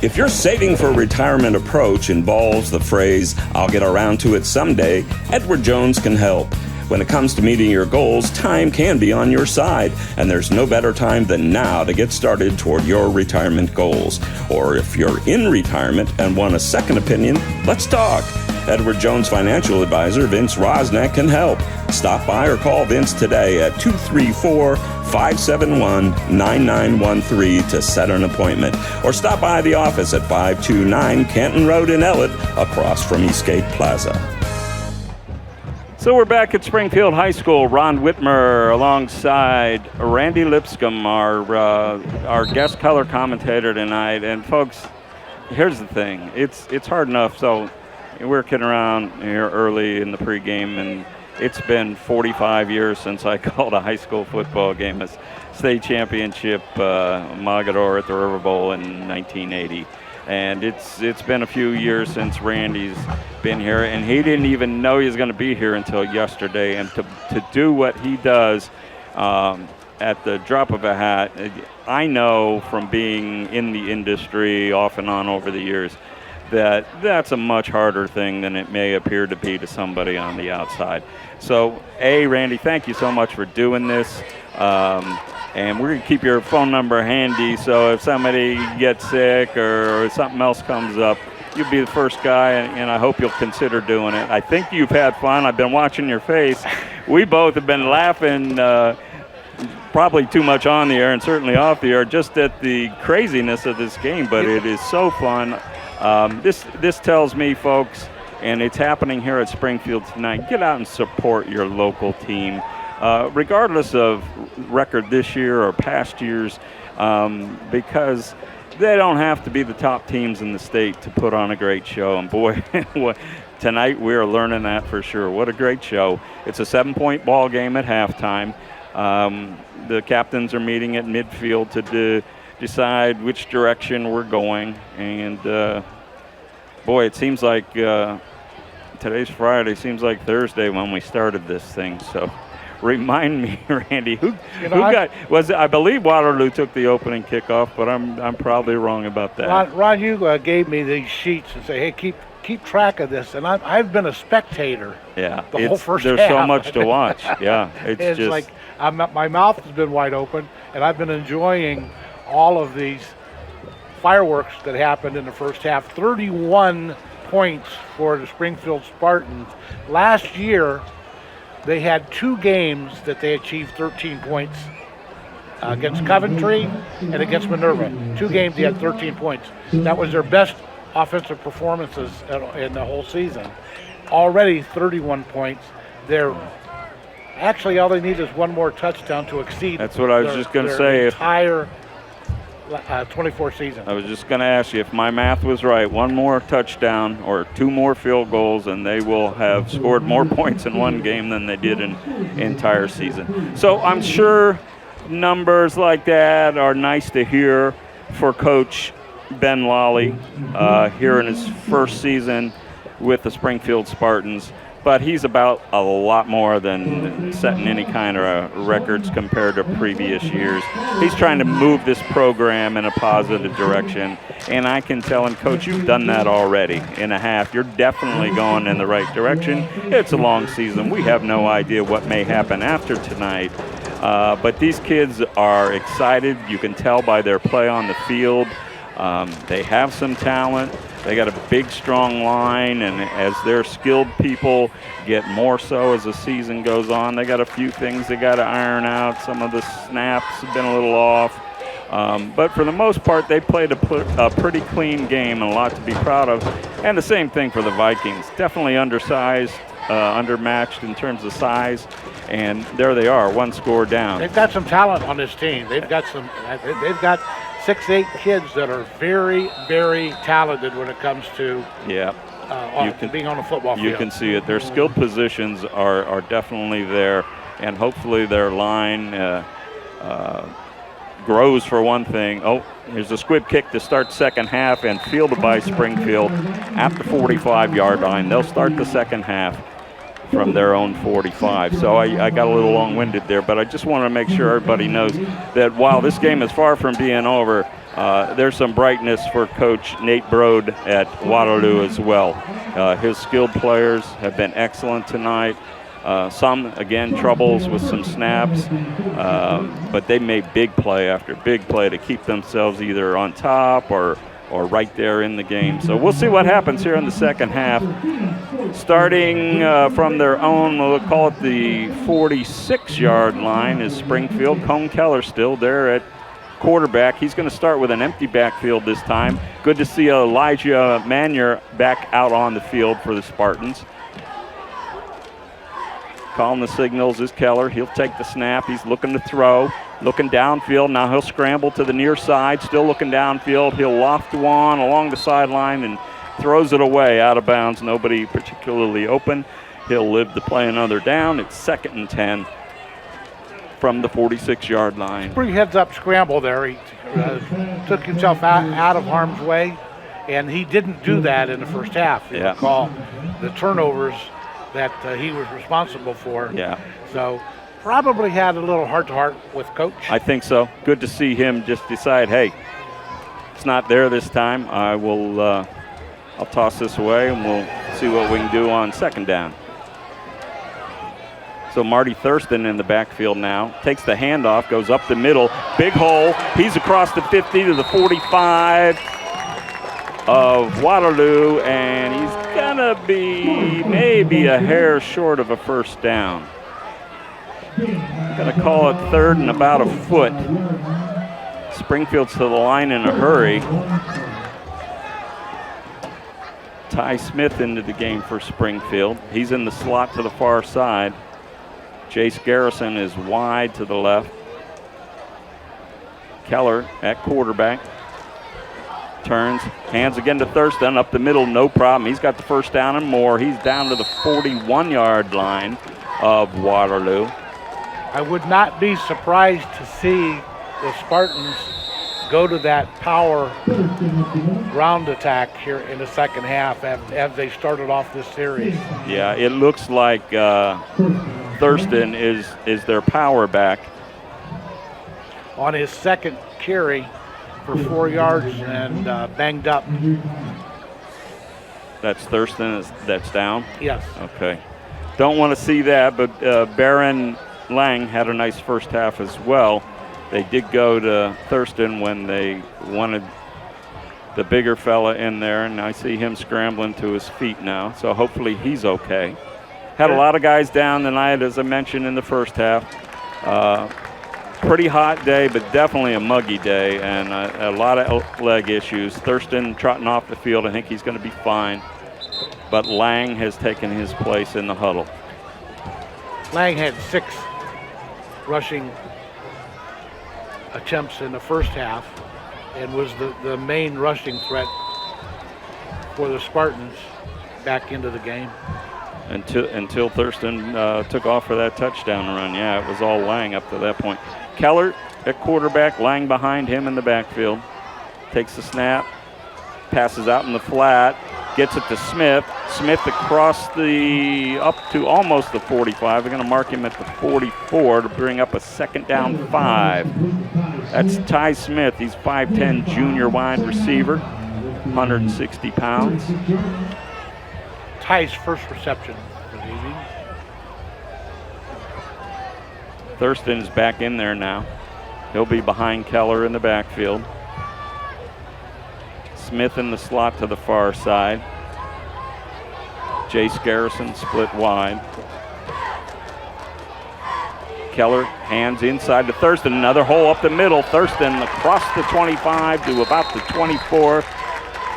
If your saving for retirement approach involves the phrase, "I'll get around to it someday," Edward Jones can help. When it comes to meeting your goals, time can be on your side, and there's no better time than now to get started toward your retirement goals. Or if you're in retirement and want a second opinion, let's talk. Edward Jones Financial Advisor Vince Rosnack can help. Stop by or call Vince today at 234-571-9913 to set an appointment. Or stop by the office at 529 Canton Road in Ellett, across from Eastgate Plaza. So we're back at Springfield High School. Ron Whitmer alongside Randy Lipscomb, our guest color commentator tonight. And folks, here's the thing. It's hard enough. So we're kidding around here early in the pregame, and it's been 45 years since I called a high school football game, a state championship Mogador at the River Bowl in 1980. And it's been a few years since Randy's been here, and he didn't even know he was going to be here until yesterday. And to do what he does at the drop of a hat, I know from being in the industry off and on over the years that that's a much harder thing than it may appear to be to somebody on the outside. So, Randy, thank you so much for doing this. And we're going to keep your phone number handy, so if somebody gets sick or something else comes up, you'll be the first guy, and I hope you'll consider doing it. I think you've had fun. I've been watching your face. We both have been laughing probably too much on the air and certainly off the air just at the craziness of this game, but it is so fun. This tells me, folks, and it's happening here at Springfield tonight, get out and support your local team. Regardless of record this year or past years, because they don't have to be the top teams in the state to put on a great show. And boy, tonight we're learning that for sure. What a great show. It's a 7-point ball game at halftime. The captains are meeting at midfield to decide which direction we're going. And boy, it seems like today's Friday, seems like Thursday when we started this thing. So remind me, Randy, I believe Waterloo took the opening kickoff, but I'm probably wrong about that. Ron, you gave me these sheets and say, hey, keep track of this, and I've been a spectator. Yeah, the whole first there's half. So much to watch. Yeah, it's just like my mouth has been wide open, and I've been enjoying all of these fireworks that happened in the first half. 31 points for the Springfield Spartans. Last year, they had 2 games that they achieved 13 points against Coventry and against Minerva. 2 games they had 13 points. That was their best offensive performances in the whole season. Already 31 points. They're actually, all they need is one more touchdown to exceed. That's what I was just going to say. Entire 24 season. I was just going to ask you if my math was right. One more touchdown or 2 more field goals, and they will have scored more points in one game than they did in entire season. So I'm sure numbers like that are nice to hear for Coach Ben Lally here in his first season with the Springfield Spartans, but he's about a lot more than setting any kind of records compared to previous years. He's trying to move this program in a positive direction, and I can tell him, Coach, you've done that already in a half. You're definitely going in the right direction. It's a long season. We have no idea what may happen after tonight, but these kids are excited. You can tell by their play on the field. They have some talent. They got a big, strong line, and as their skilled people get more so as the season goes on, they got a few things they got to iron out. Some of the snaps have been a little off. But for the most part, they played a pretty clean game and a lot to be proud of. And the same thing for the Vikings. Definitely undersized, undermatched in terms of size. And there they are, one score down. They've got some talent on this team. They've got 6'8" kids that are very, very talented when it comes to being on a football field. You can see it. Their skilled positions are definitely there, and hopefully their line grows for one thing. Oh, here's a squib kick to start second half and fielded by Springfield at the 45-yard line. They'll start the second half from their own 45. So I got a little long-winded there, but I just want to make sure everybody knows that while this game is far from being over, there's some brightness for Coach Nate Brode at Waterloo as well. His skilled players have been excellent tonight. Some, again, troubles with some snaps, but they made big play after big play to keep themselves either on top or right there in the game. So we'll see what happens here in the second half. Starting from their own, we'll call it the 46-yard line, is Springfield. Cone Keller still there at quarterback. He's going to start with an empty backfield this time. Good to see Elijah Manier back out on the field for the Spartans. Calling the signals is Keller. He'll take the snap. He's looking to throw, looking downfield. Now he'll scramble to the near side, still looking downfield. He'll loft one along the sideline and throws it away out of bounds. Nobody particularly open. He'll live to play another down. It's 2nd and 10 from the 46-yard line. Pretty heads-up scramble there. He took himself out of harm's way, and he didn't do that in the first half. You recall the turnovers that he was responsible for. Yeah. So probably had a little heart-to-heart with Coach. I think so. Good to see him just decide, hey, it's not there this time. I'll toss this away, and we'll see what we can do on second down. So Marty Thurston in the backfield now. Takes the handoff, goes up the middle. Big hole. He's across the 50 to the 45 of Waterloo, and he's going to be maybe a hair short of a first down. Going to call it 3rd and about a foot. Springfield's to the line in a hurry. Ty Smith into the game for Springfield. He's in the slot to the far side. Jace Garrison is wide to the left. Keller at quarterback. Turns, hands again to Thurston, up the middle, no problem. He's got the first down and more. He's down to the 41-yard line of Waterloo. I would not be surprised to see the Spartans go to that power ground attack here in the second half as they started off this series. Yeah, it looks like Thurston is their power back. On his second carry for 4 yards and banged up. That's Thurston that's down? Yes. Okay. Don't want to see that, but Baron Lang had a nice first half as well. They did go to Thurston when they wanted the bigger fella in there, and I see him scrambling to his feet now, so hopefully he's okay. Had a lot of guys down tonight, as I mentioned in the first half. Pretty hot day, but definitely a muggy day, and a lot of leg issues. Thurston trotting off the field. I think he's going to be fine, but Lang has taken his place in the huddle. Lang had 6 rushing attempts in the first half and was the main rushing threat for the Spartans back into the game. Until Thurston took off for that touchdown run. Yeah, it was all Lang up to that point. Keller at quarterback, Lang behind him in the backfield. Takes the snap, passes out in the flat, gets it to Smith. Smith across up to almost the 45. They're going to mark him at the 44 to bring up a 2nd down 5. That's Ty Smith. He's 5'10", junior wide receiver, 160 pounds. Ty's first reception for the evening. Thurston is back in there now. He'll be behind Keller in the backfield. Smith in the slot to the far side. Jace Garrison split wide. Keller hands inside to Thurston. Another hole up the middle. Thurston across the 25 to about the 24.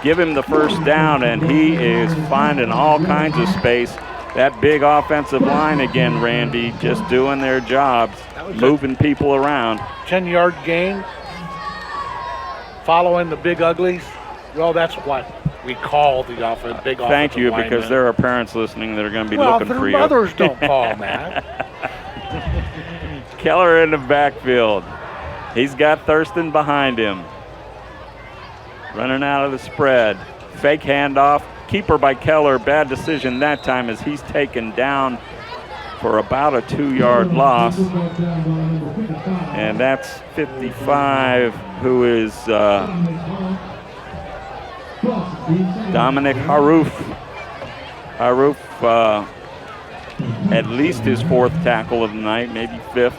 Give him the first down, and he is finding all kinds of space. That big offensive line again, Randy, just doing their jobs, moving people around. 10-yard gain, following the big uglies. Well, that's what we call the big offensive line. Thank you, because there are parents listening that are going to be looking for you. Well, mothers don't call them that. Keller in the backfield. He's got Thurston behind him. Running out of the spread. Fake handoff. Keeper by Keller. Bad decision that time as he's taken down for about a 2-yard loss. And that's 55, who is Dominic Haruf. Haruf, at least his 4th tackle of the night, maybe 5th.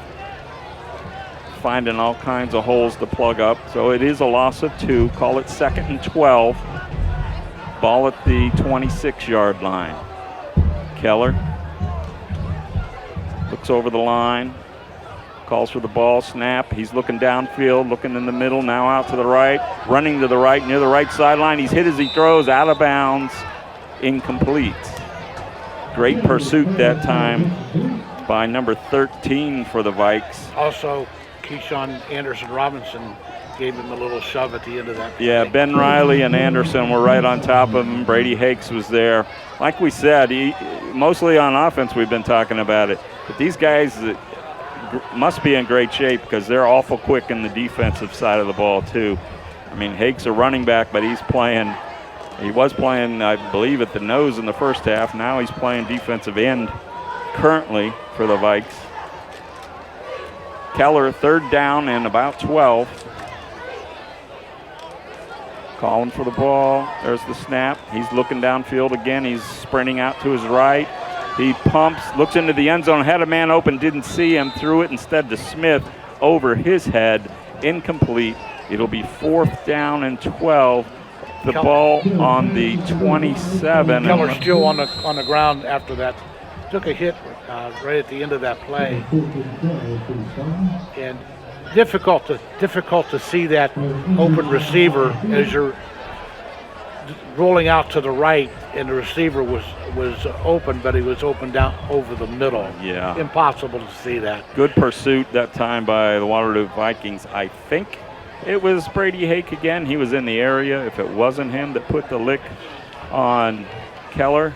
Finding all kinds of holes to plug up. So it is a loss of 2. Call it 2nd and 12. Ball at the 26-yard line. Keller looks over the line. Calls for the ball, snap. He's looking downfield, looking in the middle, now out to the right. Running to the right, near the right sideline. He's hit as he throws, out of bounds, incomplete. Great pursuit that time by number 13 for the Vikes. Also, Keyshawn Anderson Robinson gave him a little shove at the end of that play. Yeah, Ben Riley and Anderson were right on top of him. Brady Hakes was there. Like we said, mostly on offense we've been talking about it. But these guys must be in great shape because they're awful quick in the defensive side of the ball too. I mean, Hakes a running back, but he was playing, I believe, at the nose in the first half. Now he's playing defensive end currently for the Vikes. Keller, 3rd down and about 12. Calling for the ball. There's the snap. He's looking downfield again. He's sprinting out to his right. He pumps, looks into the end zone, had a man open, didn't see him, threw it instead to Smith over his head. Incomplete. It'll be 4th down and 12. The ball on the 27. Keller still on the ground after that. Took a hit right at the end of that play. And difficult to see that open receiver as you're rolling out to the right, and the receiver was open, but he was open down over the middle. Yeah. Impossible to see that. Good pursuit that time by the Waterloo Vikings. I think it was Brady Hake again. He was in the area. If it wasn't him that put the lick on Keller.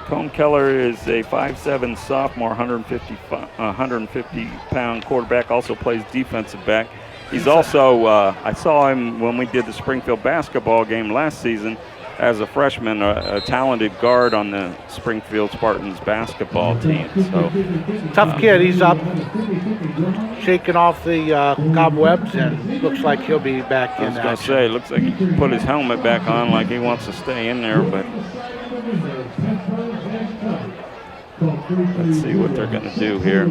Cone Keller is a 5'7" sophomore, 150-pound quarterback, also plays defensive back. He's also, I saw him when we did the Springfield basketball game last season as a freshman, a talented guard on the Springfield Spartans basketball team. So tough kid. He's up, shaking off the cobwebs, and looks like he'll be back in. I was going to say, looks like he put his helmet back on like he wants to stay in there, but let's see what they're going to do here.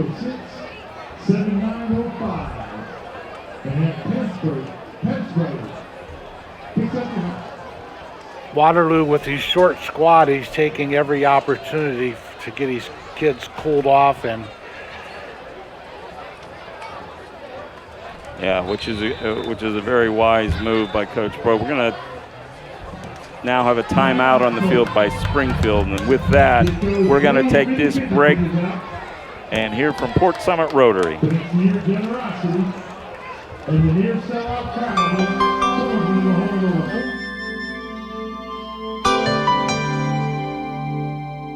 Waterloo, with his short squad, he's taking every opportunity to get his kids cooled off, and yeah, which is a very wise move by Coach Pro. We're going to now have a timeout on the field by Springfield, and with that, we're going to take this break and hear from Port Summit Rotary.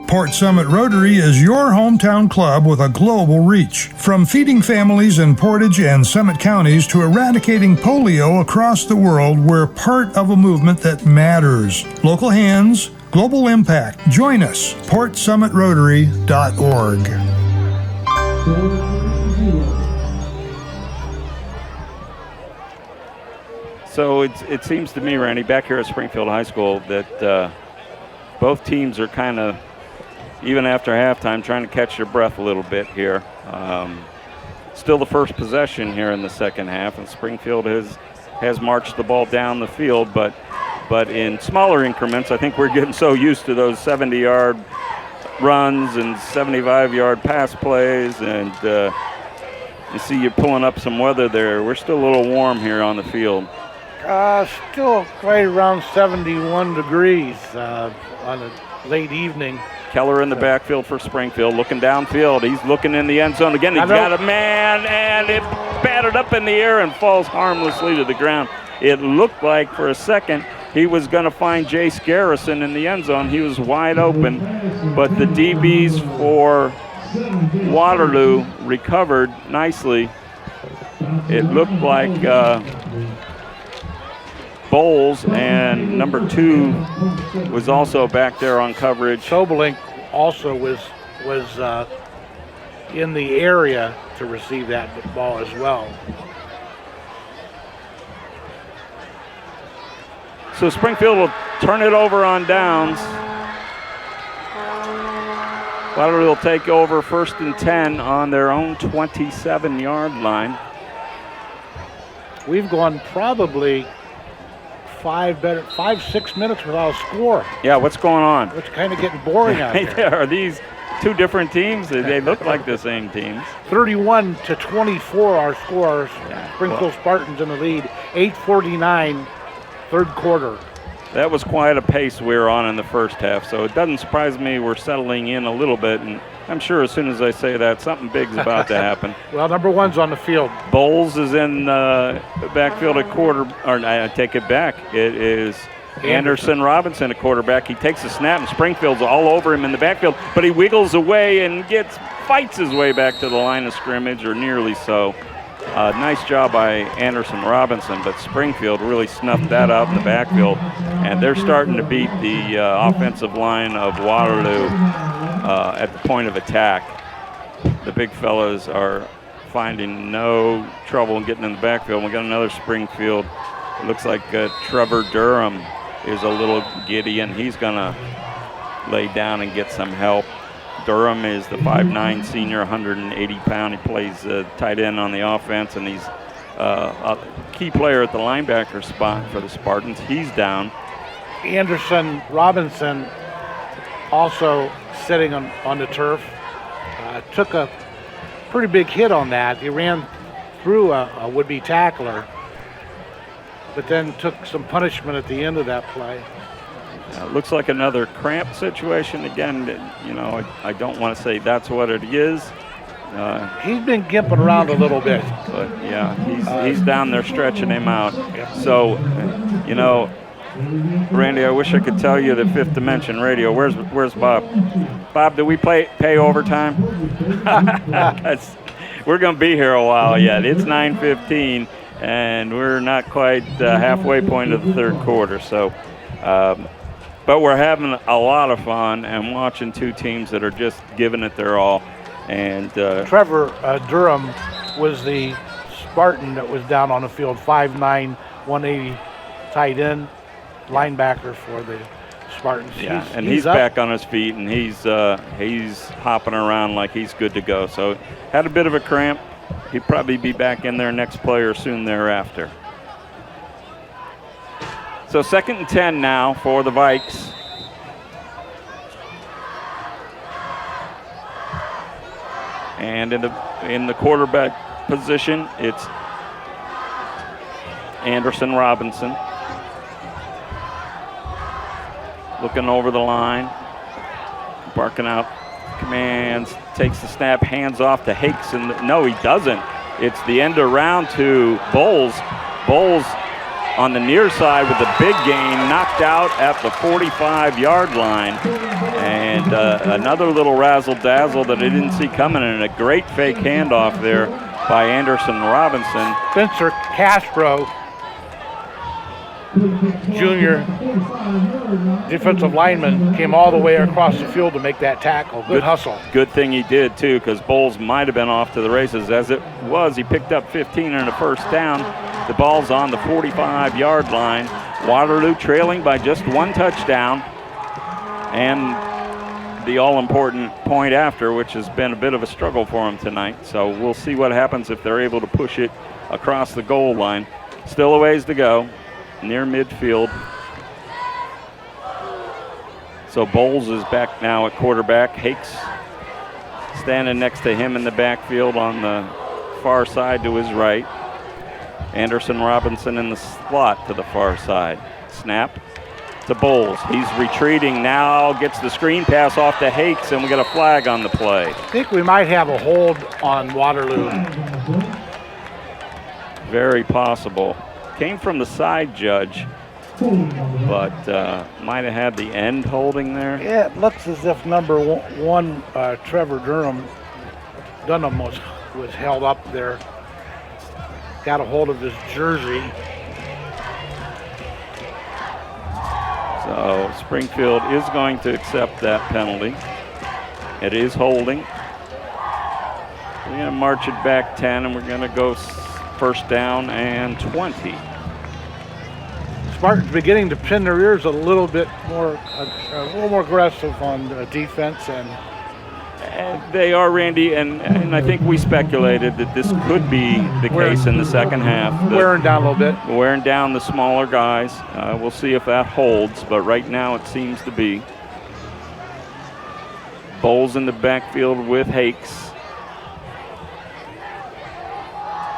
Port Summit Rotary is your hometown club with a global reach. From feeding families in Portage and Summit counties to eradicating polio across the world, we're part of a movement that matters. Local hands, global impact. Join us, portsummitrotary.org. So it seems to me, Randy, back here at Springfield High School, that both teams are kind of, even after halftime, trying to catch their breath a little bit here. Still the first possession here in the second half, and Springfield has marched the ball down the field, but in smaller increments. I think we're getting so used to those 70-yard runs and 75-yard pass plays, and you see you're pulling up some weather there. We're still a little warm here on the field. Still right around 71 degrees on a late evening. Keller in the backfield for Springfield, looking downfield. He's looking in the end zone again. He's got a man, and it batted up in the air and falls harmlessly to the ground. It looked like for a second he was going to find Jace Garrison in the end zone. He was wide open, but the DBs for Waterloo recovered nicely. It looked like Bowles and number 2 was also back there on coverage. Sobelink also was in the area to receive that ball as well. So Springfield will turn it over on downs. Waterloo will take over 1st and 10 on their own 27-yard line. We've gone probably 5-6 minutes without a score. Yeah, what's going on? It's kind of getting boring out there. Are these two different teams? They look like the same teams. 31-24 our scores. Springfield Spartans in the lead. 8:49, third quarter. That was quite a pace we were on in the first half, so it doesn't surprise me we're settling in a little bit, and I'm sure as soon as I say that, something big's about to happen. Well, number 1's on the field. Bowles is in the backfield at quarter, or I take it back. It is Anderson Robinson at quarterback. He takes a snap, and Springfield's all over him in the backfield, but he wiggles away and fights his way back to the line of scrimmage, or nearly so. Nice job by Anderson Robinson, but Springfield really snuffed that out in the backfield, and they're starting to beat the offensive line of Waterloo at the point of attack. The big fellas are finding no trouble in getting in the backfield. We got another Springfield. It looks like Trevor Durham is a little giddy, and he's going to lay down and get some help. Durham is the 5'9" senior, 180-pound. He plays tight end on the offense, and he's a key player at the linebacker spot for the Spartans. He's down. Anderson Robinson also sitting on the turf. Took a pretty big hit on that. He ran through a would-be tackler, but then took some punishment at the end of that play. Looks like another cramp situation again. You know, I don't want to say that's what it is. He's been gimping around a little bit. But yeah, he's down there stretching him out. So, you know, Randy, I wish I could tell you the Fifth Dimension Radio. Where's Bob? Bob, do we pay overtime? We're going to be here a while yet. It's 9:15, and we're not quite halfway point of the third quarter. So. But we're having a lot of fun and watching two teams that are just giving it their all. And Trevor Durham was the Spartan that was down on the field, 5'9", 180 tight end linebacker for the Spartans. Yeah, he's back on his feet, and he's hopping around like he's good to go. So had a bit of a cramp. He'll probably be back in there next play or soon thereafter. So 2nd and 10 now for the Vikes. And in the quarterback position, it's Anderson Robinson. Looking over the line, barking out commands, takes the snap, hands off to Hakes, and no, he doesn't. It's the end around to Bowles. Bowles on the near side with a big gain, knocked out at the 45-yard line. And another little razzle-dazzle that I didn't see coming, and a great fake handoff there by Anderson Robinson. Spencer Castro, junior defensive lineman, came all the way across the field to make that tackle. Good hustle. Good thing he did, too, because Bowles might have been off to the races. As it was, he picked up 15 and a first down. The ball's on the 45-yard line. Waterloo trailing by just one touchdown. And the all-important point after, which has been a bit of a struggle for them tonight. So we'll see what happens if they're able to push it across the goal line. Still a ways to go, near midfield. So Bowles is back now at quarterback. Hakes standing next to him in the backfield on the far side to his right. Anderson Robinson in the slot to the far side. Snap to Bowles. He's retreating now, gets the screen pass off to Hakes, and we got a flag on the play. I think we might have a hold on Waterloo. Very possible. Came from the side judge, but might have had the end holding there. Yeah, it looks as if number one, Trevor Dunham was held up there. Got a hold of his jersey. So Springfield is going to accept that penalty. It is holding. We're going to march it back 10, and we're going to go first down and 20. Spartans beginning to pin their ears a little bit more, aggressive on defense, and they are, Randy, and I think we speculated that this could be the case in the second half. Wearing down a little bit. Wearing down the smaller guys. We'll see if that holds, but right now it seems to be. Bowles in the backfield with Hakes.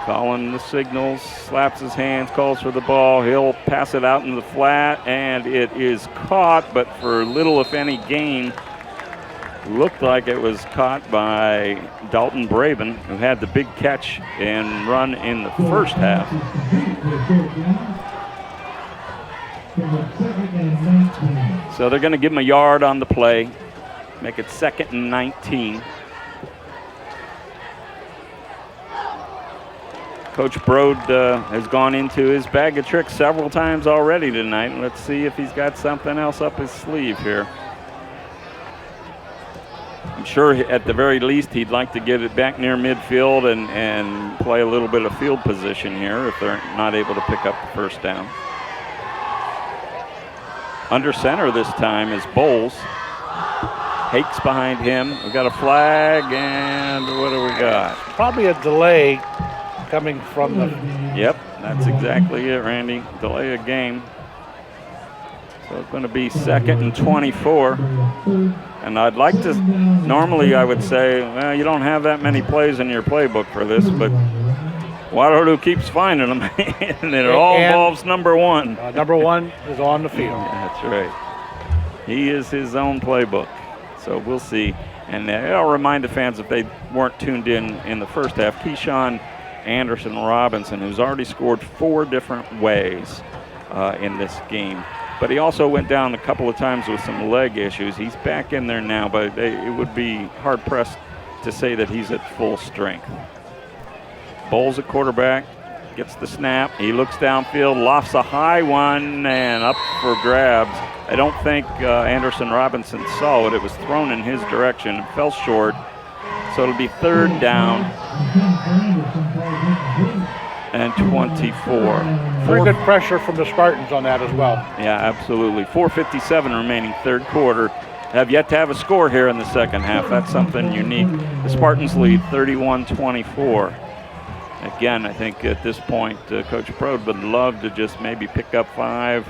Calling the signals, slaps his hands, calls for the ball. He'll pass it out in the flat, and it is caught, but for little, if any, gain. Looked like it was caught by Dalton Braven, who had the big catch and run in the first half. So they're going to give him a yard on the play, make it 2nd and 19. Coach Brode has gone into his bag of tricks several times already tonight. Let's see if he's got something else up his sleeve here. I'm sure at the very least he'd like to get it back near midfield and play a little bit of field position here if they're not able to pick up the first down. Under center this time is Bowles. Hakes behind him. We've got a flag, and what do we got? Probably a delay coming from the... Yep, that's exactly it, Randy. Delay a game. So it's going to be 2nd and 24. And I'd like to, normally I would say, well, you don't have that many plays in your playbook for this, but Waterloo keeps finding them, and it all involves number one. Number one is on the field. Yeah, that's right. He is his own playbook. So we'll see. And I'll remind the fans, if they weren't tuned in the first half, Keyshawn Anderson Robinson, who's already scored 4 different ways in this game. But he also went down a couple of times with some leg issues. He's back in there now, but it would be hard-pressed to say that he's at full strength. Bowles at quarterback, gets the snap. He looks downfield, lofts a high one, and up for grabs. I don't think Anderson Robinson saw it. It was thrown in his direction. It fell short, so it'll be 3rd down and 24. Very good pressure from the Spartans on that as well. Yeah, absolutely. 4:57 remaining, 3rd quarter. Have yet to have a score here in the second half. That's something unique. The Spartans lead 31-24. Again, I think at this point, Coach Brode would love to just maybe pick up 5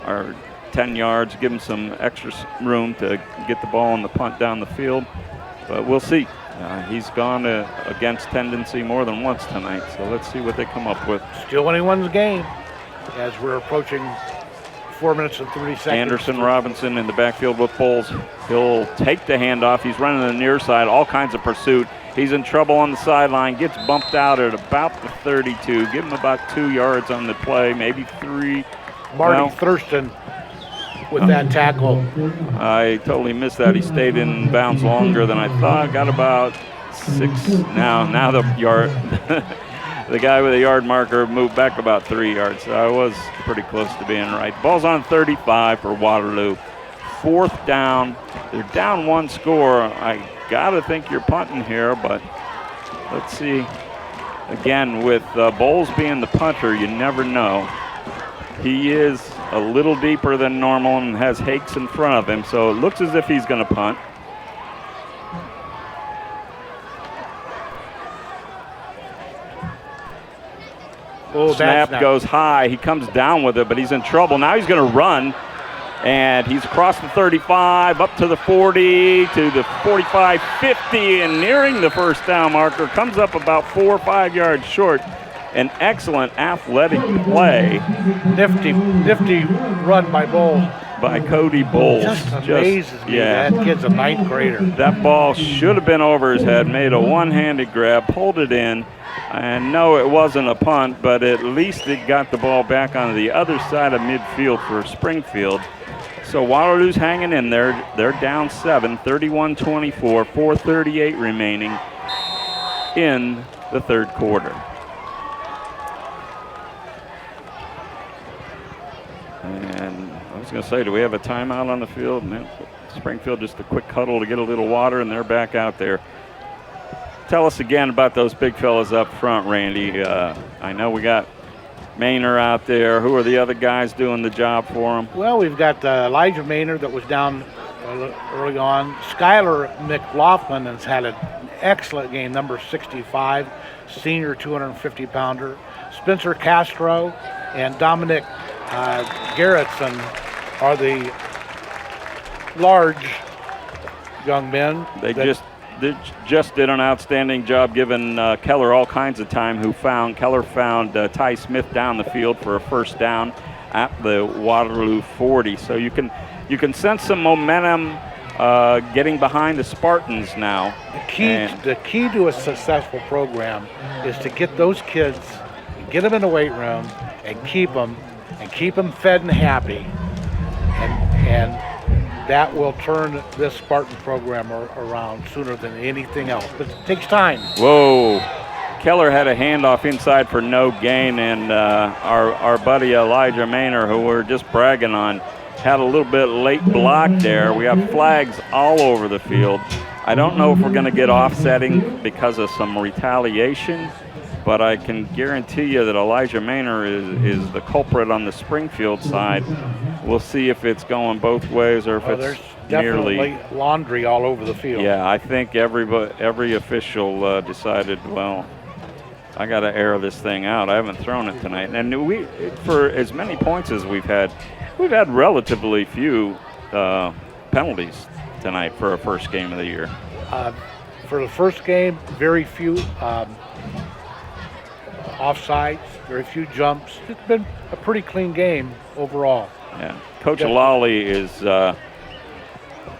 or 10 yards, give him some extra room to get the ball on the punt down the field. But we'll see. He's gone against tendency more than once tonight, so let's see what they come up with. Still anyone's game as we're approaching 4 minutes and 30 seconds. Anderson Robinson in the backfield with Bowles. He'll take the handoff. He's running the near side, all kinds of pursuit. He's in trouble on the sideline, gets bumped out at about the 32. Give him about 2 yards on the play, maybe 3. Marty Thurston with that tackle. I totally missed that. He stayed in bounds longer than I thought. Got about 6. Now the yard. The guy with the yard marker moved back about 3 yards. So I was pretty close to being right. Ball's on 35 for Waterloo. 4th down. They're down 1 score. I got to think you're punting here, but let's see. Again, with Bowles being the punter, you never know. He is a little deeper than normal and has Hakes in front of him, so it looks as if he's going to punt. Oh, snap goes high. He comes down with it, but he's in trouble. Now he's going to run, and he's across the 35, up to the 40, to the 45, 50, and nearing the first down marker. Comes up about 4 or 5 yards short. An excellent athletic play. Nifty run by Bowles. By Cody Bowles. Just amazes me. That kid's a 9th grader. That ball should have been over his head, made a one-handed grab, pulled it in. And no, it wasn't a punt, but at least it got the ball back on the other side of midfield for Springfield. So Waterloo's hanging in there. They're down 7, 31-24, 4:38 remaining in the 3rd quarter. And I was going to say, do we have a timeout on the field? No. Springfield just a quick huddle to get a little water, and they're back out there. Tell us again about those big fellas up front, Randy. I know we got Maynor out there. Who are the other guys doing the job for them? Well, we've got Elijah Maynor that was down early on. Skylar McLaughlin has had an excellent game, number 65, senior 250-pounder. Spencer Castro and Dominic Garrettson are the large young men. They just did an outstanding job giving Keller all kinds of time. Keller found Ty Smith down the field for a first down at the Waterloo 40. So you can sense some momentum getting behind the Spartans now. The key to a successful program is to get those kids, get them in the weight room, and keep them fed and happy, and that will turn this Spartan program around sooner than anything else. But it takes time. Whoa. Keller had a handoff inside for no gain, and our buddy Elijah Maynor, who we're just bragging on, had a little bit late block there. We have flags all over the field. I don't know if we're going to get offsetting because of some retaliation, but I can guarantee you that Elijah Maynor is the culprit on the Springfield side. We'll see if it's going both ways or if it's there's nearly definitely laundry all over the field. Yeah, I think every official decided, well, I got to air this thing out. I haven't thrown it tonight. And for as many points as we've had relatively few penalties tonight for a first game of the year. For the first game, very few offsides, very few jumps. It's been a pretty clean game overall. Yeah, Coach Lawley is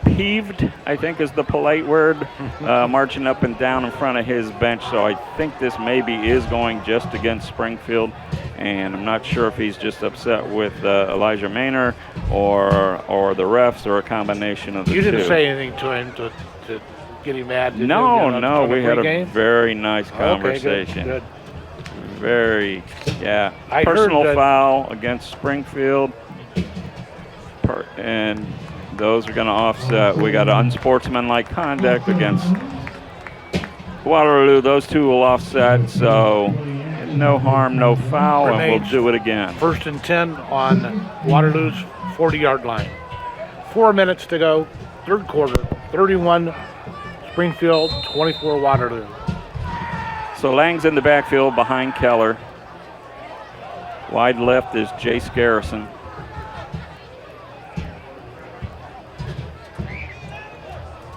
peeved, I think is the polite word, marching up and down in front of his bench. So I think this maybe is going just against Springfield, and I'm not sure if he's just upset with Elijah Maynor or the refs or a combination of the two. You didn't say anything to him to get him mad? No, we had a very nice conversation. Okay, good. Very, personal foul against Springfield, and those are going to offset. We got unsportsmanlike conduct against Waterloo. Those two will offset, so no harm, no foul, and we'll do it again. 1st and 10 on Waterloo's 40-yard line. 4 minutes to go, 3rd quarter, 31 Springfield, 24 Waterloo. So Lang's in the backfield behind Keller. Wide left is Jace Garrison.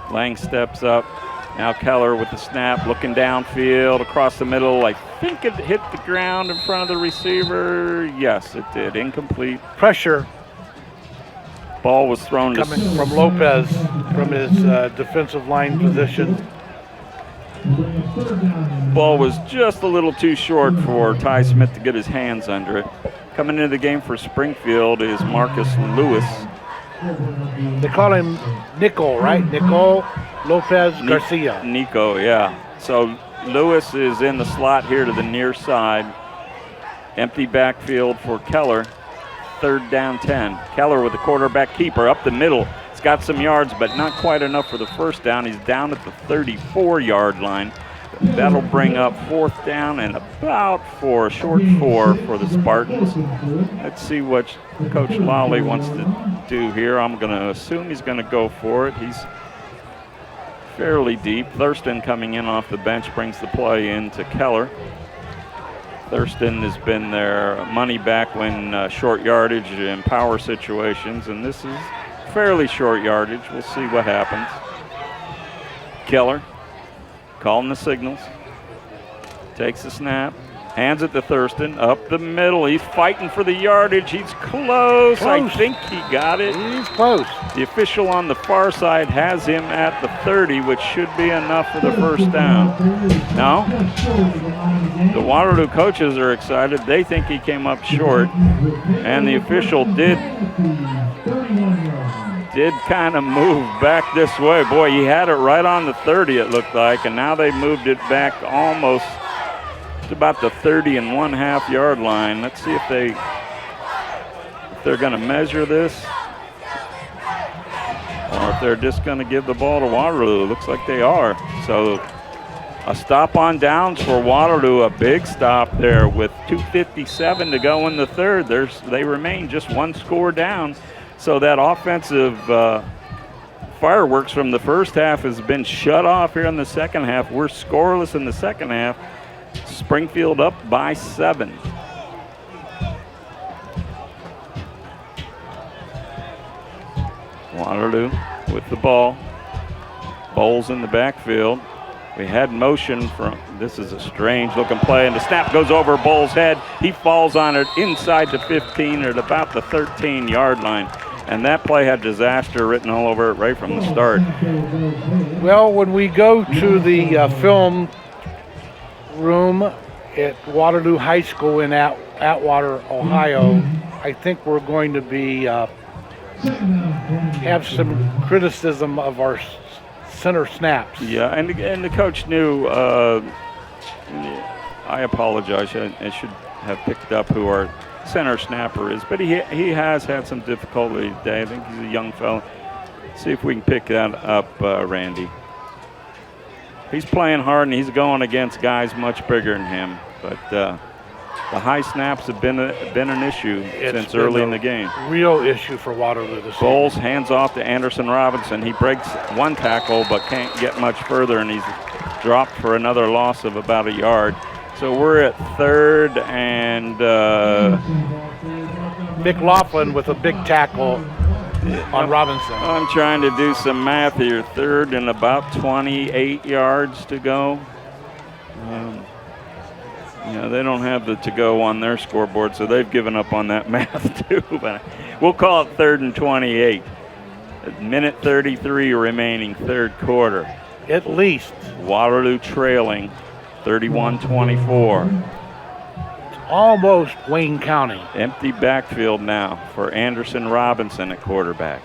Lang steps up. Now Keller with the snap, looking downfield across the middle. I think it hit the ground in front of the receiver. Yes, it did. Incomplete. Pressure. Ball was thrown coming from Lopez from his defensive line position. Ball was just a little too short for Ty Smith to get his hands under it. Coming into the game for Springfield is Marcus Lewis. They call him Nico, right? Nico Lopez Garcia. Nico, yeah. So Lewis is in the slot here to the near side. Empty backfield for Keller. 3rd down 10. Keller with the quarterback keeper up the middle. He's got some yards, but not quite enough for the first down. He's down at the 34-yard line. That'll bring up 4th down and about 4, short 4 for the Spartans. Let's see what Coach Lawley wants to do here. I'm going to assume he's going to go for it. He's fairly deep. Thurston coming in off the bench brings the play into Keller. Thurston has been their money back when short yardage and power situations, and this is fairly short yardage. We'll see what happens. Keller calling the signals. Takes the snap. Hands it to Thurston. Up the middle. He's fighting for the yardage. He's close. I think he got it. He's close. The official on the far side has him at the 30, which should be enough for the first down. No? The Waterloo coaches are excited. They think he came up short. And the official did kind of move back this way. Boy, he had it right on the 30, it looked like, and now they moved it back almost to about the 30.5 yard line. Let's see if they're going to measure this or if they're just going to give the ball to Waterloo. Looks like they are. So a stop on downs for Waterloo, a big stop there with 2:57 to go in the third. They remain just one score down. So that offensive fireworks from the first half has been shut off here in the second half. We're scoreless in the second half. Springfield up by 7. Waterloo with the ball. Bowles in the backfield. We had motion from, this is a strange looking play, and the snap goes over Bowles' head. He falls on it inside the 15 or at about the 13-yard line. And that play had disaster written all over it right from the start. Well, when we go to the film room at Waterloo High School in Atwater, Ohio, I think we're going to be have some criticism of our center snaps. Yeah, and the coach knew. I apologize. I should have picked up who our center snapper is, but he has had some difficulty today. I think he's a young fellow. See if we can pick that up, Randy. He's playing hard and he's going against guys much bigger than him, but the high snaps have been an issue since early in the game. Real issue for Waterloo this Bowles hands off to Anderson Robinson. He breaks one tackle but can't get much further, and he's dropped for another loss of about a yard. So we're at 3rd and McLaughlin with a big tackle on Robinson. I'm trying to do some math here. 3rd and about 28 yards to go. They don't have the to-go on their scoreboard, so they've given up on that math too. But we'll call it 3rd and 28. Minute 33 remaining, third quarter. At least. Waterloo trailing 31-24. Almost Wayne County. Empty backfield now for Anderson Robinson at quarterback.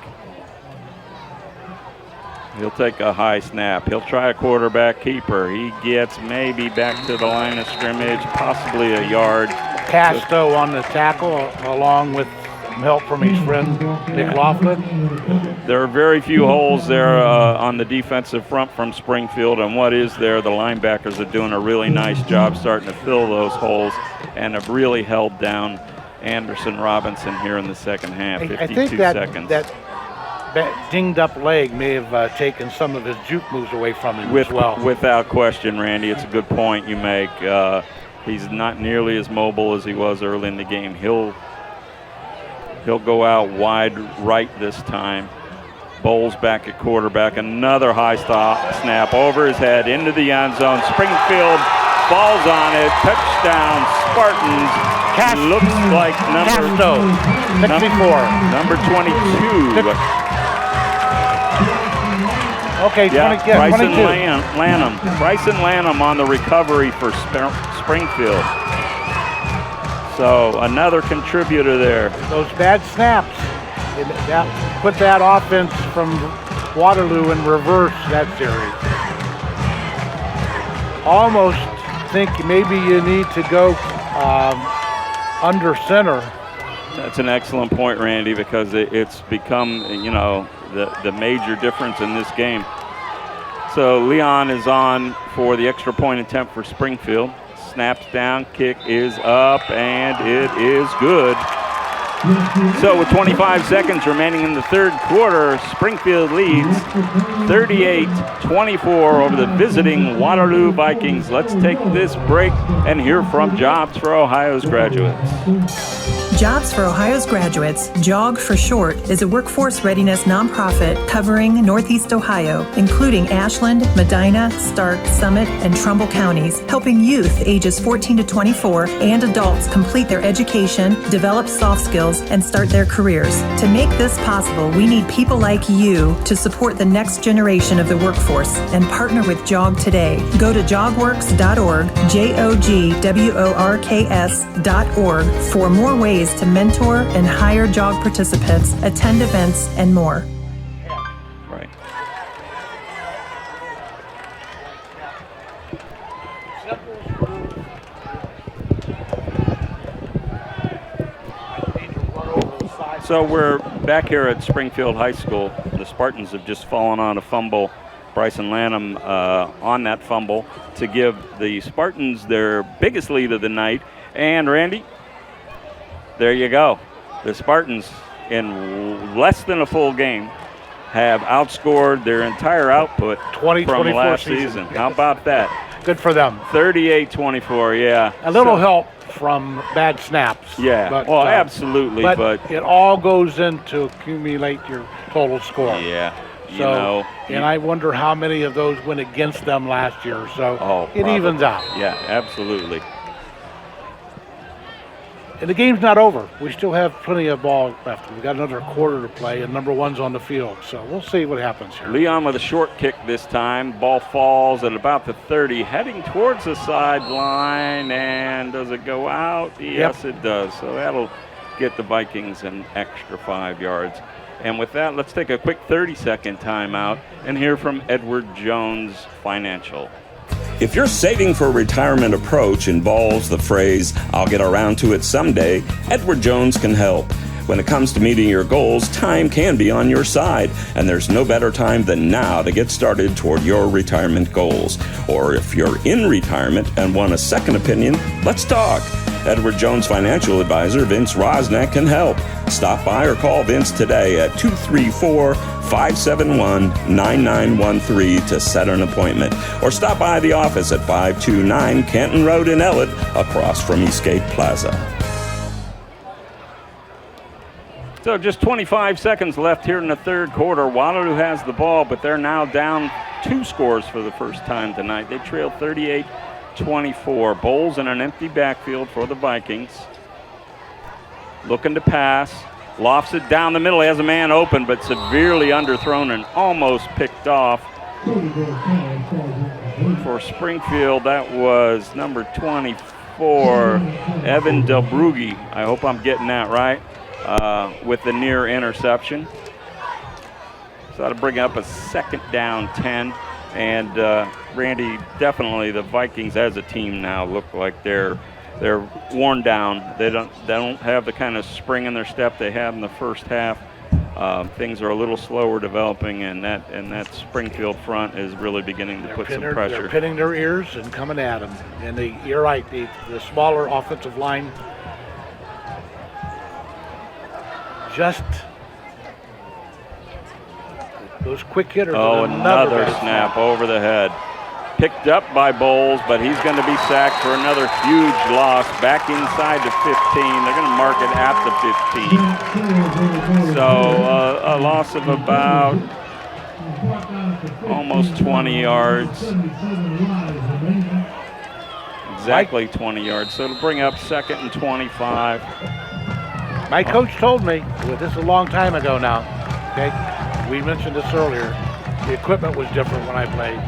He'll take a high snap. He'll try a quarterback keeper. He gets maybe back to the line of scrimmage, possibly a yard. Casto on the tackle, along with help from his friend McLaughlin. There are very few holes there on the defensive front from Springfield, and what is there, the linebackers are doing a really nice job starting to fill those holes and have really held down Anderson Robinson here in the second half. 52 I think seconds. that dinged up leg may have taken some of his juke moves away from him as well. Without question, Randy, it's a good point you make. He's not nearly as mobile as he was early in the game. He'll go out wide right this time. Bowles back at quarterback. Another high snap over his head into the end zone. Springfield falls on it. Touchdown, Spartans. Looks like number 22. Okay, Yeah, 20, yeah, Bryson 22. Lanham. Bryson Lanham on the recovery for Springfield. So another contributor there. Those bad snaps. That put that offense from Waterloo in reverse that series. Almost think maybe you need to go under center. That's an excellent point, Randy, because it's become, you know, the major difference in this game. So Leon is on for the extra point attempt for Springfield. Snaps down, kick is up, and it is good. So with 25 seconds remaining in the third quarter, Springfield leads 38-24 over the visiting Waterloo Vikings. Let's take this break and hear from Jobs for Ohio's Graduates. Jobs for Ohio's Graduates, JOG for short, is a workforce readiness nonprofit covering Northeast Ohio, including Ashland, Medina, Stark, Summit, and Trumbull counties, helping youth ages 14 to 24 and adults complete their education, develop soft skills, and start their careers. To make this possible, we need people like you to support the next generation of the workforce and partner with JOG today. Go to jogworks.org, JOGWORKS.org for more ways to mentor and hire JOG participants, attend events, and more. Right. So we're back here at Springfield High School. The Spartans have just fallen on a fumble. Bryson Lanham on that fumble to give the Spartans their biggest lead of the night. And Randy, there you go. The Spartans, in less than a full game, have outscored their entire output from last season. How about that? Good for them. 38-24, yeah. A little help from bad snaps. Yeah, but, well, absolutely. But it all goes in to accumulate your total score. Yeah, and I wonder how many of those went against them last year. So it evens out. Yeah, absolutely. And the game's not over. We still have plenty of ball left. We've got another quarter to play, and number one's on the field. So we'll see what happens here. Leon with a short kick this time. Ball falls at about the 30, heading towards the sideline. And does it go out? Yes, it does. So that'll get the Vikings an extra 5 yards. And with that, let's take a quick 30-second timeout and hear from Edward Jones Financial. If your saving for retirement approach involves the phrase, "I'll get around to it someday," Edward Jones can help. When it comes to meeting your goals, time can be on your side, and there's no better time than now to get started toward your retirement goals. Or if you're in retirement and want a second opinion, let's talk. Edward Jones Financial Advisor Vince Rosnack can help. Stop by or call Vince today at 234-571-9913 to set an appointment. Or stop by the office at 529 Canton Road in Ellett, across from Eastgate Plaza. So just 25 seconds left here in the third quarter. Waterloo has the ball, but they're now down 2 scores for the first time tonight. They trail 38-24. Bowles in an empty backfield for the Vikings. Looking to pass. Lofts it down the middle. He has a man open, but severely underthrown and almost picked off. For Springfield, that was number 24, Evan Delbrugge. I hope I'm getting that right. With the near interception. So that'll bring up a second down 10. And Randy, definitely the Vikings as a team now look like they're worn down. They don't have the kind of spring in their step they had in the first half. Things are a little slower developing, and that Springfield front is really beginning to put some pressure. They're pinning their ears and coming at them. And you're right, the smaller offensive line just those quick hitters. Oh, another snap over the head. Picked up by Bowles, but he's going to be sacked for another huge loss back inside the 15. They're going to mark it at the 15. So a loss of about almost 20 yards. Exactly 20 yards. So it'll bring up 2nd and 25. My coach told me, well, this is a long time ago now, okay? We mentioned this earlier. The equipment was different when I played.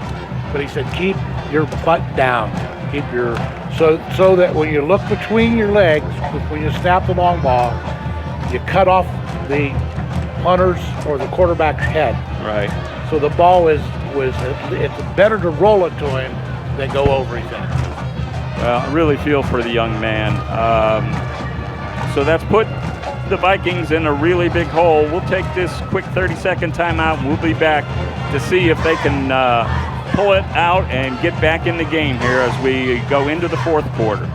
But he said, keep your butt down. Keep your so that when you look between your legs, when you snap the long ball, you cut off the punter's or the quarterback's head. Right. So the ball it's better to roll it to him than go over his head. Well, I really feel for the young man. So that's put the Vikings in a really big hole. We'll take this quick 30-second timeout, and we'll be back to see if they can pull it out and get back in the game here as we go into the fourth quarter.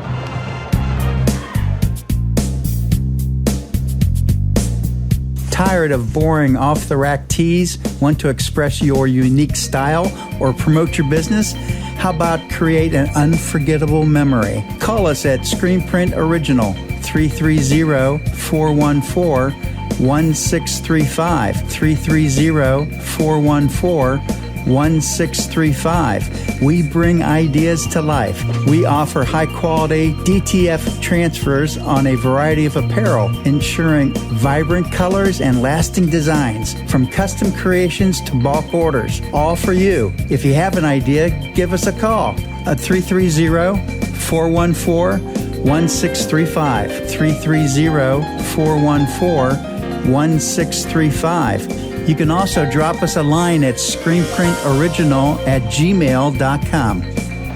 Tired of boring off-the-rack tees? Want to express your unique style or promote your business? How about create an unforgettable memory? Call us at Screen Print Original, 330-414-1635, 330-414-1635. We bring ideas to life. We offer high-quality DTF transfers on a variety of apparel, ensuring vibrant colors and lasting designs, from custom creations to bulk orders, all for you. If you have an idea, give us a call at 330-414-1635, 330-414-1635. You can also drop us a line at screenprintoriginal@gmail.com.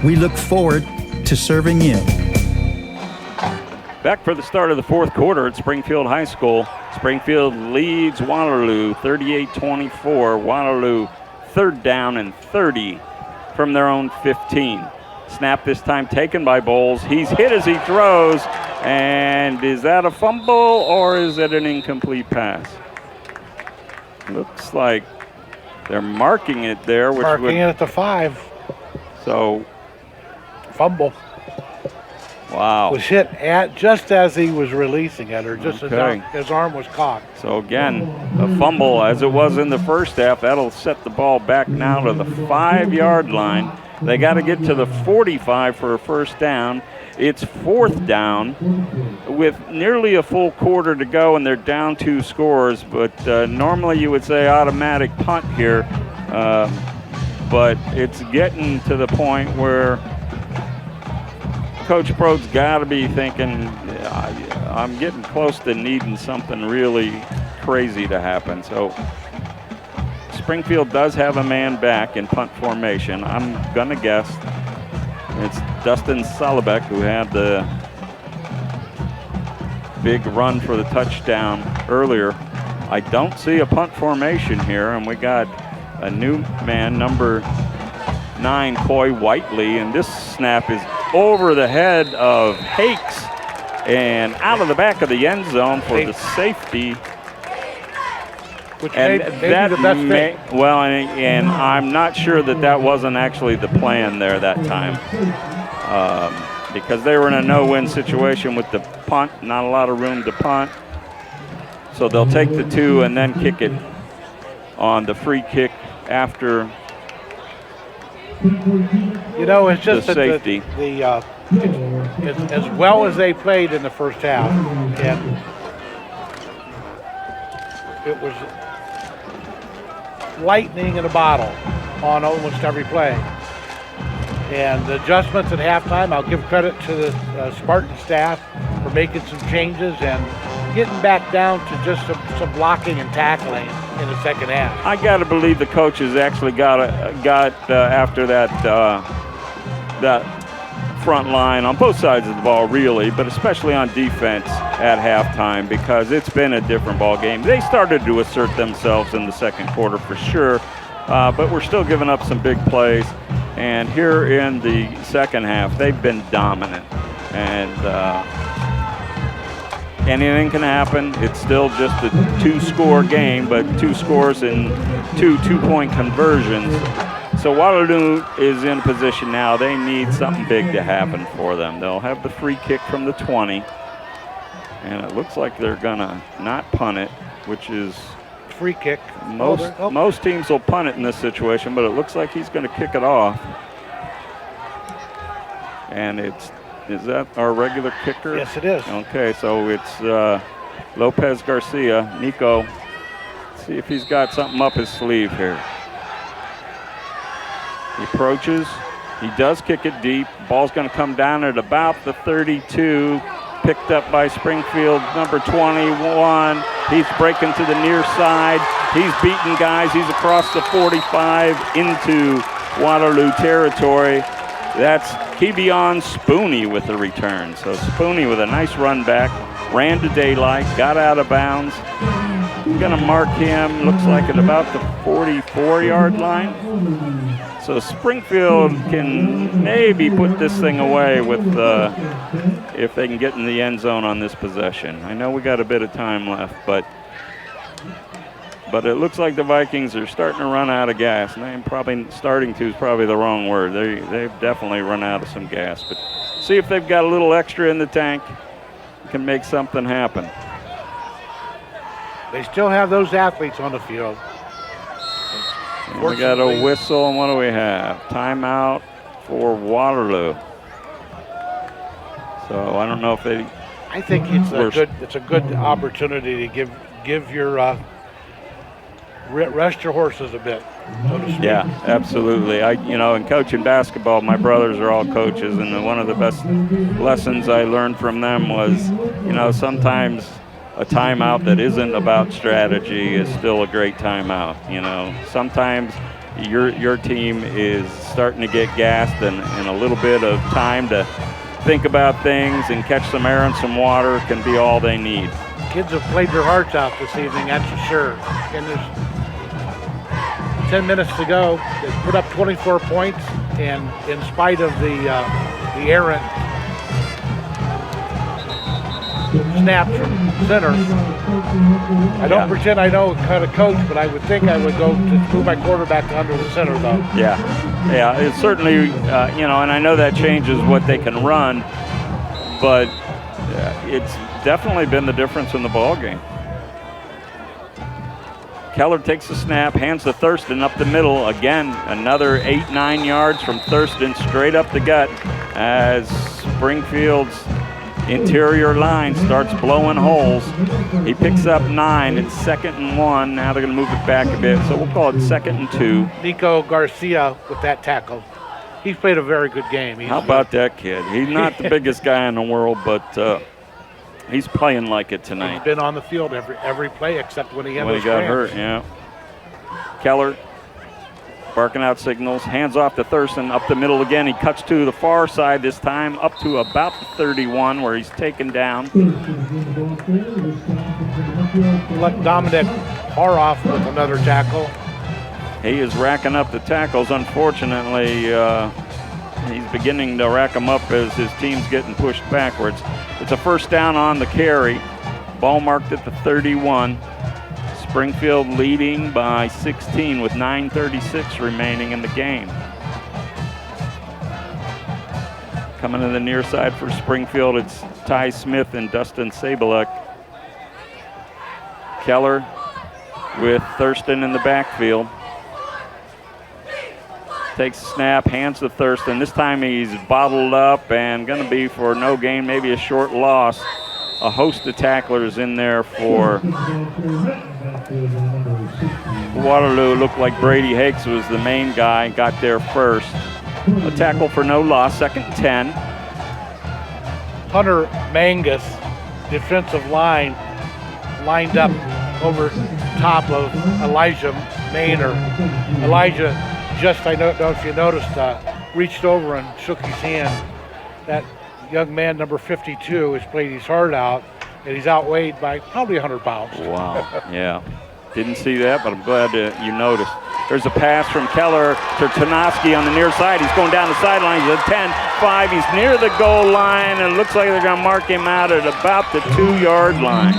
We look forward to serving you. Back for the start of the fourth quarter at Springfield High School. Springfield leads Waterloo 38-24. Waterloo third down and 30 from their own 15. Snap this time taken by Bowles. He's hit as he throws. And is that a fumble or is it an incomplete pass? Looks like they're marking it there. Marking it at the 5. So. Fumble. Wow. Was hit just as he was releasing it, or just his arm was caught. So again, a fumble as it was in the first half. That'll set the ball back now to the 5-yard line. They got to get to the 45 for a first down. It's fourth down with nearly a full quarter to go, and they're down 2 scores. But normally you would say automatic punt here, but it's getting to the point where Coach Prode's got to be thinking, I'm getting close to needing something really crazy to happen. So Springfield does have a man back in punt formation. I'm going to guess it's Dustin Solbeck, who had the big run for the touchdown earlier. I don't see a punt formation here, and we got a new man, number 9, Coy Whiteley, and this snap is over the head of Hakes and out of the back of the end zone for the safety. Which and may be the best thing. Well, and I'm not sure that wasn't actually the plan there that time, because they were in a no-win situation with the punt, not a lot of room to punt. So they'll take the 2 and then kick it on the free kick after. You know, it's just the safety. As well as they played in the first half, and it was lightning in a bottle on almost every play. And the adjustments at halftime, I'll give credit to the Spartan staff for making some changes and getting back down to just some blocking and tackling in the second half. I got to believe the coaches actually got after that front line on both sides of the ball, really, but especially on defense at halftime, because it's been a different ball game. They started to assert themselves in the second quarter for sure, but we're still giving up some big plays. And here in the second half, they've been dominant, and anything can happen. It's still just a 2-score game, but 2 scores in 2 two-point conversions. So Waterloo is in position now. They need something big to happen for them. They'll have the free kick from the 20, and it looks like they're gonna not punt it, which is free kick. Most teams will punt it in this situation, but it looks like he's going to kick it off. And is that our regular kicker? Yes, it is. Okay, so it's Lopez Garcia. Nico, see if he's got something up his sleeve here. He approaches. He does kick it deep. Ball's going to come down at about the 32. Picked up by Springfield, number 21. He's breaking to the near side. He's beating guys. He's across the 45 into Waterloo territory. That's Kevion Spooney with the return. So Spooney with a nice run back. Ran to daylight, got out of bounds. I'm going to mark him, looks like at about the 44-yard line. So Springfield can maybe put this thing away with if they can get in the end zone on this possession. I know we got a bit of time left, but it looks like the Vikings are starting to run out of gas. And probably starting to is probably the wrong word. They've definitely run out of some gas. But see if they've got a little extra in the tank, can make something happen. They still have those athletes on the field. And we got a whistle, and what do we have? Timeout for Waterloo. So I don't know if they. I think it's a good opportunity to give your rest your horses a bit, so to speak. Yeah, absolutely. In coaching basketball, my brothers are all coaches, and one of the best lessons I learned from them was, sometimes a timeout that isn't about strategy is still a great timeout. Sometimes your team is starting to get gassed, and a little bit of time to think about things and catch some air and some water can be all they need. Kids have played their hearts out this evening, that's for sure. And there's 10 minutes to go. They put up 24 points, and in spite of the errant snaps from center, I don't pretend I know how to coach, but I would think I would go to move my quarterback under the center, though. Yeah, it's certainly, and I know that changes what they can run, but it's definitely been the difference in the ball game. Keller takes the snap, hands to Thurston up the middle. Again, another 8-9 yards from Thurston straight up the gut as Springfield's interior line starts blowing holes. He picks up 9. It's 2nd and 1. Now they're going to move it back a bit, so we'll call it 2nd and 2. Nico Garcia with that tackle. He's played a very good game. How about that kid? He's not the biggest guy in the world, but he's playing like it tonight. He's been on the field every play except when he got hurt. Yeah. Keller barking out signals, hands off to Thurston up the middle again. He cuts to the far side this time, up to about the 31 where he's taken down. Let Dominic Haroff with another tackle. He is racking up the tackles. Unfortunately, he's beginning to rack them up as his team's getting pushed backwards. It's a first down on the carry. Ball marked at the 31. Springfield leading by 16 with 9:36 remaining in the game. Coming to the near side for Springfield, it's Ty Smith and Dustin Sabelek. Keller with Thurston in the backfield. Takes a snap, hands to Thurston. This time he's bottled up and going to be for no gain, maybe a short loss. A host of tacklers in there for Waterloo. Looked like Brady Hakes was the main guy, got there first. A tackle for no loss, 2nd and 10. Hunter Mangus, defensive line, lined up over top of Elijah Maynor. Elijah just, I don't know if you noticed, reached over and shook his hand. That young man, number 52, has played his heart out, and he's outweighed by probably 100 pounds. Wow, yeah. Didn't see that, but I'm glad you noticed. There's a pass from Keller to Tarnowski on the near side. He's going down the sideline. He's at 10-5. He's near the goal line, and it looks like they're going to mark him out at about the 2-yard line.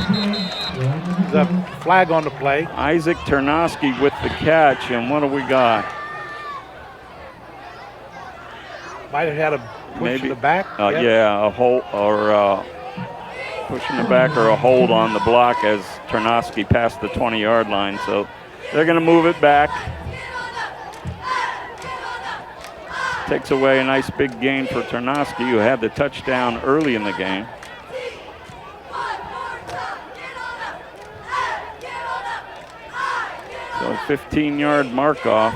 The flag on the play. Isaac Tarnowski with the catch, and what do we got? Might have had a push in the back. Yeah, a hold or push in the back or a hold on the block as Tarnowski passed the 20-yard line. So they're going to move it back. Takes away a nice big gain for Tarnowski, who had the touchdown early in the game. So 15-yard mark off.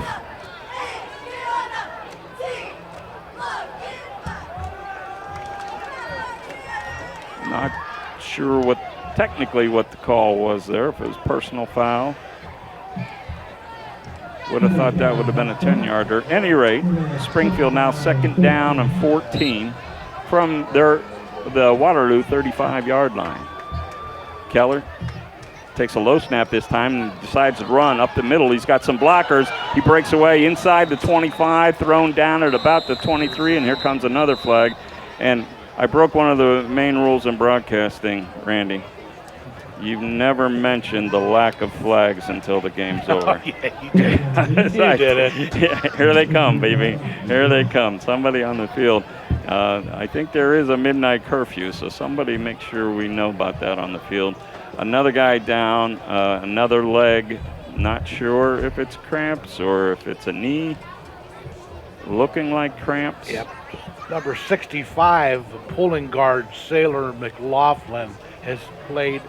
sure technically what the call was there, if it was personal foul. Would have thought that would have been a 10-yarder. At any rate, Springfield now 2nd down and 14 from the Waterloo 35-yard line. Keller takes a low snap this time and decides to run up the middle. He's got some blockers. He breaks away inside the 25, thrown down at about the 23, and here comes another flag. And I broke one of the main rules in broadcasting, Randy. You've never mentioned the lack of flags until the game's over. Oh, yeah, you did. You did it. Yeah, here they come, baby. Here they come. Somebody on the field. I think there is a midnight curfew, so somebody make sure we know about that on the field. Another guy down, another leg. Not sure if it's cramps or if it's a knee. Looking like cramps. Yep. Number 65, pulling guard Sailor McLaughlin, has played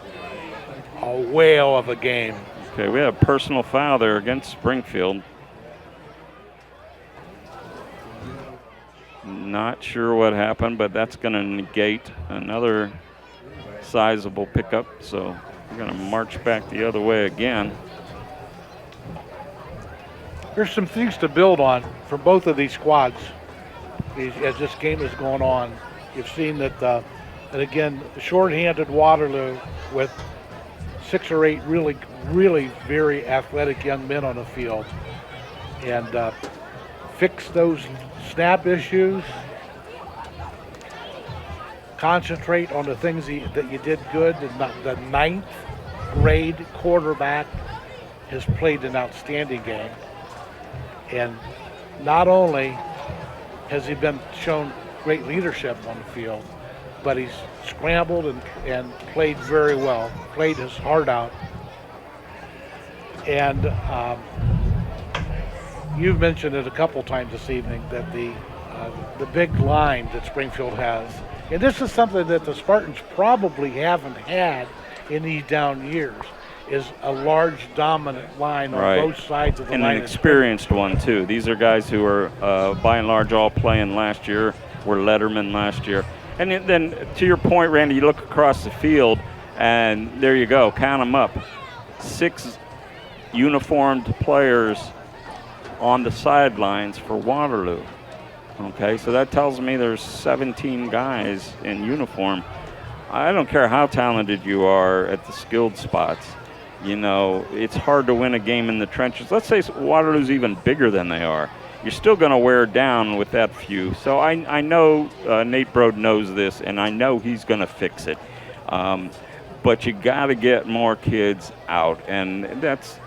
a whale of a game. Okay, we have a personal foul there against Springfield. Not sure what happened, but that's going to negate another sizable pickup. So we're going to march back the other way again. There's some things to build on for both of these squads as this game is going on. You've seen that, and again, the short-handed Waterloo with 6 or 8 really very athletic young men on the field, and fix those snap issues, concentrate on the things that you did good. The 9th grade quarterback has played an outstanding game, and not only has he been shown great leadership on the field, but he's scrambled and played very well, played his heart out. And you've mentioned it a couple times this evening that the big line that Springfield has, and this is something that the Spartans probably haven't had in these down years, is a large dominant line on both sides of the line. And an experienced one too. These are guys who are by and large all playing last year, were lettermen last year. And then to your point, Randy, you look across the field and there you go, count them up. 6 uniformed players on the sidelines for Waterloo. Okay, so that tells me there's 17 guys in uniform. I don't care how talented you are at the skilled spots. You know, it's hard to win a game in the trenches. Let's say Waterloo's even bigger than they are. You're still going to wear down with that few. So I know Nate Brode knows this, and I know he's going to fix it. But you got to get more kids out, and that's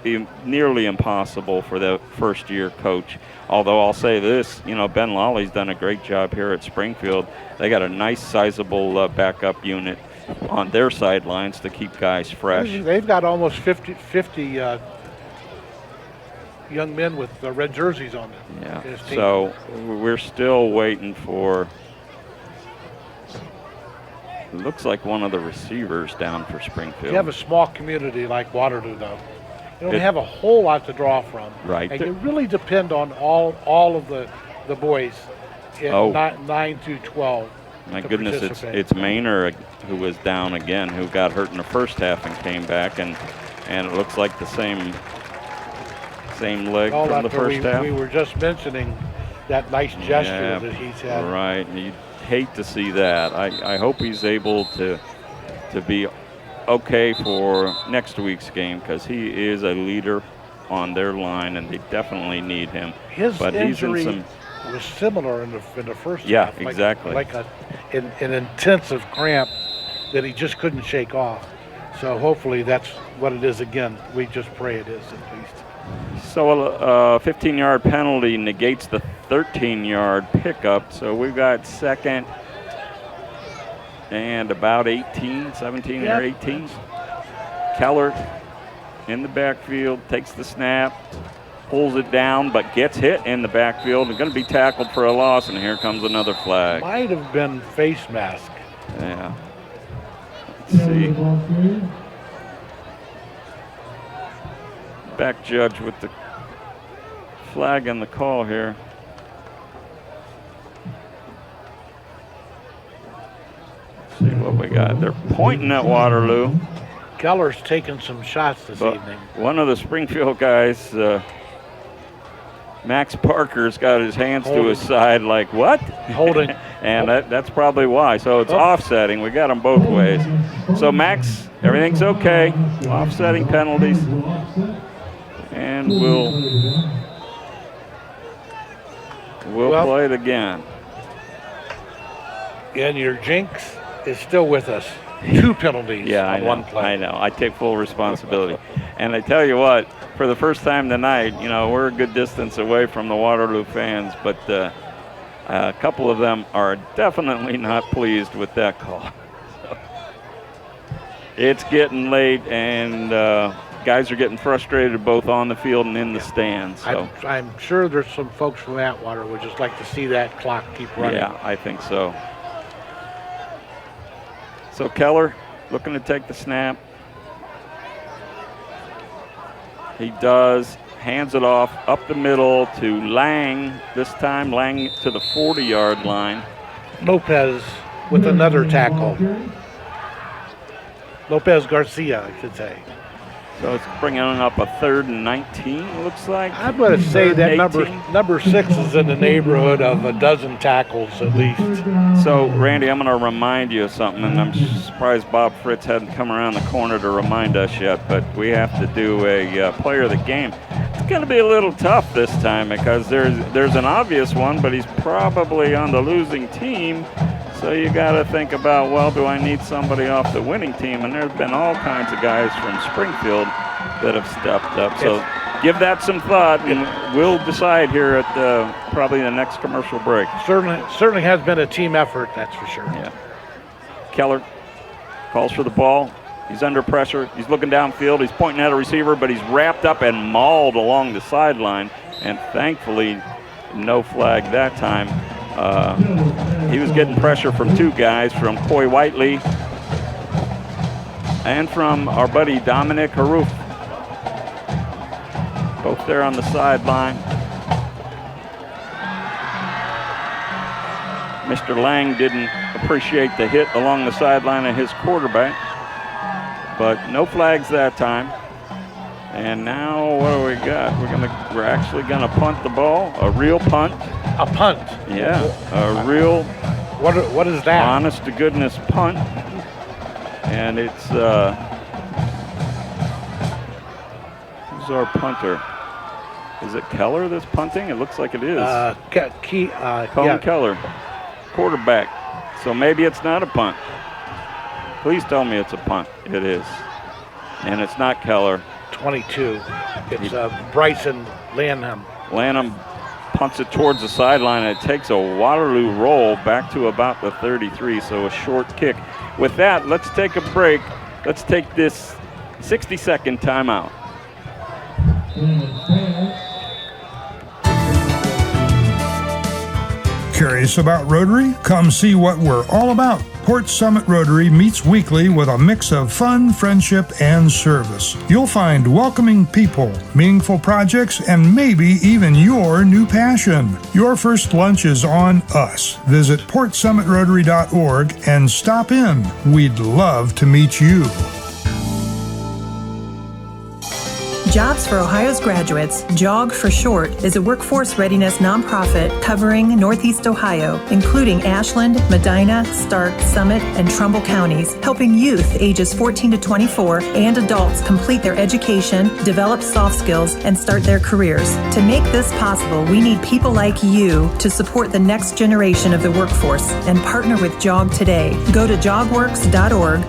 nearly impossible for the first-year coach. Although I'll say this, you know, Ben Lawley's done a great job here at Springfield. They got a nice, sizable backup unit on their sidelines to keep guys fresh. They've got almost 50 young men with red jerseys on them. Yeah, so we're still waiting for, it looks like one of the receivers down for Springfield. You have a small community like Waterloo, though. You don't have a whole lot to draw from. Right. And you really depend on all of the boys in 9 through 12. My goodness, it's Maynard who was down again, who got hurt in the first half and came back, and it looks like the same leg from the first half. We were just mentioning that nice gesture that he's had. Right, and you'd hate to see that. I hope he's able to be okay for next week's game, because he is a leader on their line, and they definitely need him. His injury was similar in the first half. Yeah, exactly. Like an intensive cramp that he just couldn't shake off. So hopefully that's what it is again. We just pray it is at least. So a 15-yard penalty negates the 13-yard pickup. So we've got second and about 17 or 18. Keller in the backfield, takes the snap, pulls it down, but gets hit in the backfield and going to be tackled for a loss, and here comes another flag. Might have been face mask. Yeah. Let's see. Back judge with the flag and the call here. See what we got. They're pointing at Waterloo. Keller's taking some shots this evening. One of the Springfield guys, Max Parker's got his hands to his side like, what? Holding. And that's probably why. So it's offsetting. We got them both ways. So Max, everything's okay. Offsetting penalties. And we'll play it again. And your jinx is still with us. 2 penalties on one play. I know. I take full responsibility. And I tell you what, for the first time tonight, we're a good distance away from the Waterloo fans, but a couple of them are definitely not pleased with that call. It's getting late, and guys are getting frustrated both on the field and in the stands. So. I'm sure there's some folks from Atwater would just like to see that clock keep running. Yeah, I think so. So Keller looking to take the snap. He does, hands it off up the middle to Lang. This time Lang to the 40-yard line. Lopez with another tackle. Lopez Garcia, I should say. So it's bringing up a 3rd and 19, it looks like. I'm going to say that number 6 is in the neighborhood of a dozen tackles at least. So, Randy, I'm going to remind you of something, and I'm surprised Bob Fritz hadn't come around the corner to remind us yet, but we have to do a player of the game. It's going to be a little tough this time because there's an obvious one, but he's probably on the losing team. So you got to think about, well, do I need somebody off the winning team? And there's been all kinds of guys from Springfield that have stepped up. So give that some thought, and we'll decide here at probably the next commercial break. Certainly has been a team effort, that's for sure. Yeah. Keller calls for the ball. He's under pressure. He's looking downfield. He's pointing at a receiver, but he's wrapped up and mauled along the sideline. And thankfully, no flag that time. He was getting pressure from 2 guys, from Coy Whiteley and from our buddy Dominic Haroof. Both there on the sideline. Mr. Lang didn't appreciate the hit along the sideline of his quarterback, but no flags that time. And now what do we got? We're actually gonna punt the ball, a real punt. A punt? Yeah, a real. What is that? Honest to goodness punt. And it's who's our punter? Is it Keller that's punting? It looks like it is. Colin Keller, quarterback. So maybe it's not a punt. Please tell me it's a punt. It is. And it's not Keller. 22. It's Bryson Lanham. Lanham punts it towards the sideline, and it takes a Waterloo roll back to about the 33, so a short kick. With that, let's take a break. Let's take this 60-second timeout. Curious about Rotary? Come see what we're all about. Port Summit Rotary meets weekly with a mix of fun, friendship, and service. You'll find welcoming people, meaningful projects, and maybe even your new passion. Your first lunch is on us. Visit portsummitrotary.org and stop in. We'd love to meet you. Jobs for Ohio's Graduates, JOG for short, is a workforce readiness nonprofit covering Northeast Ohio, including Ashland, Medina, Stark, Summit, and Trumbull counties, helping youth ages 14 to 24 and adults complete their education, develop soft skills, and start their careers. To make this possible, we need people like you to support the next generation of the workforce and partner with JOG today. Go to jogworks.org,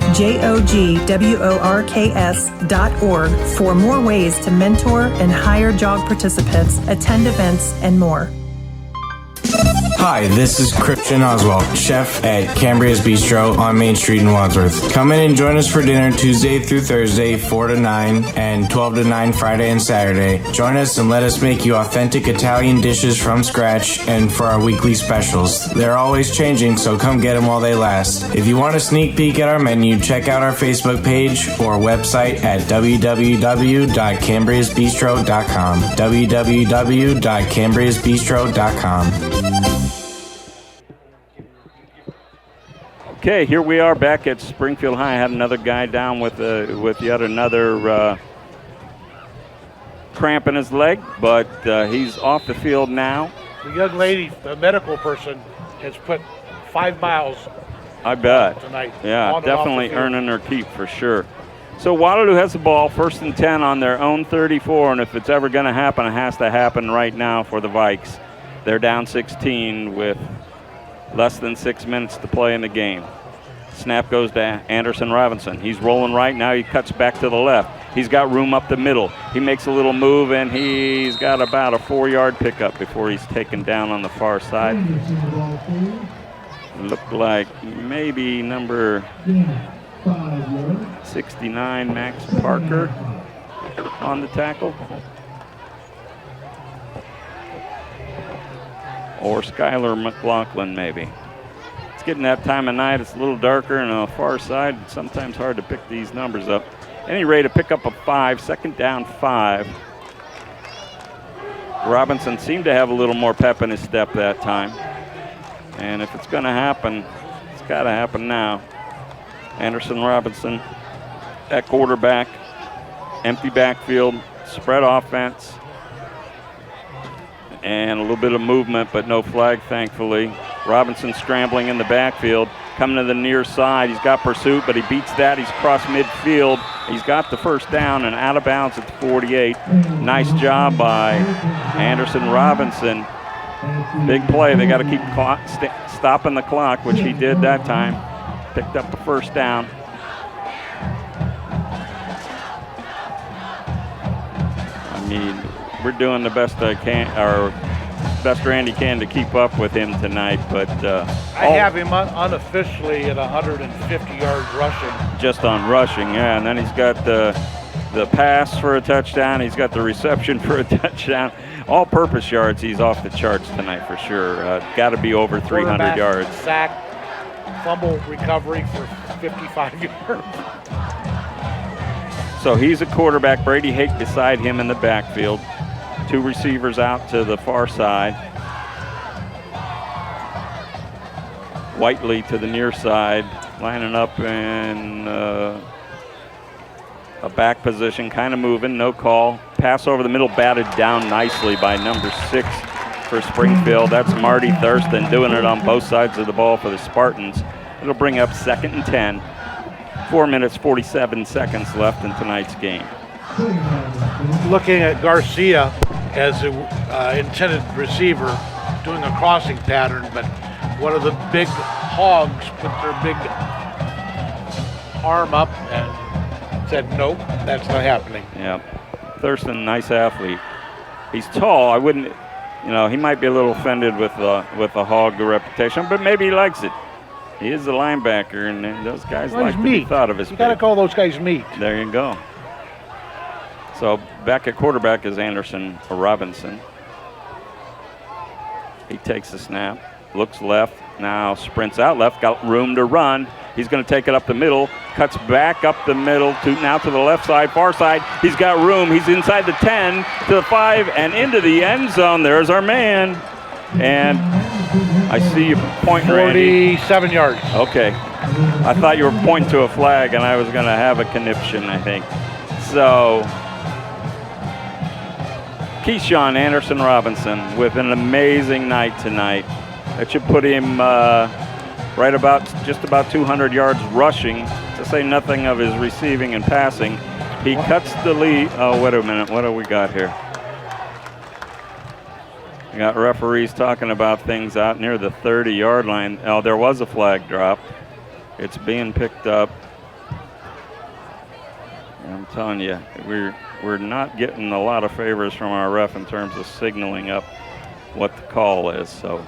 jogworks.org, for more ways to mentor and hire JOG participants, attend events, and more. Hi, this is Christian Oswald, chef at Cambria's Bistro on Main Street in Wadsworth. Come in and join us for dinner Tuesday through Thursday, 4 to 9, and 12 to 9 Friday and Saturday. Join us and let us make you authentic Italian dishes from scratch and for our weekly specials. They're always changing, so come get them while they last. If you want a sneak peek at our menu, check out our Facebook page or website at www.cambriasbistro.com. www.cambriasbistro.com. Okay, here we are back at Springfield High. I had another guy down with yet another cramp in his leg, but he's off the field now. The young lady, the medical person, has put 5 miles. I bet. Tonight. Yeah, definitely earning her keep for sure. So Waterloo has the ball, 1st and 10 on their own 34, and if it's ever going to happen, it has to happen right now for the Vikes. They're down 16 with less than 6 minutes to play in the game. Snap goes to Anderson Robinson. He's rolling right now. He cuts back to the left. He's got room up the middle. He makes a little move, and he's got about a 4-yard pickup before he's taken down on the far side. Looked like maybe number 69, Max Parker, on the tackle. Or Skylar McLaughlin, maybe. It's getting that time of night. It's a little darker, and on the far side, it's sometimes hard to pick these numbers up. Any rate, a pickup of 5, 2nd down 5. Robinson seemed to have a little more pep in his step that time. And if it's going to happen, it's got to happen now. Anderson Robinson at quarterback, empty backfield, spread offense, and a little bit of movement, but no flag, thankfully. Robinson scrambling in the backfield, coming to the near side. He's got pursuit, but he beats that. He's crossed midfield. He's got the 1st down and out of bounds at the 48. Nice job by Anderson Robinson. Big play. They got to keep stopping the clock, which he did that time. Picked up the 1st down. I mean, we're doing the best I can, or best Randy can, to keep up with him tonight. But I have him unofficially at 150 yards rushing. Just on rushing, yeah. And then he's got the pass for a touchdown. He's got the reception for a touchdown. All-purpose yards, he's off the charts tonight for sure. Got to be over 300 yards. Sack, fumble recovery for 55 yards. So he's a quarterback. Brady Hake beside him in the backfield. 2 receivers out to the far side. Whiteley to the near side, lining up in a back position, kind of moving, no call. Pass over the middle, batted down nicely by number 6 for Springfield. That's Marty Thurston doing it on both sides of the ball for the Spartans. It'll bring up 2nd and 10. 4 minutes, 47 seconds left in tonight's game. Looking at Garcia as an intended receiver, doing a crossing pattern, but one of the big hogs put their big arm up and said, nope, that's not happening. Yeah, Thurston, nice athlete. He's tall. I wouldn't, he might be a little offended with the hog reputation, but maybe he likes it. He is a linebacker, and those guys like to be thought of as You got to call those guys meat. There you go. So back at quarterback is Anderson Robinson. He takes the snap, looks left, now sprints out left, got room to run. He's going to take it up the middle, cuts back up the middle to the left side, far side. He's got room. He's inside the 10 to the 5 and into the end zone. There's our man. And I see you pointing, 47 yards. Okay. I thought you were pointing to a flag, and I was going to have a conniption, I think. So, Keyshawn Anderson Robinson with an amazing night tonight. That should put him right about just about 200 yards rushing, to say nothing of his receiving and passing. He cuts the lead. Oh, wait a minute. What do we got here? We got referees talking about things out near the 30-yard line. Oh, there was a flag drop. It's being picked up. I'm telling you, we're not getting a lot of favors from our ref in terms of signaling up what the call is. So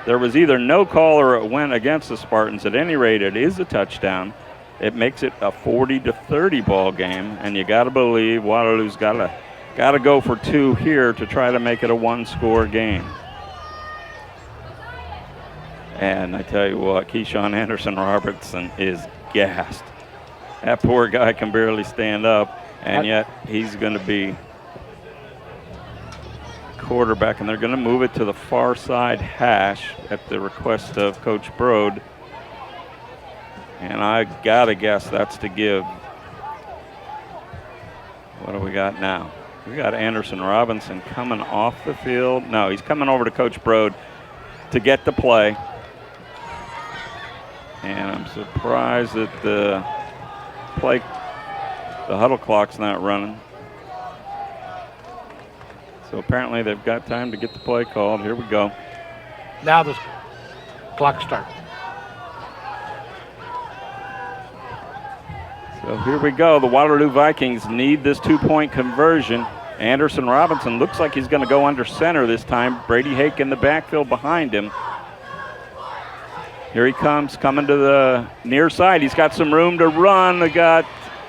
there was either no call or it went against the Spartans. At any rate, it is a touchdown. It makes it a 40-30 ball game, and you got to believe Waterloo's got to go for 2 here to try to make it a 1-score game. And I tell you what, Keyshawn Anderson Robertson is gassed. That poor guy can barely stand up, and yet he's going to be quarterback, and they're going to move it to the far side hash at the request of Coach Brode. And I got to guess that's to give. What do we got now? We got Anderson Robinson coming off the field. No, he's coming over to Coach Brode to get the play. And I'm surprised that the huddle clock's not running. So apparently they've got time to get the play called. Here we go. Now the clock starts. So here we go. The Waterloo Vikings need this 2-point conversion. Anderson Robinson looks like he's going to go under center this time. Brady Hake in the backfield behind him. Here he comes, coming to the near side. He's got some room to run.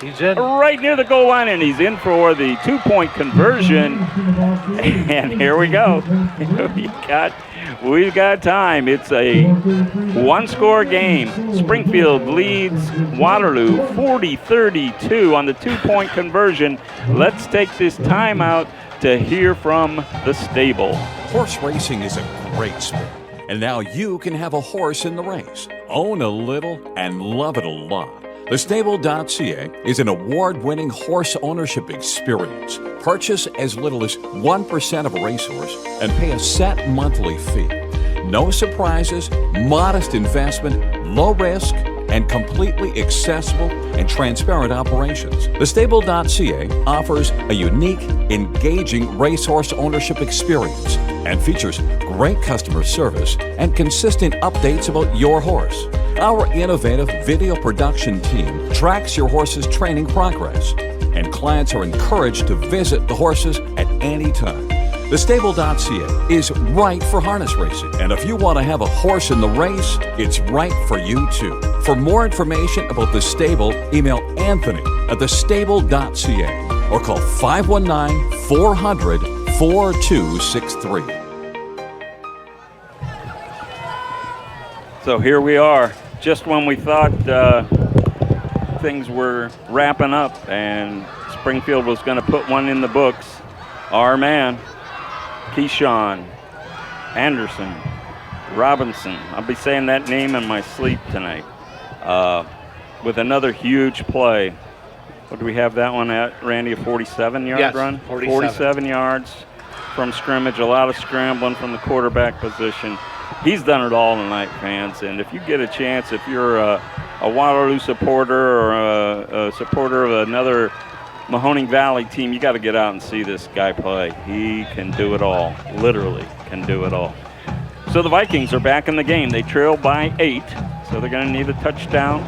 He's in right near the goal line, and he's in for the 2-point conversion. And here we go. We've got time. It's a one-score game. Springfield leads Waterloo 40-32 on the 2-point conversion. Let's take this timeout to hear from the stable. Horse racing is a great sport, and now you can have a horse in the race. Own a little and love it a lot. Thestable.ca is an award-winning horse ownership experience. Purchase as little as 1% of a racehorse and pay a set monthly fee. No surprises, modest investment, low risk, and completely accessible and transparent operations. Thestable.ca offers a unique, engaging racehorse ownership experience and features great customer service and consistent updates about your horse. Our innovative video production team tracks your horse's training progress, and clients are encouraged to visit the horses at any time. Thestable.ca is right for harness racing, and if you want to have a horse in the race, it's right for you too. For more information about The Stable, email Anthony at thestable.ca or call 519-400-4263. So here we are, just when we thought things were wrapping up and Springfield was going to put one in the books. Our man, Keyshawn Anderson Robinson, I'll be saying that name in my sleep tonight, with another huge play. What do we have that one at, Randy? A 47-yard run? 47 yards from scrimmage, a lot of scrambling from the quarterback position. He's done it all tonight, fans, and if you get a chance, if you're a Waterloo supporter or a supporter of another Mahoning Valley team, you got to get out and see this guy play. He can do it all, literally can do it all. So the Vikings are back in the game. They trail by 8, so they're going to need a touchdown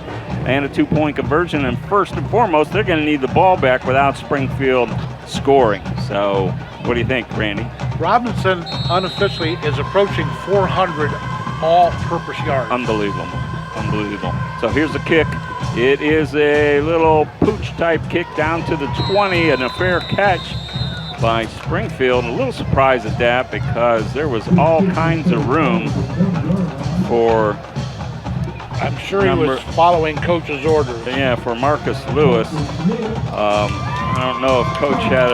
and a 2-point conversion, and first and foremost, they're going to need the ball back without Springfield scoring. So what do you think, Randy? Robinson unofficially is approaching 400 all-purpose yards. Unbelievable. So here's the kick. It is a little pooch-type kick down to the 20 and a fair catch by Springfield. A little surprised at that because there was all kinds of room for... I'm sure he was following Coach's orders. Yeah, for Marcus Lewis. I don't know if Coach had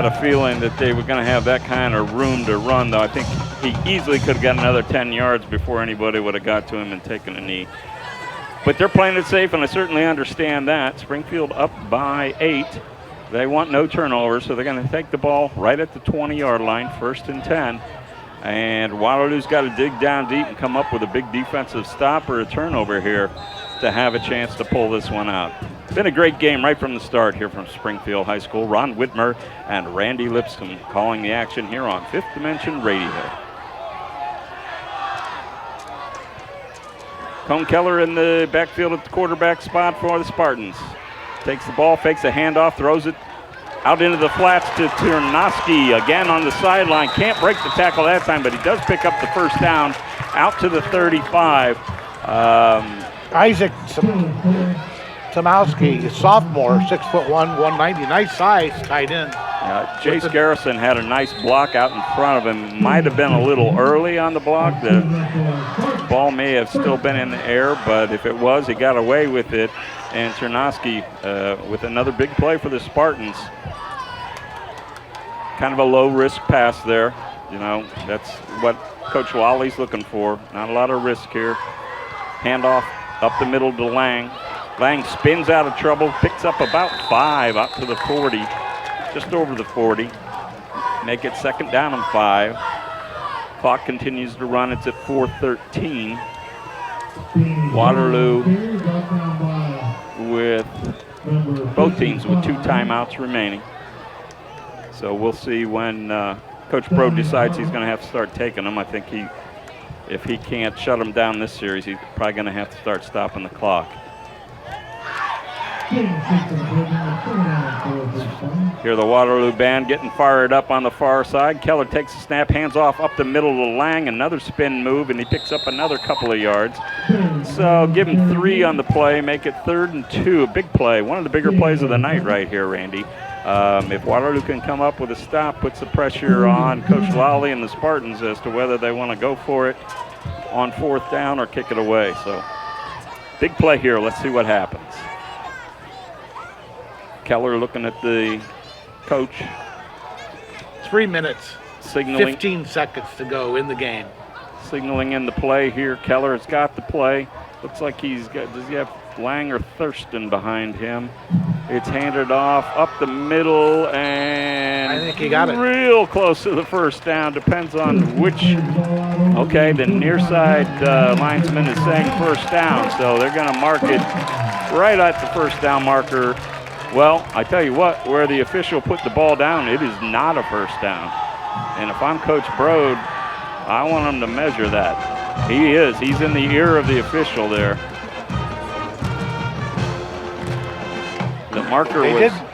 a feeling that they were going to have that kind of room to run, though. I think he easily could have got another 10 yards before anybody would have got to him and taken a knee. But they're playing it safe, and I certainly understand that. Springfield up by 8. They want no turnovers, so they're going to take the ball right at the 20-yard line, 1st and 10. And Waterloo's got to dig down deep and come up with a big defensive stop or a turnover here to have a chance to pull this one out. Been a great game right from the start here from Springfield High School. Ron Whitmer and Randy Lipscomb calling the action here on Fifth Dimension Radio. Cone Keller in the backfield at the quarterback spot for the Spartans. Takes the ball, fakes a handoff, throws it out into the flats to Ternosky again on the sideline. Can't break the tackle that time, but he does pick up the first down out to the 35. Isaac Tomowski, sophomore, 6'1", 190, nice size, tight end. Chase Garrison had a nice block out in front of him. Might have been a little early on the block. The ball may have still been in the air, but if it was, he got away with it. And Ternosky with another big play for the Spartans. Kind of a low-risk pass there. You know, that's what Coach Wally's looking for. Not a lot of risk here. Handoff Up the middle to Lang. Lang spins out of trouble, picks up about 5 up to the 40, just over the 40. Make it 2nd down and 5. Clock continues to run. It's at 4:13. Waterloo with both teams with 2 timeouts remaining. So we'll see when Coach Bro decides he's going to have to start taking them. I think if he can't shut them down this series, he's probably going to have to start stopping the clock. Here the Waterloo band getting fired up on the far side. Keller takes a snap, hands off up the middle to Lang, another spin move, and he picks up another couple of yards. So give him 3 on the play, make it 3rd and 2, a big play, one of the bigger plays of the night right here, Randy. If Waterloo can come up with a stop, puts the pressure on Coach Lally and the Spartans as to whether they want to go for it on 4th down or kick it away. So big play here, let's see what happens. Keller looking at the coach. 3 minutes, signaling 15 seconds to go in the game. Signaling in the play here. Keller has got the play. Looks like he's got, does he have Lang or Thurston behind him? It's handed off up the middle, and I think he got it. Real close to the 1st down. Depends on which. Okay, the near side linesman is saying 1st down, so they're going to mark it right at the 1st down marker. Well, I tell you what, where the official put the ball down, it is not a 1st down. And if I'm Coach Brode, I want him to measure that. He is. He's in the ear of the official there. The marker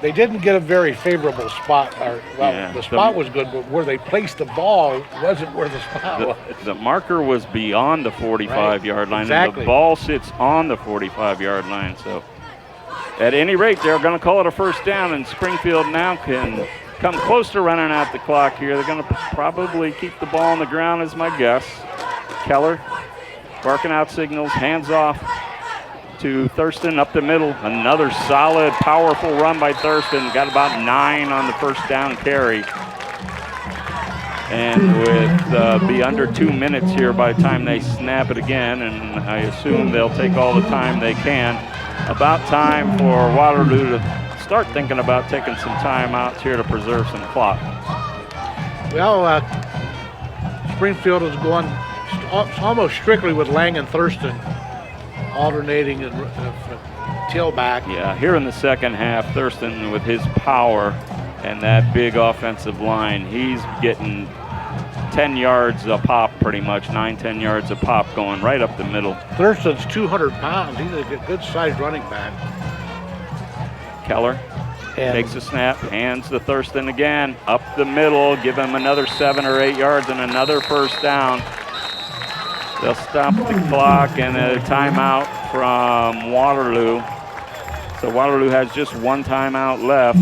they didn't get a very favorable spot. The spot was good, but where they placed the ball wasn't where the spot was. The marker was beyond the 45-yard line, and the ball sits on the 45-yard line. So at any rate, they're going to call it a 1st down, and Springfield now can come close to running out the clock here. They're going to probably keep the ball on the ground is my guess. Keller barking out signals, hands off to Thurston up the middle. Another solid, powerful run by Thurston. Got about 9 on the 1st down carry. And with be under 2 minutes here by the time they snap it again, and I assume they'll take all the time they can. About time for Waterloo to start thinking about taking some timeouts here to preserve some clock. Well, Springfield is going almost strictly with Lang and Thurston alternating and tailback. Yeah, here in the 2nd half, Thurston with his power and that big offensive line, he's getting 10 yards a pop pretty much, 9-10 yards a pop going right up the middle. Thurston's 200 pounds. He's a good-sized running back. Keller takes a snap, hands to Thurston again, up the middle, give him another 7 or 8 yards and another 1st down. They'll stop the clock and a timeout from Waterloo. So Waterloo has just 1 timeout left.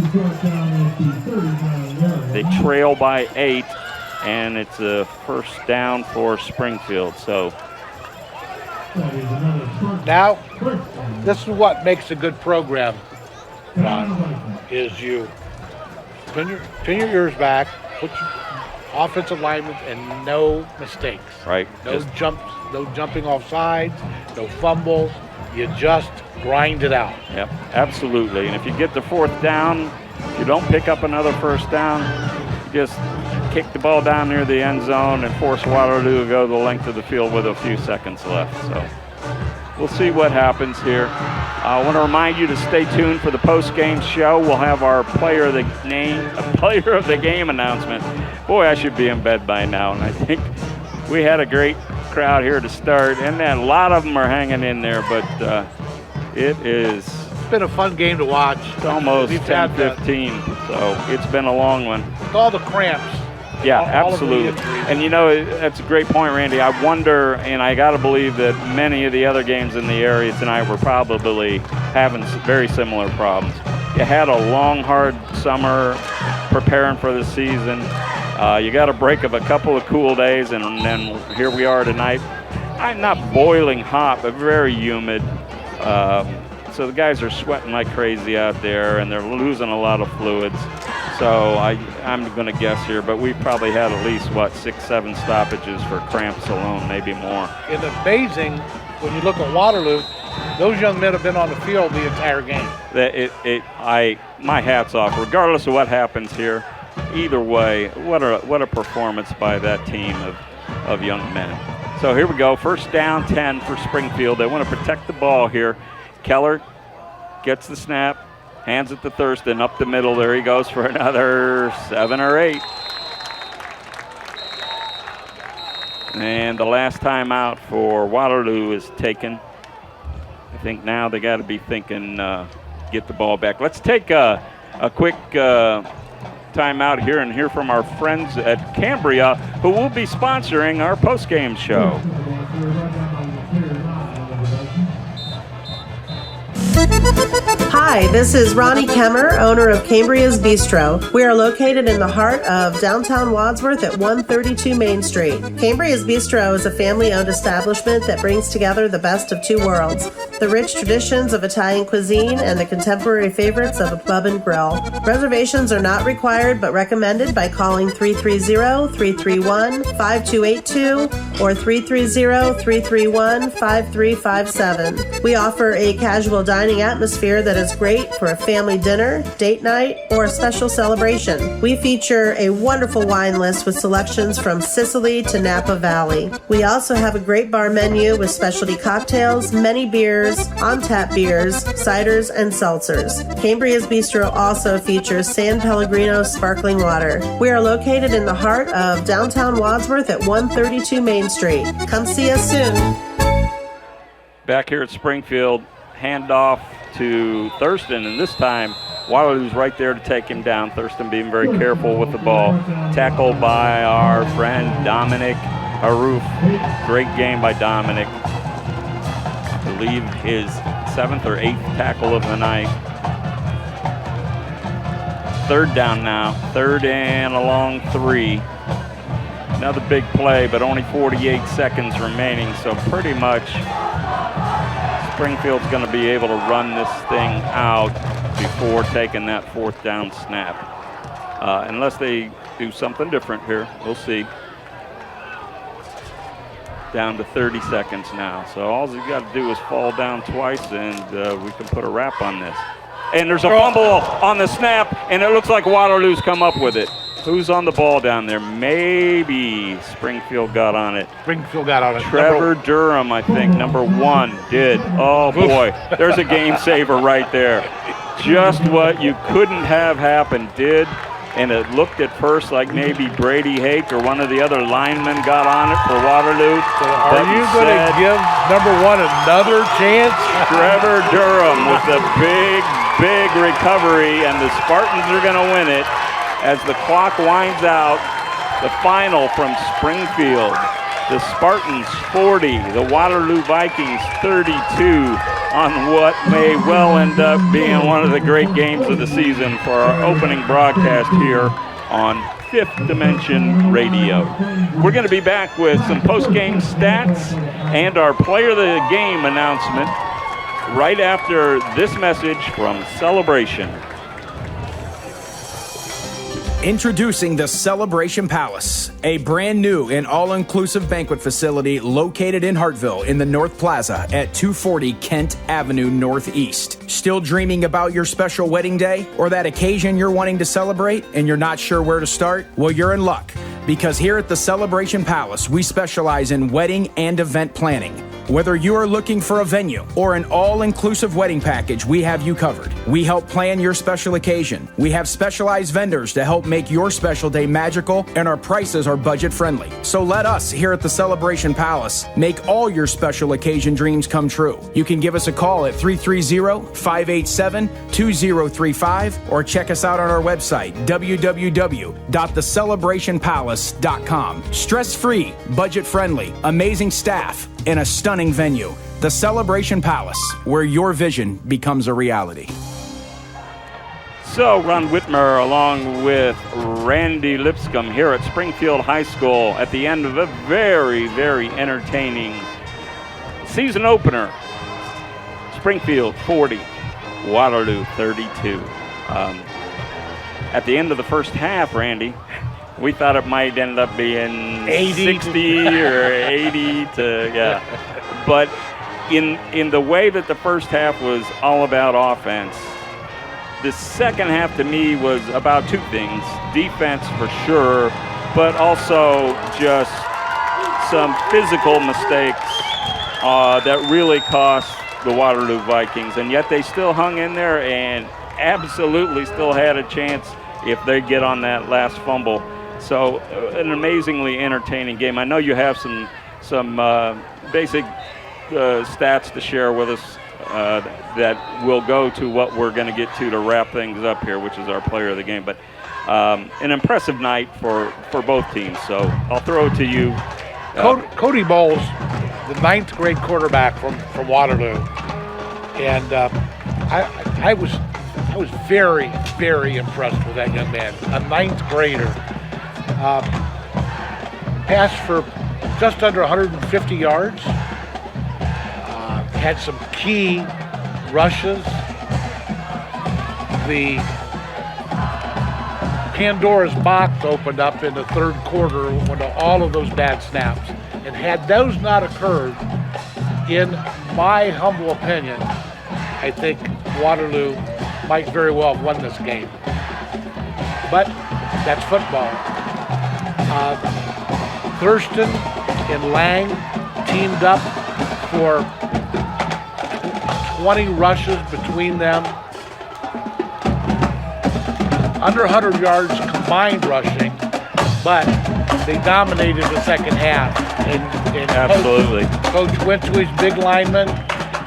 They trail by 8, and it's a 1st down for Springfield. So now, this is what makes a good program, Ron, is you pin your ears back, put your offensive linemen, and no mistakes. Right. No jumps, no jumping off sides, no fumbles. You just grind it out. Yep, absolutely. And if you get the 4th down, if you don't pick up another 1st down, you just kick the ball down near the end zone and force Waterloo to go the length of the field with a few seconds left. So we'll see what happens here. I want to remind you to stay tuned for the post-game show. We'll have our player of the game announcement. Boy, I should be in bed by now, and I think we had a great crowd here to start, and then a lot of them are hanging in there, but it's been a fun game to watch. It's almost 10:15, so it's been a long one. With all the cramps. Yeah, absolutely. And you know, that's a great point, Randy. I wonder, and I got to believe that many of the other games in the area tonight were probably having very similar problems. You had a long, hard summer preparing for the season. You got a break of a couple of cool days, and then here we are tonight. I'm not boiling hot, but very humid. So the guys are sweating like crazy out there, and they're losing a lot of fluids. So I'm going to guess here, but we probably had at least, 6-7 stoppages for cramps alone, maybe more. It's amazing when you look at Waterloo. Those young men have been on the field the entire game. My hat's off. Regardless of what happens here, either way, what a performance by that team of young men. So here we go. First down, 10 for Springfield. They want to protect the ball here. Keller gets the snap, hands it to Thurston up the middle. There he goes for another 7 or 8. And the last time out for Waterloo is taken. I think now they got to be thinking get the ball back. Let's take a quick time out here and hear from our friends at Cambria, who will be sponsoring our post-game show. Hi, this is Ronnie Kemmer, owner of Cambria's Bistro. We are located in the heart of downtown Wadsworth at 132 Main Street. Cambria's Bistro is a family-owned establishment that brings together the best of two worlds, the rich traditions of Italian cuisine and the contemporary favorites of a pub and grill. Reservations are not required but recommended by calling 330-331-5282 or 330-331-5357. We offer a casual dining atmosphere that is great for a family dinner, date night, or a special celebration. We feature a wonderful wine list with selections from Sicily to Napa Valley. We also have a great bar menu with specialty cocktails, many beers, on-tap beers, ciders, and seltzers. Cambria's Bistro also features San Pellegrino sparkling water. We are located in the heart of downtown Wadsworth at 132 Main Street. Come see us soon. Back here at Springfield, handoff to Thurston, and this time Waterloo's right there to take him down. Thurston being very careful with the ball. Tackled by our friend Dominic Haroof. Great game by Dominic. I believe his 7th or 8th tackle of the night. Third down now. 3rd and a long 3. Another big play, but only 48 seconds remaining, so pretty much Springfield's going to be able to run this thing out before taking that 4th down snap. Unless they do something different here. We'll see. Down to 30 seconds now. So all you got to do is fall down twice, and we can put a wrap on this. And there's a fumble on the snap, and it looks like Waterloo's come up with it. Who's on the ball down there? Maybe Springfield got on it. Springfield got on it. Trevor Durham, I think, number 1 did. Oh, boy. There's a game saver right there. Just what you couldn't have happened did. And it looked at first like maybe Brady Hake or one of the other linemen got on it for Waterloo. So are you going to give number 1 another chance? Trevor Durham with a big recovery, and the Spartans are going to win it. As the clock winds out, the final from Springfield. The Spartans 40, the Waterloo Vikings 32 on what may well end up being one of the great games of the season for our opening broadcast here on Fifth Dimension Radio. We're going to be back with some post-game stats and our Player of the Game announcement right after this message from Celebration. Introducing the Celebration Palace, a brand new and all-inclusive banquet facility located in Hartville in the North Plaza at 240 Kent Avenue Northeast. Still dreaming about your special wedding day or that occasion you're wanting to celebrate and you're not sure where to start? Well, you're in luck, because here at the Celebration Palace, we specialize in wedding and event planning. Whether you are looking for a venue or an all-inclusive wedding package, we have you covered. We help plan your special occasion. We have specialized vendors to help make your special day magical, and our prices are budget-friendly. So let us here at the Celebration Palace make all your special occasion dreams come true. You can give us a call at 330-587-2035 or check us out on our website, www.thecelebrationpalace.com. Stress-free, budget-friendly, amazing staff, and a stunning venue. The Celebration Palace, where your vision becomes a reality. So Ron Whitmer along with Randy Lipscomb here at Springfield High School at the end of a very entertaining season opener. Springfield 40, Waterloo 32. At the end of the first half, Randy, we thought it might end up being 80 60 or 80 to, yeah. But in the way that the first half was all about offense, the second half to me was about two things. Defense for sure, but also just some physical mistakes that really cost the Waterloo Vikings. And yet they still hung in there and absolutely still had a chance if they get on that last fumble. So an amazingly entertaining game. I know you have some basic stats to share with us that will go to what we're going to get to wrap things up here, which is our player of the game. But an impressive night for both teams. So I'll throw it to you. Cody Bowles, the 9th grade quarterback from Waterloo, and I was very, very impressed with that young man. A 9th grader, passed for just under 150 yards. Had some key rushes. The Pandora's box opened up in the third quarter when all of those bad snaps. And had those not occurred, in my humble opinion, I think Waterloo might very well have won this game. But that's football. Thurston and Lang teamed up for 20 rushes between them. Under 100 yards combined rushing, but they dominated the second half. And absolutely. Coach went to his big linemen,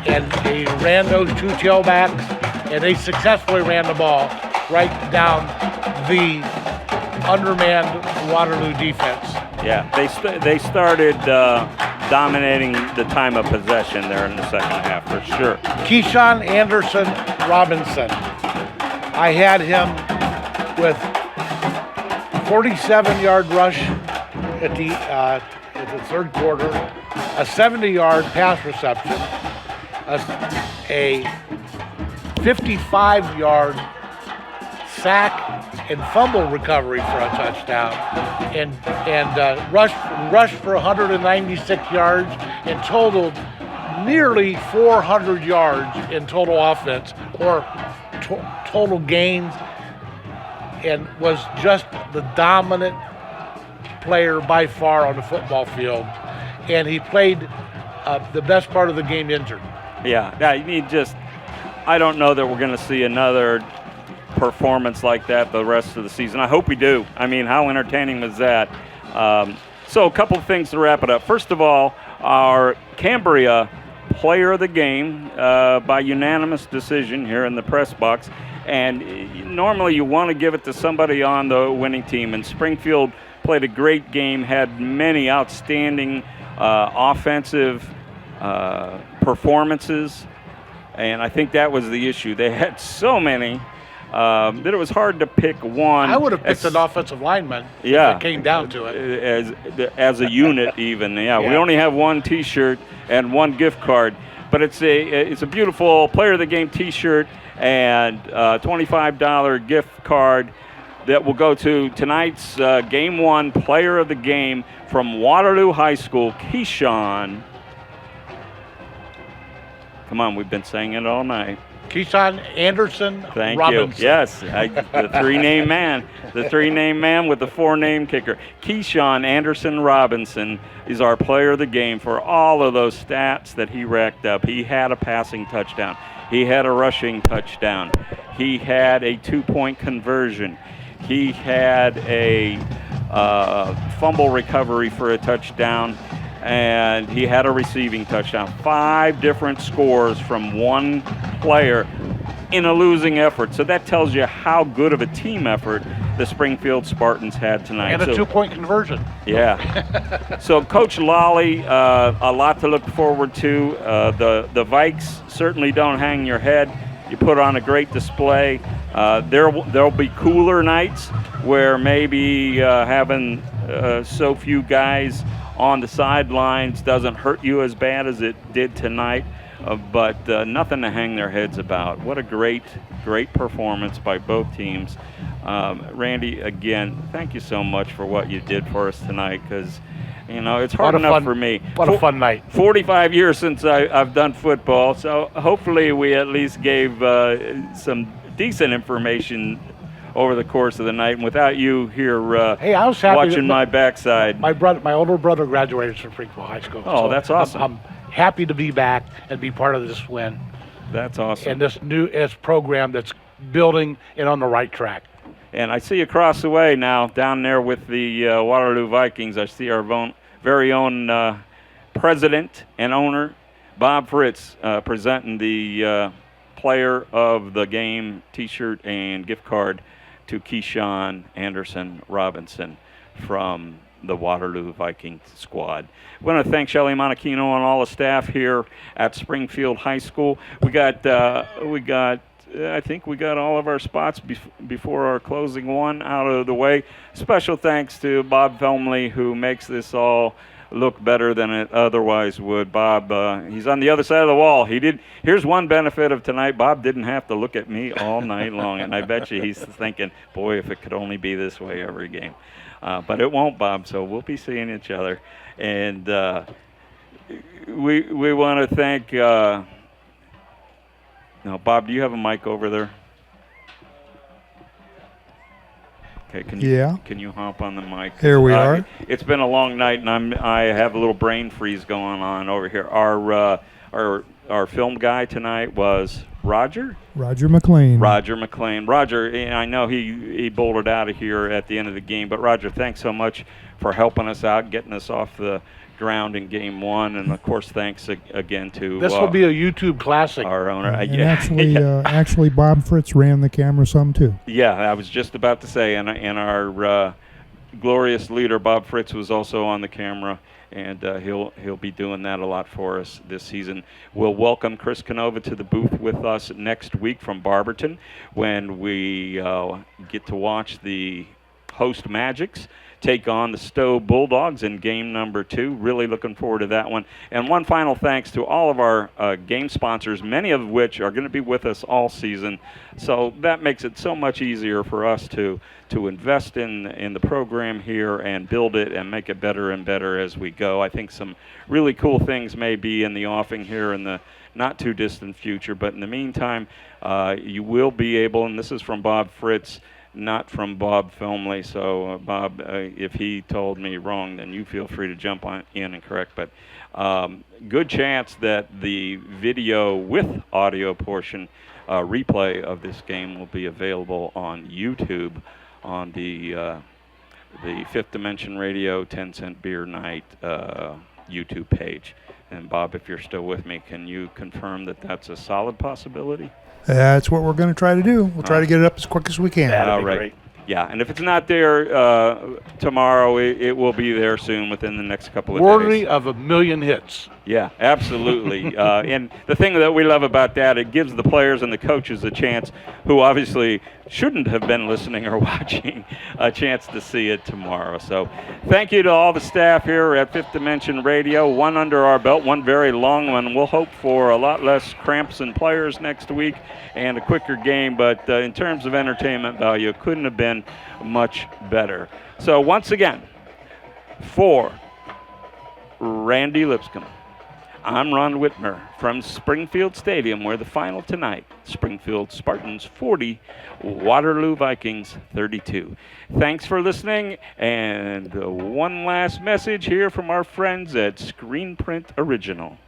and they ran those two tailbacks, and they successfully ran the ball right down the undermanned Waterloo defense. Yeah, they started dominating the time of possession there in the second half for sure. Keyshawn Anderson Robinson, I had him with 47-yard rush at the third quarter, a 70-yard pass reception, a 55-yard sack and fumble recovery for a touchdown, and rushed for 196 yards and totaled nearly 400 yards in total offense or total gains, and was just the dominant player by far on the football field. And he played the best part of the game injured. Yeah, I don't know that we're going to see another performance like that the rest of the season. I hope we do. I mean, how entertaining was that? So a couple of things to wrap it up. First of all, our Cambria player of the game by unanimous decision here in the press box. And normally you want to give it to somebody on the winning team. And Springfield played a great game, had many outstanding offensive performances. And I think that was the issue. They had so many that it was hard to pick one. I would have picked an offensive lineman if it came down to it. As a unit even. Yeah, we only have one T-shirt and one gift card. But it's a beautiful player of the game T-shirt and $25 gift card that will go to tonight's Game 1 player of the game from Waterloo High School, Keyshawn. Come on, we've been saying it all night. Keyshawn Anderson Thank Robinson. you. Yes, the three-name man. The three-name man with the four-name kicker. Keyshawn Anderson Robinson is our player of the game for all of those stats that he racked up. He had a passing touchdown. He had a rushing touchdown. He had a 2-point conversion. He had a fumble recovery for a touchdown, and he had a receiving touchdown. 5 different scores from one player in a losing effort. So that tells you how good of a team effort the Springfield Spartans had tonight. And a 2-point conversion. Yeah. So Coach Lawley, a lot to look forward to. The Vikes certainly don't hang your head. You put on a great display. There'll be cooler nights where maybe having so few guys on the sidelines doesn't hurt you as bad as it did tonight. But nothing to hang their heads about. What a great performance by both teams. Randy, again, thank you so much for what you did for us tonight, because It's hard enough for me. What a fun night. 45 years since I've done football, so hopefully we at least gave some decent information over the course of the night. And without you here I was happy watching my backside. My older brother graduated from Springfield High School. Oh, so that's awesome. I'm happy to be back and be part of this win. That's awesome. And this program that's building and on the right track. And I see across the way now, down there with the Waterloo Vikings, I see our very own president and owner, Bob Fritz, presenting the player of the game T-shirt and gift card to Keyshawn Anderson Robinson from the Waterloo Viking squad. I want to thank Shelly Monachino and all the staff here at Springfield High School. I think we got all of our spots before our closing one out of the way. Special thanks to Bob Felmley, who makes this all look better than it otherwise would. Bob, he's on the other side of the wall. Here's one benefit of tonight. Bob didn't have to look at me all night long, and I bet you he's thinking, boy, if it could only be this way every game. But it won't, Bob, so we'll be seeing each other. And we want to thank now, Bob, do you have a mic over there? Okay, can you hop on the mic? Here we are. It's been a long night, and I have a little brain freeze going on over here. Our film guy tonight was Roger McLean. Roger, I know he bolted out of here at the end of the game, but Roger, thanks so much for helping us out, getting us off the ground in game one, and of course thanks again to this will be a YouTube classic. Our owner. Actually Bob Fritz ran the camera some too. Yeah, I was just about to say, and our glorious leader Bob Fritz was also on the camera, and he'll be doing that a lot for us this season. We'll welcome Chris Canova to the booth with us next week from Barberton when we get to watch the host Magics take on the Stowe Bulldogs in game number 2. Really looking forward to that one. And one final thanks to all of our game sponsors, many of which are going to be with us all season. So that makes it so much easier for us to invest in the program here and build it and make it better and better as we go. I think some really cool things may be in the offing here in the not too distant future. But in the meantime, you will be able, and this is from Bob Fritz, not from Bob Felmley. So, Bob, if he told me wrong, then you feel free to jump in and correct. But good chance that the video with audio portion replay of this game will be available on YouTube on the Fifth Dimension Radio 10 Cent Beer Night YouTube page. And, Bob, if you're still with me, can you confirm that that's a solid possibility? That's what we're going to try to do. We'll try to get it up as quick as we can. That'll be great. Yeah, and if it's not there tomorrow, it will be there soon within the next couple of days. Worthy of a million hits. Yeah, absolutely. And the thing that we love about that, it gives the players and the coaches a chance, who obviously shouldn't have been listening or watching, a chance to see it tomorrow. So thank you to all the staff here at Fifth Dimension Radio. One under our belt, one very long one. We'll hope for a lot less cramps in players next week and a quicker game. But in terms of entertainment value, it couldn't have been much better. So once again, for Randy Lipscomb, I'm Ron Whitmer from Springfield Stadium, where the final tonight, Springfield Spartans 40, Waterloo Vikings 32. Thanks for listening, and one last message here from our friends at Screen Print Original.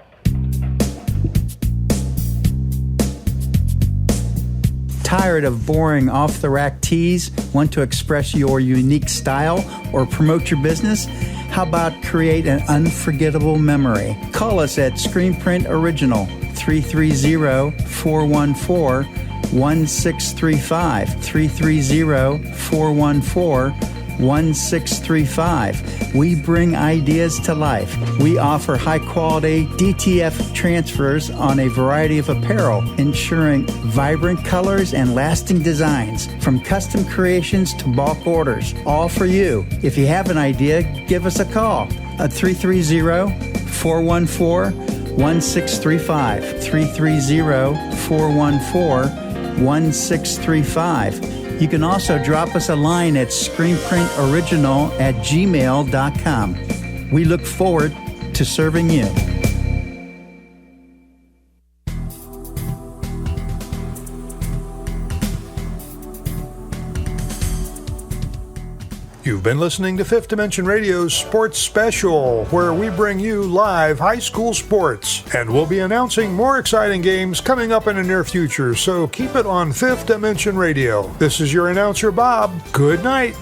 Tired of boring off-the-rack tees? Want to express your unique style or promote your business? How about create an unforgettable memory? Call us at Screen Print Original, 330-414-1635, 330-414-1635. We bring ideas to life. We offer high-quality DTF transfers on a variety of apparel, ensuring vibrant colors and lasting designs, from custom creations to bulk orders, all for you. If you have an idea, give us a call at 330-414-1635, 330-414-1635. You can also drop us a line at screenprintoriginal@gmail.com. We look forward to serving you. You've been listening to Fifth Dimension Radio's Sports Special, where we bring you live high school sports. And we'll be announcing more exciting games coming up in the near future, so keep it on Fifth Dimension Radio. This is your announcer, Bob. Good night.